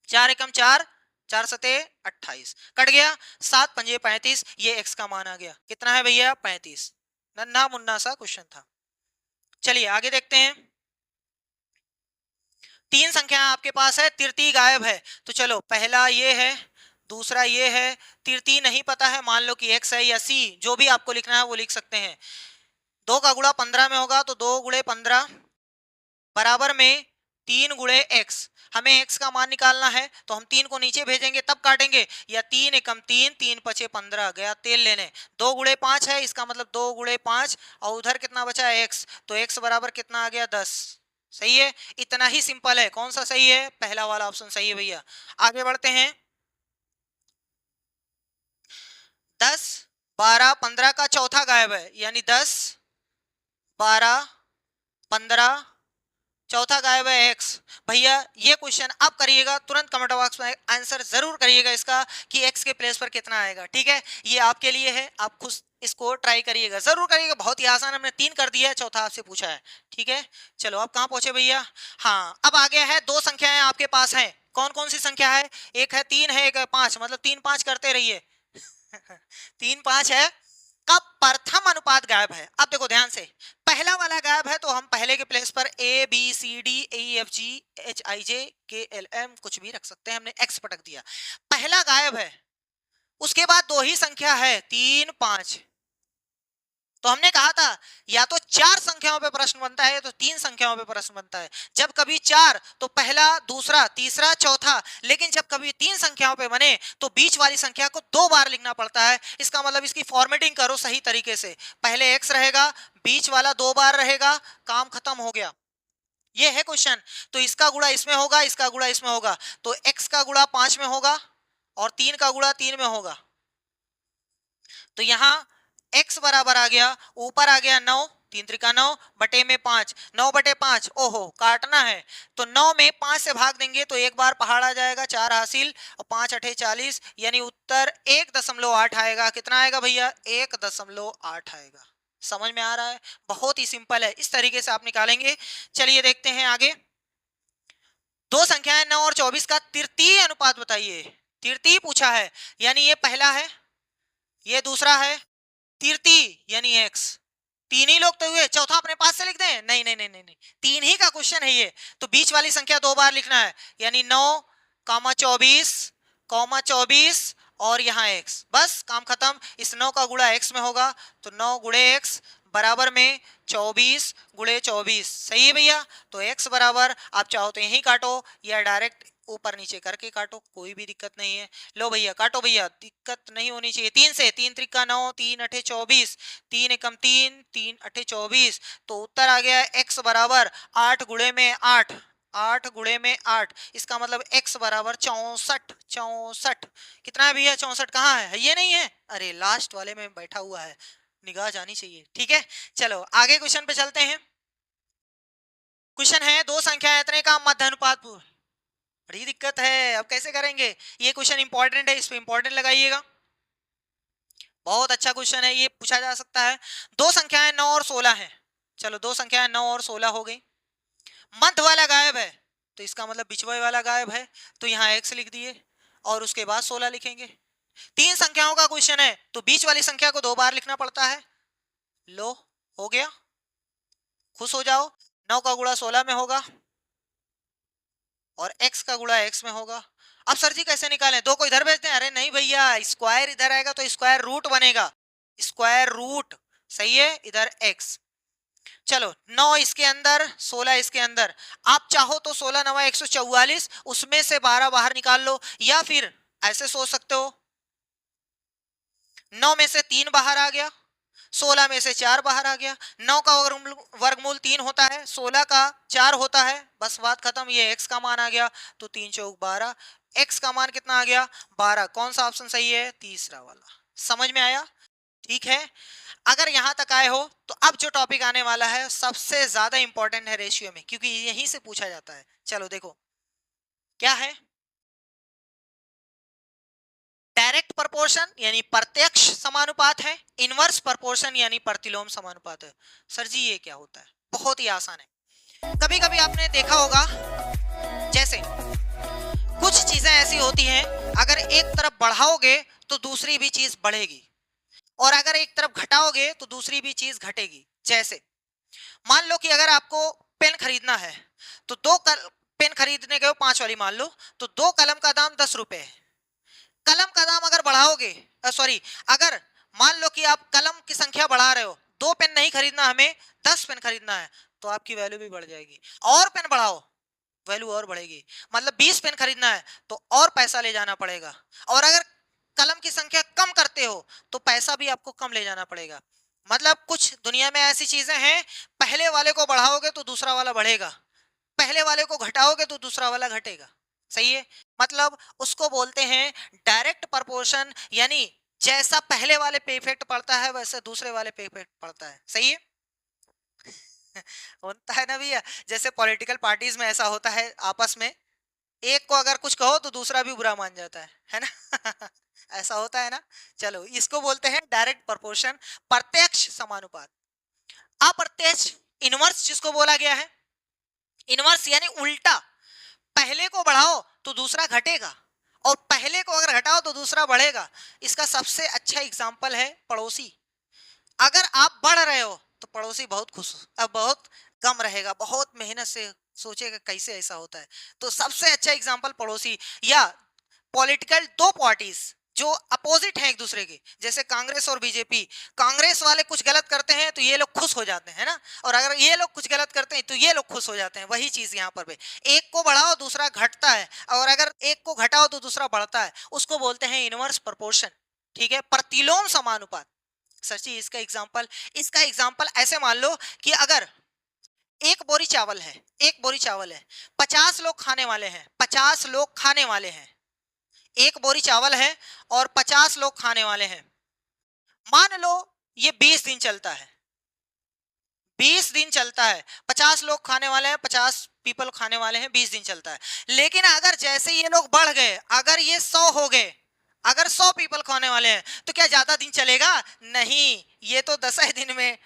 4 एकम 4, 4 सते 28, कट गया, 7 पंजे 35, ये x का मान आ गया। कितना है भैया? 35। नन्हा मुन्ना सा क्वेश्चन था। चलिए आगे देखते हैं। तीन संख्या आपके पास है, तृतीय गायब है, तो चलो पहला ये है, दूसरा ये है, तृतीय नहीं पता है, मान लो कि x है या c, जो भी आपको लिखना है वो लिख सकते हैं। 2 का गुणा 15 में होगा, तो 2 गुणे 15 बराबर में 3 गुणे x। हमें x का मान निकालना है, तो हम 3 को नीचे भेजेंगे तब काटेंगे, या 3 एकम 3, 3 पचे 15, गया तेल लेने। 2 गुणे 5 है, इसका मतलब 2 गुणे 5, और उधर कितना बचा है? x, तो x बराबर कितना आ गया? 10। सही है, इतना ही सिंपल है। कौन सा सही है? पहला वाला ऑप्शन सही है भैया। आगे बढ़ते हैं। 10, 12, 15 का चौथा गायब है, यानी 10, 12, 15, चौथा गायब है एक्स। भैया ये क्वेश्चन आप करिएगा, तुरंत कमेंट बॉक्स में आंसर जरूर करिएगा इसका, कि एक्स के प्लेस पर कितना आएगा, ठीक है। ये आपके लिए है, आप खुद इसको ट्राई करिएगा, जरूर करिएगा, बहुत ही आसान। हमने 3 कर दिया है, चौथा आपसे पूछा है, ठीक है। चलो आप कहाँ पहुंचे भैया? हाँ, अब आ गया है, 2 संख्याएं आपके पास है। कौन कौन सी संख्या है? एक है 3 है, एक है 5, मतलब 3 5 करते रहिए। 3 5 है, का प्रथम अनुपात गायब है। अब देखो ध्यान से, पहला वाला गायब है, तो हम पहले के प्लेस पर A B C D E F G H I J K L M कुछ भी रख सकते हैं, हमने एक्स पटक दिया। पहला गायब है, उसके बाद 2 ही संख्या है, 3 5, तो हमने कहा था या तो 4 संख्याओं पे प्रश्न बनता है, तो 3 संख्याओं पे प्रश्न बनता है। जब कभी 4 तो पहला, दूसरा, तीसरा, चौथा, लेकिन जब कभी 3 संख्याओं पे बने तो बीच वाली संख्या को 2 बार लिखना पड़ता है। इसका मतलब इसकी फॉर्मेटिंग करो सही तरीके से, पहले x रहेगा, बीच वाला 2 बार रहेगा, काम खत्म हो गया। ये है क्वेश्चन। तो इसका गुणा इसमें होगा, इसका गुणा इसमें होगा, तो x का गुणा 5 में होगा और 3 का गुणा 3 में होगा। तो यहां x बराबर आ गया, ऊपर आ गया 9, 3 त्रिका 9 बटे में 5, 9 बटे 5, ओहो काटना है, तो 9 में 5 से भाग देंगे तो एक बार पहाड़ आ जाएगा, 4 हासिल, और 5 अठे 40, यानी उत्तर 1.8 आएगा। कितना आएगा भैया? 1.8 आएगा। समझ में आ रहा है? बहुत ही सिंपल है, इस तरीके से आप निकालेंगे। चलिए देखते हैं आगे। 2 संख्याएं 9 और 24 का तृतीय अनुपात बताइए। तृतीय पूछा है, यानी ये पहला है, ये दूसरा है, तृतीय यानी x। 3 ही लोग तो हुए, चौथा अपने पास से लिख दें? नहीं नहीं नहीं नहीं नहीं, 3 ही का क्वेश्चन है ये, तो बीच वाली संख्या 2 बार लिखना है, यानी 9, 24, 24 और यहाँ x, बस काम खत्म। इस 9 का गुणा x में होगा, तो 9 गुणे x बराबर में 24 गुणे 24। सही है भैया। तो x बराबर, आप चाहो तो यही काटो या डायरेक्ट ऊपर नीचे करके काटो, कोई भी दिक्कत नहीं है। लो भैया काटो भैया, दिक्कत नहीं होनी चाहिए। 3 से, 3 त्रिका 9, 3 अठे 24, 3 एकम 3, 3 अठे 24, तो उत्तर आ गया x बराबर 8 गुणे में 8, 8 गुणे में 8, इसका मतलब x बराबर 64। 64 कितना है भैया? 64 कहाँ है? ये नहीं है? अरे लास्ट वाले में बैठा हुआ है, निगाह जानी चाहिए। ठीक है, चलो आगे क्वेश्चन पे चलते हैं। क्वेश्चन है दो संख्या इतने का मध्य अनुपात। बड़ी दिक्कत है, अब कैसे करेंगे? ये क्वेश्चन इंपॉर्टेंट है, इस पे इंपॉर्टेंट लगाइएगा। बहुत अच्छा क्वेश्चन है, ये पूछा जा सकता है। दो संख्याएं 9 और 16 हैं। चलो दो संख्याएं 9 और 16 हो गई, मध्य वाला गायब है, तो इसका मतलब बिचवा वाला गायब है, तो यहाँ x लिख दिए और उसके बाद 16 लिखेंगे। तीन संख्याओं का क्वेश्चन है, तो बीच वाली संख्या को 2 बार लिखना पड़ता है। लो हो गया, खुश हो जाओ। 9 का गुणा 16 में होगा और x का गुणा x में होगा। अब सर जी कैसे निकालें? 2 को इधर भेज दें? अरे नहीं भैया, स्क्वायर इधर आएगा तो स्क्वायर रूट बनेगा, स्क्वायर रूट। सही है, इधर x। चलो 9 इसके अंदर, 16 इसके अंदर। आप चाहो तो 16 9 144, उसमें से 12 बाहर निकाल लो, या फिर ऐसे सोच सकते हो 9 में से 3 बाहर आ गया, 16 में से 4 बाहर आ गया। 9 का वर्गमूल 3 होता है, 16 का 4 होता है, बस बात खत्म। ये x का मान आ गया, तो 3 चौक 12, x का मान कितना आ गया? 12। कौन सा ऑप्शन सही है? तीसरा वाला। समझ में आया? ठीक है, अगर यहां तक आए हो तो अब जो टॉपिक आने वाला है सबसे ज्यादा इंपॉर्टेंट है रेशियो में, क्योंकि यहीं से पूछा जाता है। चलो देखो क्या है। डायरेक्ट प्रोपोर्शन यानी प्रत्यक्ष समानुपात है, इनवर्स प्रोपोर्शन यानी प्रतिलोम समानुपात है। सर जी ये क्या होता है? बहुत ही आसान है। कभी कभी आपने देखा होगा, जैसे कुछ चीजें ऐसी होती हैं, अगर एक तरफ बढ़ाओगे तो दूसरी भी चीज बढ़ेगी, और अगर एक तरफ घटाओगे तो दूसरी भी चीज घटेगी। जैसे मान लो कि अगर आपको पेन खरीदना है, तो पेन खरीदने गए हो 5 वाली मान लो, तो 2 कलम का दाम 10 रुपए है। कलम का दाम अगर बढ़ाओगे, सॉरी, अगर मान लो कि आप कलम की संख्या बढ़ा रहे हो, 2 पेन नहीं खरीदना, हमें 10 पेन खरीदना है, तो आपकी वैल्यू भी बढ़ जाएगी। और पेन बढ़ाओ, वैल्यू और बढ़ेगी। मतलब 20 पेन खरीदना है तो और पैसा ले जाना पड़ेगा, और अगर कलम की संख्या कम करते हो तो पैसा भी आपको कम ले जाना पड़ेगा। मतलब कुछ दुनिया में ऐसी चीजें हैं, पहले वाले को बढ़ाओगे तो दूसरा वाला बढ़ेगा, पहले वाले को घटाओगे तो दूसरा वाला घटेगा। सही है, मतलब उसको बोलते हैं डायरेक्ट प्रोपोर्शन, यानी जैसा पहले वाले पे इफेक्ट पड़ता है वैसे दूसरे वाले पे इफेक्ट पड़ता है। सही है होता है ना भैया, जैसे पॉलिटिकल पार्टीज में ऐसा होता है, आपस में एक को अगर कुछ कहो तो दूसरा भी बुरा मान जाता है ना ऐसा होता है ना। चलो इसको बोलते हैं डायरेक्ट प्रोपोर्शन, प्रत्यक्ष समानुपात। अप्रत्यक्ष इनवर्स जिसको बोला गया है, इनवर्स यानी उल्टा, पहले को बढ़ाओ तो दूसरा घटेगा, और पहले को अगर घटाओ तो दूसरा बढ़ेगा। इसका सबसे अच्छा एग्जांपल है पड़ोसी। अगर आप बढ़ रहे हो तो पड़ोसी बहुत खुश, अब बहुत कम रहेगा, बहुत मेहनत से सोचेगा कैसे ऐसा होता है। तो सबसे अच्छा एग्जांपल पड़ोसी। या पॉलिटिकल दो पार्टीज जो अपोजिट हैं एक दूसरे के, जैसे कांग्रेस और बीजेपी, कांग्रेस वाले कुछ गलत करते हैं तो ये लोग खुश हो जाते हैं ना, और अगर ये लोग कुछ गलत करते हैं तो ये लोग खुश हो जाते हैं। वही चीज यहाँ पर भी, एक को बढ़ाओ दूसरा घटता है, और अगर एक को घटाओ तो दूसरा बढ़ता है, उसको बोलते हैं इनवर्स प्रोपोर्शन। ठीक है, प्रतिलोम समानुपात। सची इसका एग्जाम्पल ऐसे मान लो कि अगर एक बोरी चावल है, एक बोरी चावल है, 50 लोग खाने वाले हैं, 50 लोग खाने वाले हैं, एक बोरी चावल है और 50 लोग खाने वाले हैं। मान लो ये 20 दिन चलता है, 20 दिन चलता है, 50 लोग खाने वाले हैं, 50 पीपल खाने वाले हैं, 20 दिन चलता है। लेकिन अगर जैसे ये लोग बढ़ गए, अगर ये 100 हो गए, अगर 100 पीपल खाने वाले हैं, तो क्या ज्यादा दिन चलेगा? नहीं, ये तो 10 ही दिन में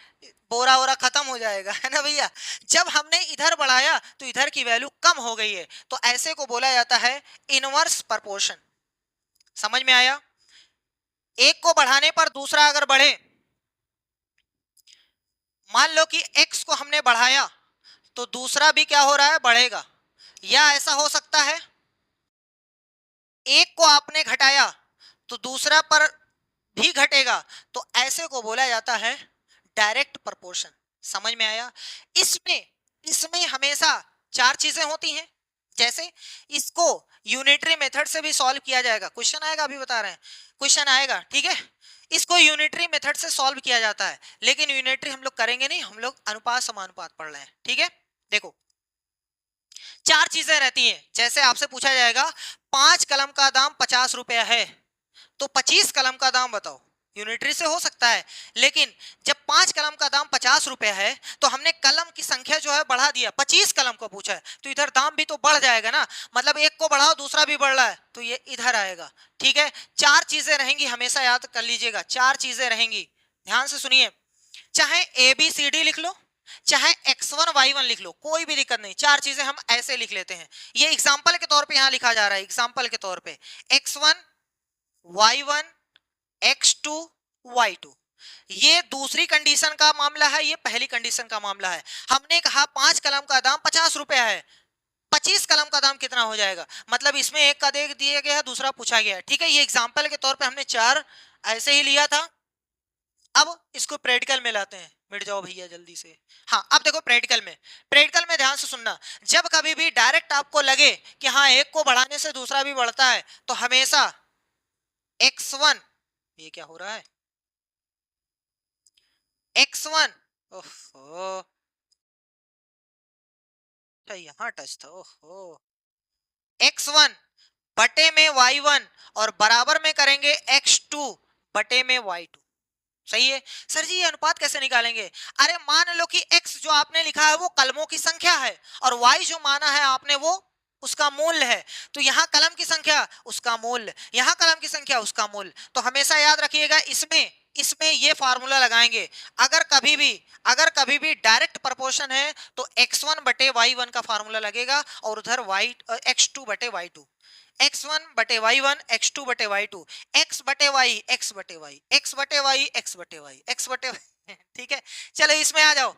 बोरा वोरा खत्म हो जाएगा, है ना भैया। जब हमने इधर बढ़ाया तो इधर की वैल्यू कम हो गई है, तो ऐसे को बोला जाता है इनवर्स प्रोपोर्शन। समझ में आया? एक को बढ़ाने पर दूसरा अगर बढ़े, मान लो कि x को हमने बढ़ाया तो दूसरा भी क्या हो रहा है? बढ़ेगा। या ऐसा हो सकता है एक को आपने घटाया तो दूसरा पर भी घटेगा, तो ऐसे को बोला जाता है डायरेक्ट प्रोपोर्शन। समझ में आया? इसमें इसमें हमेशा 4 चीजें होती हैं। जैसे इसको यूनिटरी मेथड से भी सॉल्व किया जाएगा, क्वेश्चन आएगा, अभी बता रहे हैं क्वेश्चन आएगा। ठीक है, इसको यूनिटरी मेथड से सॉल्व किया जाता है, लेकिन यूनिटरी हम लोग करेंगे नहीं, हम लोग अनुपात समानुपात पढ़ रहे हैं। ठीक है, देखो चार चीजें रहती हैं। जैसे आपसे पूछा जाएगा 5 कलम का दाम 50 रुपया है, तो 25 कलम का दाम बताओ। यूनिटरी से हो सकता है, लेकिन जब 5 कलम का दाम 50 रुपया है तो हमने कलम की संख्या जो है बढ़ा दिया, 25 कलम को पूछा है, तो इधर दाम भी तो बढ़ जाएगा ना। मतलब एक को बढ़ाओ दूसरा भी बढ़ रहा है तो ये इधर आएगा। ठीक है, चार चीजें रहेंगी, हमेशा याद कर लीजिएगा, चार चीजें रहेंगी। ध्यान से सुनिए, चाहे ए बी सी डी लिख लो, चाहे x1 y1 लिख लो, कोई भी दिक्कत नहीं, चार चीजें हम ऐसे लिख लेते हैं। ये एग्जाम्पल के तौर पे यहां लिखा जा रहा है, एग्जाम्पल के तौर पे x1 y1 x2 y2। ये दूसरी कंडीशन का मामला है, ये पहली कंडीशन का मामला है। हमने कहा 5 कलम का दाम 50 रुपया है, 25 कलम का दाम कितना हो जाएगा, मतलब इसमें एक का दे दिया गया है, दूसरा पूछा गया है। ठीक है, ये एग्जाम्पल के तौर पे हमने चार ऐसे ही लिया था। अब इसको प्रैक्टिकल में लाते हैं, मिट जाओ भैया जल्दी से। हाँ, अब देखो प्रैक्टिकल में ध्यान से सुनना। जब कभी भी डायरेक्ट आपको लगे कि हाँ एक को बढ़ाने से दूसरा भी बढ़ता है, तो हमेशा x1, ये क्या हो रहा है, x1, ओहो यहाँ टच था, ओहो, x1 बटे में y1 और बराबर में करेंगे x2 बटे में y2। सही है सर जी, ये अनुपात कैसे निकालेंगे? अरे मान लो कि x जो आपने लिखा है वो कलमों की संख्या है और y जो माना है आपने वो उसका मूल्य है, तो यहाँ कलम की संख्या उसका मूल्य, यहाँ कलम की संख्या उसका मूल्य। तो हमेशा याद रखिएगा, इसमें इसमें ये फार्मूला लगाएंगे। अगर कभी भी डायरेक्ट प्रोपोर्शन है तो x1 बटे y1 का फार्मूला लगेगा और उधर x2 बटे y2, x1 बटे y1 x2 बटे y2, x बटे y x बटे y x बटे y x बटे y x बटे ठीक है, चलो इसमें आ जाओ।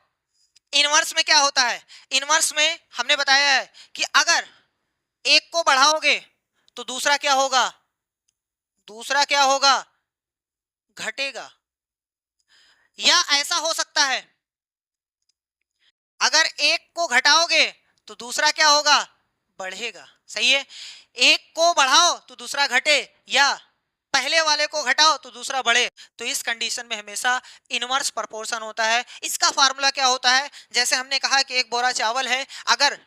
इनवर्स में क्या होता है, इनवर्स में हमने बताया है कि अगर एक को बढ़ाओगे तो दूसरा क्या होगा, दूसरा क्या होगा, घटेगा। या ऐसा हो सकता है, अगर एक को घटाओगे तो दूसरा क्या होगा, बढ़ेगा। सही है, एक को बढ़ाओ तो दूसरा घटे, या पहले वाले को घटाओ तो दूसरा बढ़े। तो इस कंडीशन में हमेशा इनवर्स प्रोपोर्शन होता है। इसका फार्मूला क्या होता है, जैसे हमने कहा कि एक बोरा चावल है, अगर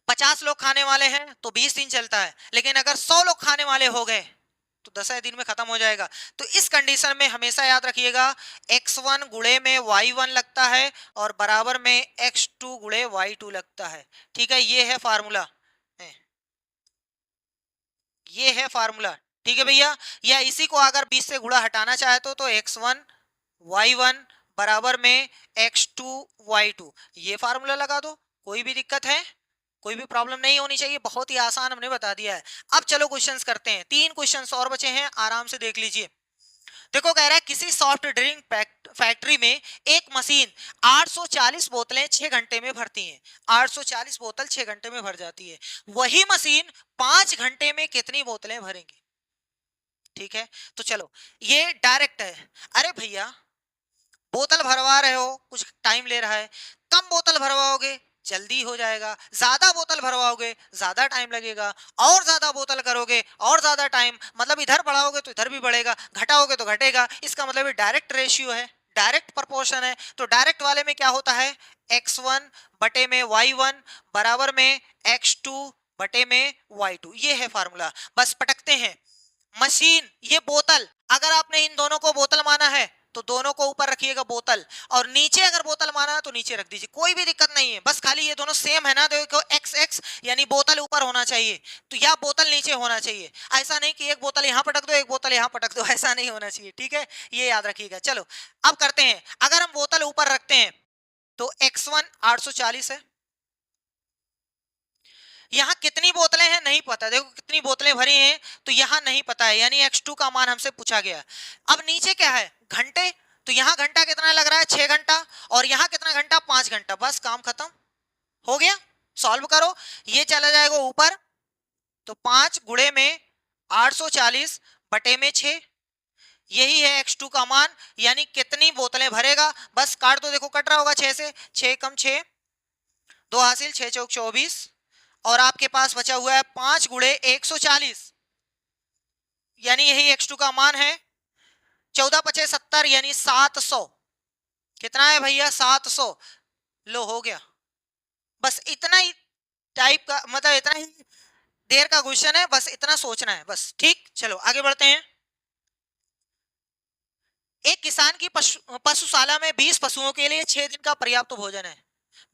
50 लोग खाने वाले हैं तो 20 दिन चलता है, लेकिन अगर 100 लोग खाने वाले हो गए तो 10 दिन में खत्म हो जाएगा। तो इस कंडीशन में हमेशा याद रखिएगा, x1 गुणे में y1 लगता है और बराबर में x2 गुणे y2 लगता है। ठीक है, ये है फार्मूला, ये है फार्मूला। ठीक है भैया, या इसी को अगर 20 से गुणा हटाना चाहे तो x1 y1 बराबर में x2 y2, ये फार्मूला लगा दो, कोई भी दिक्कत है, कोई भी प्रॉब्लम नहीं होनी चाहिए, बहुत ही आसान हमने बता दिया है। अब चलो क्वेश्चंस करते हैं, 3 क्वेश्चंस और बचे हैं, आराम से देख लीजिए। देखो कह रहा है किसी सॉफ्ट ड्रिंक फैक्ट्री में एक मशीन 840 बोतलें 6 घंटे में भरती है, 840 बोतल 6 घंटे में भर जाती है, वही मशीन 5 घंटे में कितनी बोतलें भरेंगी? ठीक है, तो चलो ये डायरेक्ट है। अरे भैया बोतल भरवा रहे हो, कुछ टाइम ले रहा है, कम बोतल भरवाओगे जल्दी हो जाएगा, ज्यादा बोतल भरवाओगे ज्यादा टाइम लगेगा, और ज्यादा बोतल करोगे और ज्यादा टाइम, मतलब इधर बढ़ाओगे तो इधर भी बढ़ेगा, घटाओगे तो घटेगा। इसका मतलब ये डायरेक्ट रेशियो है, डायरेक्ट प्रोपोर्शन है। तो डायरेक्ट वाले में क्या होता है, x1 बटे में y1 बराबर में x2 बटे में y2, ये है फार्मूला। बस पटकते हैं, मशीन, ये बोतल, अगर आपने इन दोनों को बोतल माना है तो दोनों को ऊपर रखिएगा बोतल, और नीचे अगर बोतल माना है तो नीचे रख दीजिए, कोई भी दिक्कत नहीं है। बस खाली ये दोनों सेम है ना, देखो एक्स एक्स यानी बोतल ऊपर होना चाहिए तो या बोतल नीचे होना चाहिए। ऐसा नहीं कि एक बोतल यहाँ पटक दो एक बोतल यहाँ पटक दो, ऐसा नहीं होना चाहिए। ठीक है, ये याद रखिएगा। चलो अब करते हैं, अगर हम बोतल ऊपर रखते हैं तो x1 840 है, यहाँ कितनी बोतलें हैं नहीं पता, देखो कितनी बोतलें भरी हैं तो यहाँ नहीं पता है, यानी x2 का मान हमसे पूछा गया। अब नीचे क्या है, घंटे, तो यहाँ घंटा कितना लग रहा है 6 घंटा, और यहाँ कितना घंटा 5 घंटा, बस काम खत्म हो गया। सॉल्व करो, ये चला जाएगा ऊपर, तो 5 गुणे में 840 बटे में 6, यही है x2 का मान, यानी कितनी बोतलें भरेगा। बस काट दो, देखो कट रहा होगा 6 से, 6 कम 6 2 हासिल, 6 चौक 24, और आपके पास बचा हुआ है 5 गुणे 140, यानी यही x2 का मान है। 14 पचे 70 यानी 700, कितना है भैया 700, लो हो गया। बस इतना ही टाइप का मतलब इतना ही देर का क्वेश्चन है, बस इतना सोचना है बस। ठीक, चलो आगे बढ़ते हैं। एक किसान की पशुशाला में 20 पशुओं के लिए 6 दिन का पर्याप्त भोजन है।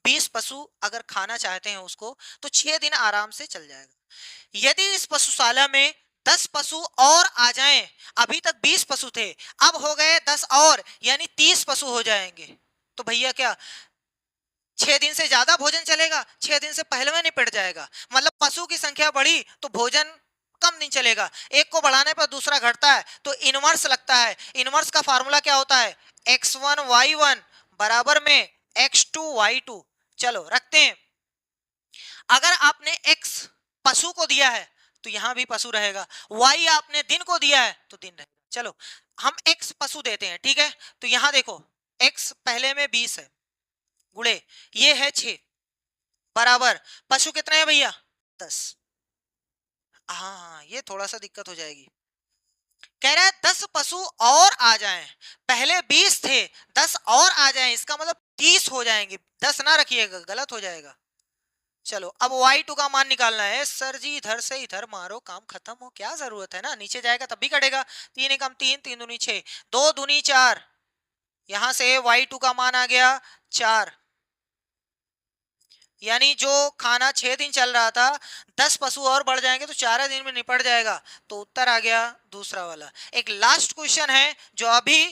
20 पशु अगर खाना चाहते हैं उसको तो 6 दिन आराम से चल जाएगा। यदि इस पशुशाला में 10 पशु और आ जाएं, अभी तक 20 पशु थे, अब हो गए 10 और, यानी 30 पशु हो जाएंगे, तो भैया क्या 6 दिन से ज्यादा भोजन चलेगा? 6 दिन से पहले में निपट जाएगा। मतलब पशु की संख्या बढ़ी तो भोजन कम नहीं चलेगा, एक को बढ़ाने पर दूसरा घटता है, तो इनवर्स लगता है। इनवर्स का फार्मूला क्या होता है? x1y1 बराबर में x2y2। चलो रखते हैं। अगर आपने x पशु को दिया है तो यहां भी पशु रहेगा, y आपने दिन को दिया है तो दिन रहेगा। चलो हम x पशु देते हैं, ठीक है? तो यहां देखो x पहले में 20 है, गुणे ये है 6, बराबर पशु कितने हैं भैया? 10। हाँ, ये थोड़ा सा दिक्कत हो जाएगी। कह रहा है 10 पशु और आ जाएं, पहले 20 थे, 10 और आ जाएं, इसका मतलब 30 हो जाएंगे। 10 ना रखिएगा, गलत हो जाएगा। चलो अब y2 का मान निकालना है। सर जी इधर से इधर मारो, काम खत्म हो, क्या जरूरत है ना, नीचे जाएगा तब भी कटेगा। 3 एकम 3, 3 दूनी 6, 2 दूनी 4, यहां से y2 का मान आ गया 4, यानी जो खाना 6 दिन चल रहा था, 10 पशु और बढ़ जाएंगे तो 4 दिन में निपट जाएगा। तो उत्तर आ गया दूसरा वाला। एक लास्ट क्वेश्चन है जो अभी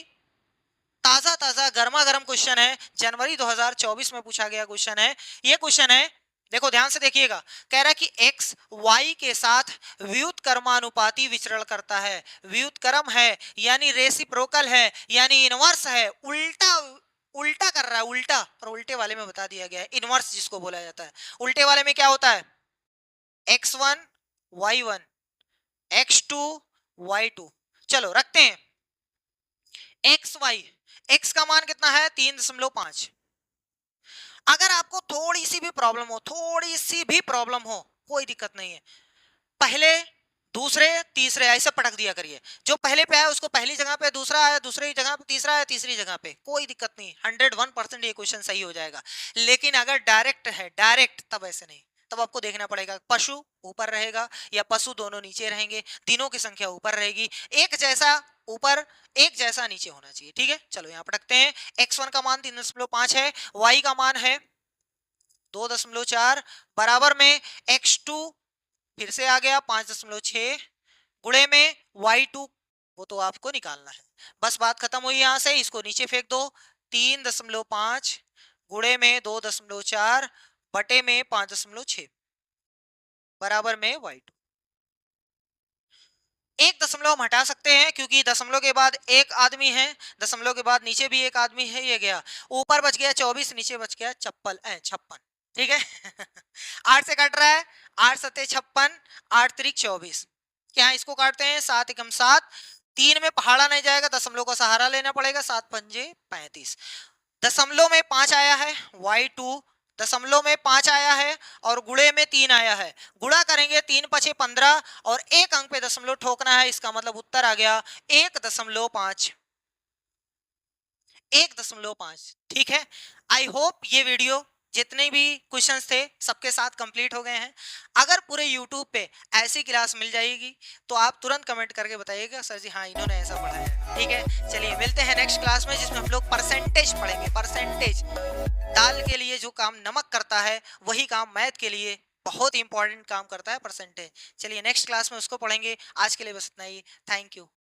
ताजा ताजा गर्मा गर्म क्वेश्चन है, जनवरी 2024 में पूछा गया क्वेश्चन है। ये क्वेश्चन है, देखो ध्यान से देखिएगा। कह रहा है कि x y के साथ व्युत्क्रमानुपाती विचरण करता है। व्युत्क्रम है यानी रेसिप्रोकल है, यानी इनवर्स है, उल्टा उल्टा कर रहा है, उल्टा। और उल्टे वाले में बता दिया गया है इनवर्स जिसको बोला जाता है। उल्टे वाले में क्या होता है? x1 y1 x2 y2। चलो रखते हैं एक्स वाई। एक्स का मान कितना है? 3.5। अगर आपको थोड़ी सी भी प्रॉब्लम हो, थोड़ी सी भी प्रॉब्लम हो, कोई दिक्कत नहीं है, पहले दूसरे तीसरे ऐसे पटक दिया करिए। जो पहले पे आया उसको पहली जगह पे, दूसरा आया दूसरी जगह पे, तीसरा आया तीसरी जगह पे, कोई दिक्कत नहीं, 101% ये क्वेश्चन सही हो जाएगा। लेकिन अगर डायरेक्ट है, डायरेक्ट, तब ऐसे नहीं। तब आपको देखना पड़ेगा पशु ऊपर रहेगा या पशु दोनों नीचे रहेंगे, दिनों की संख्या ऊपर रहेगी, एक जैसा ऊपर एक जैसा नीचे होना चाहिए। ठीक है, चलो यहाँ पटकते हैं। x1 का मान 3.5 है, y का मान है 2.4, बराबर में x2 फिर से आ गया 5.6, गुणे में y2, वो तो आपको निकालना है। बस बात खत्म हुई, यहां से इसको नीचे फेंक दो। 3.5 गुणे में 2.4 बटे में 5.6 बराबर में y2। एक दशमलव हम हटा सकते हैं क्योंकि दशमलव के बाद एक आदमी है, दशमलव के बाद नीचे भी एक आदमी है, ये गया ऊपर, बच गया 24, नीचे बच गया 56। ठीक है 8 से कट रहा है, 8 सत्ते 56, 8 त्रिक 24। क्या इसको काटते हैं? 7 एकम 7, 3 में पहाड़ा नहीं जाएगा, दशमलव का सहारा लेना पड़ेगा, 7 पंजे 35। दशमलव में 5 आया है, y2 दशमलव में 5 आया है और गुणे में 3 आया है। गुणा करेंगे 3 पछे 15 और एक अंक पे दशमलव ठोकना है, इसका मतलब उत्तर आ गया 1.5। 1.5। ठीक है, आई होप ये वीडियो जितने भी क्वेश्चंस थे सबके साथ कंप्लीट हो गए हैं। अगर पूरे यूट्यूब पे ऐसी क्लास मिल जाएगी तो आप तुरंत कमेंट करके बताइएगा सर जी हाँ इन्होंने ऐसा पढ़ाया है। ठीक है, चलिए मिलते हैं नेक्स्ट क्लास में जिसमें हम लोग परसेंटेज पढ़ेंगे। परसेंटेज, दाल के लिए जो काम नमक करता है वही काम मैथ के लिए बहुत इंपॉर्टेंट काम करता है, परसेंटेज। चलिए नेक्स्ट क्लास में उसको पढ़ेंगे। आज के लिए बस इतना ही। Thank you.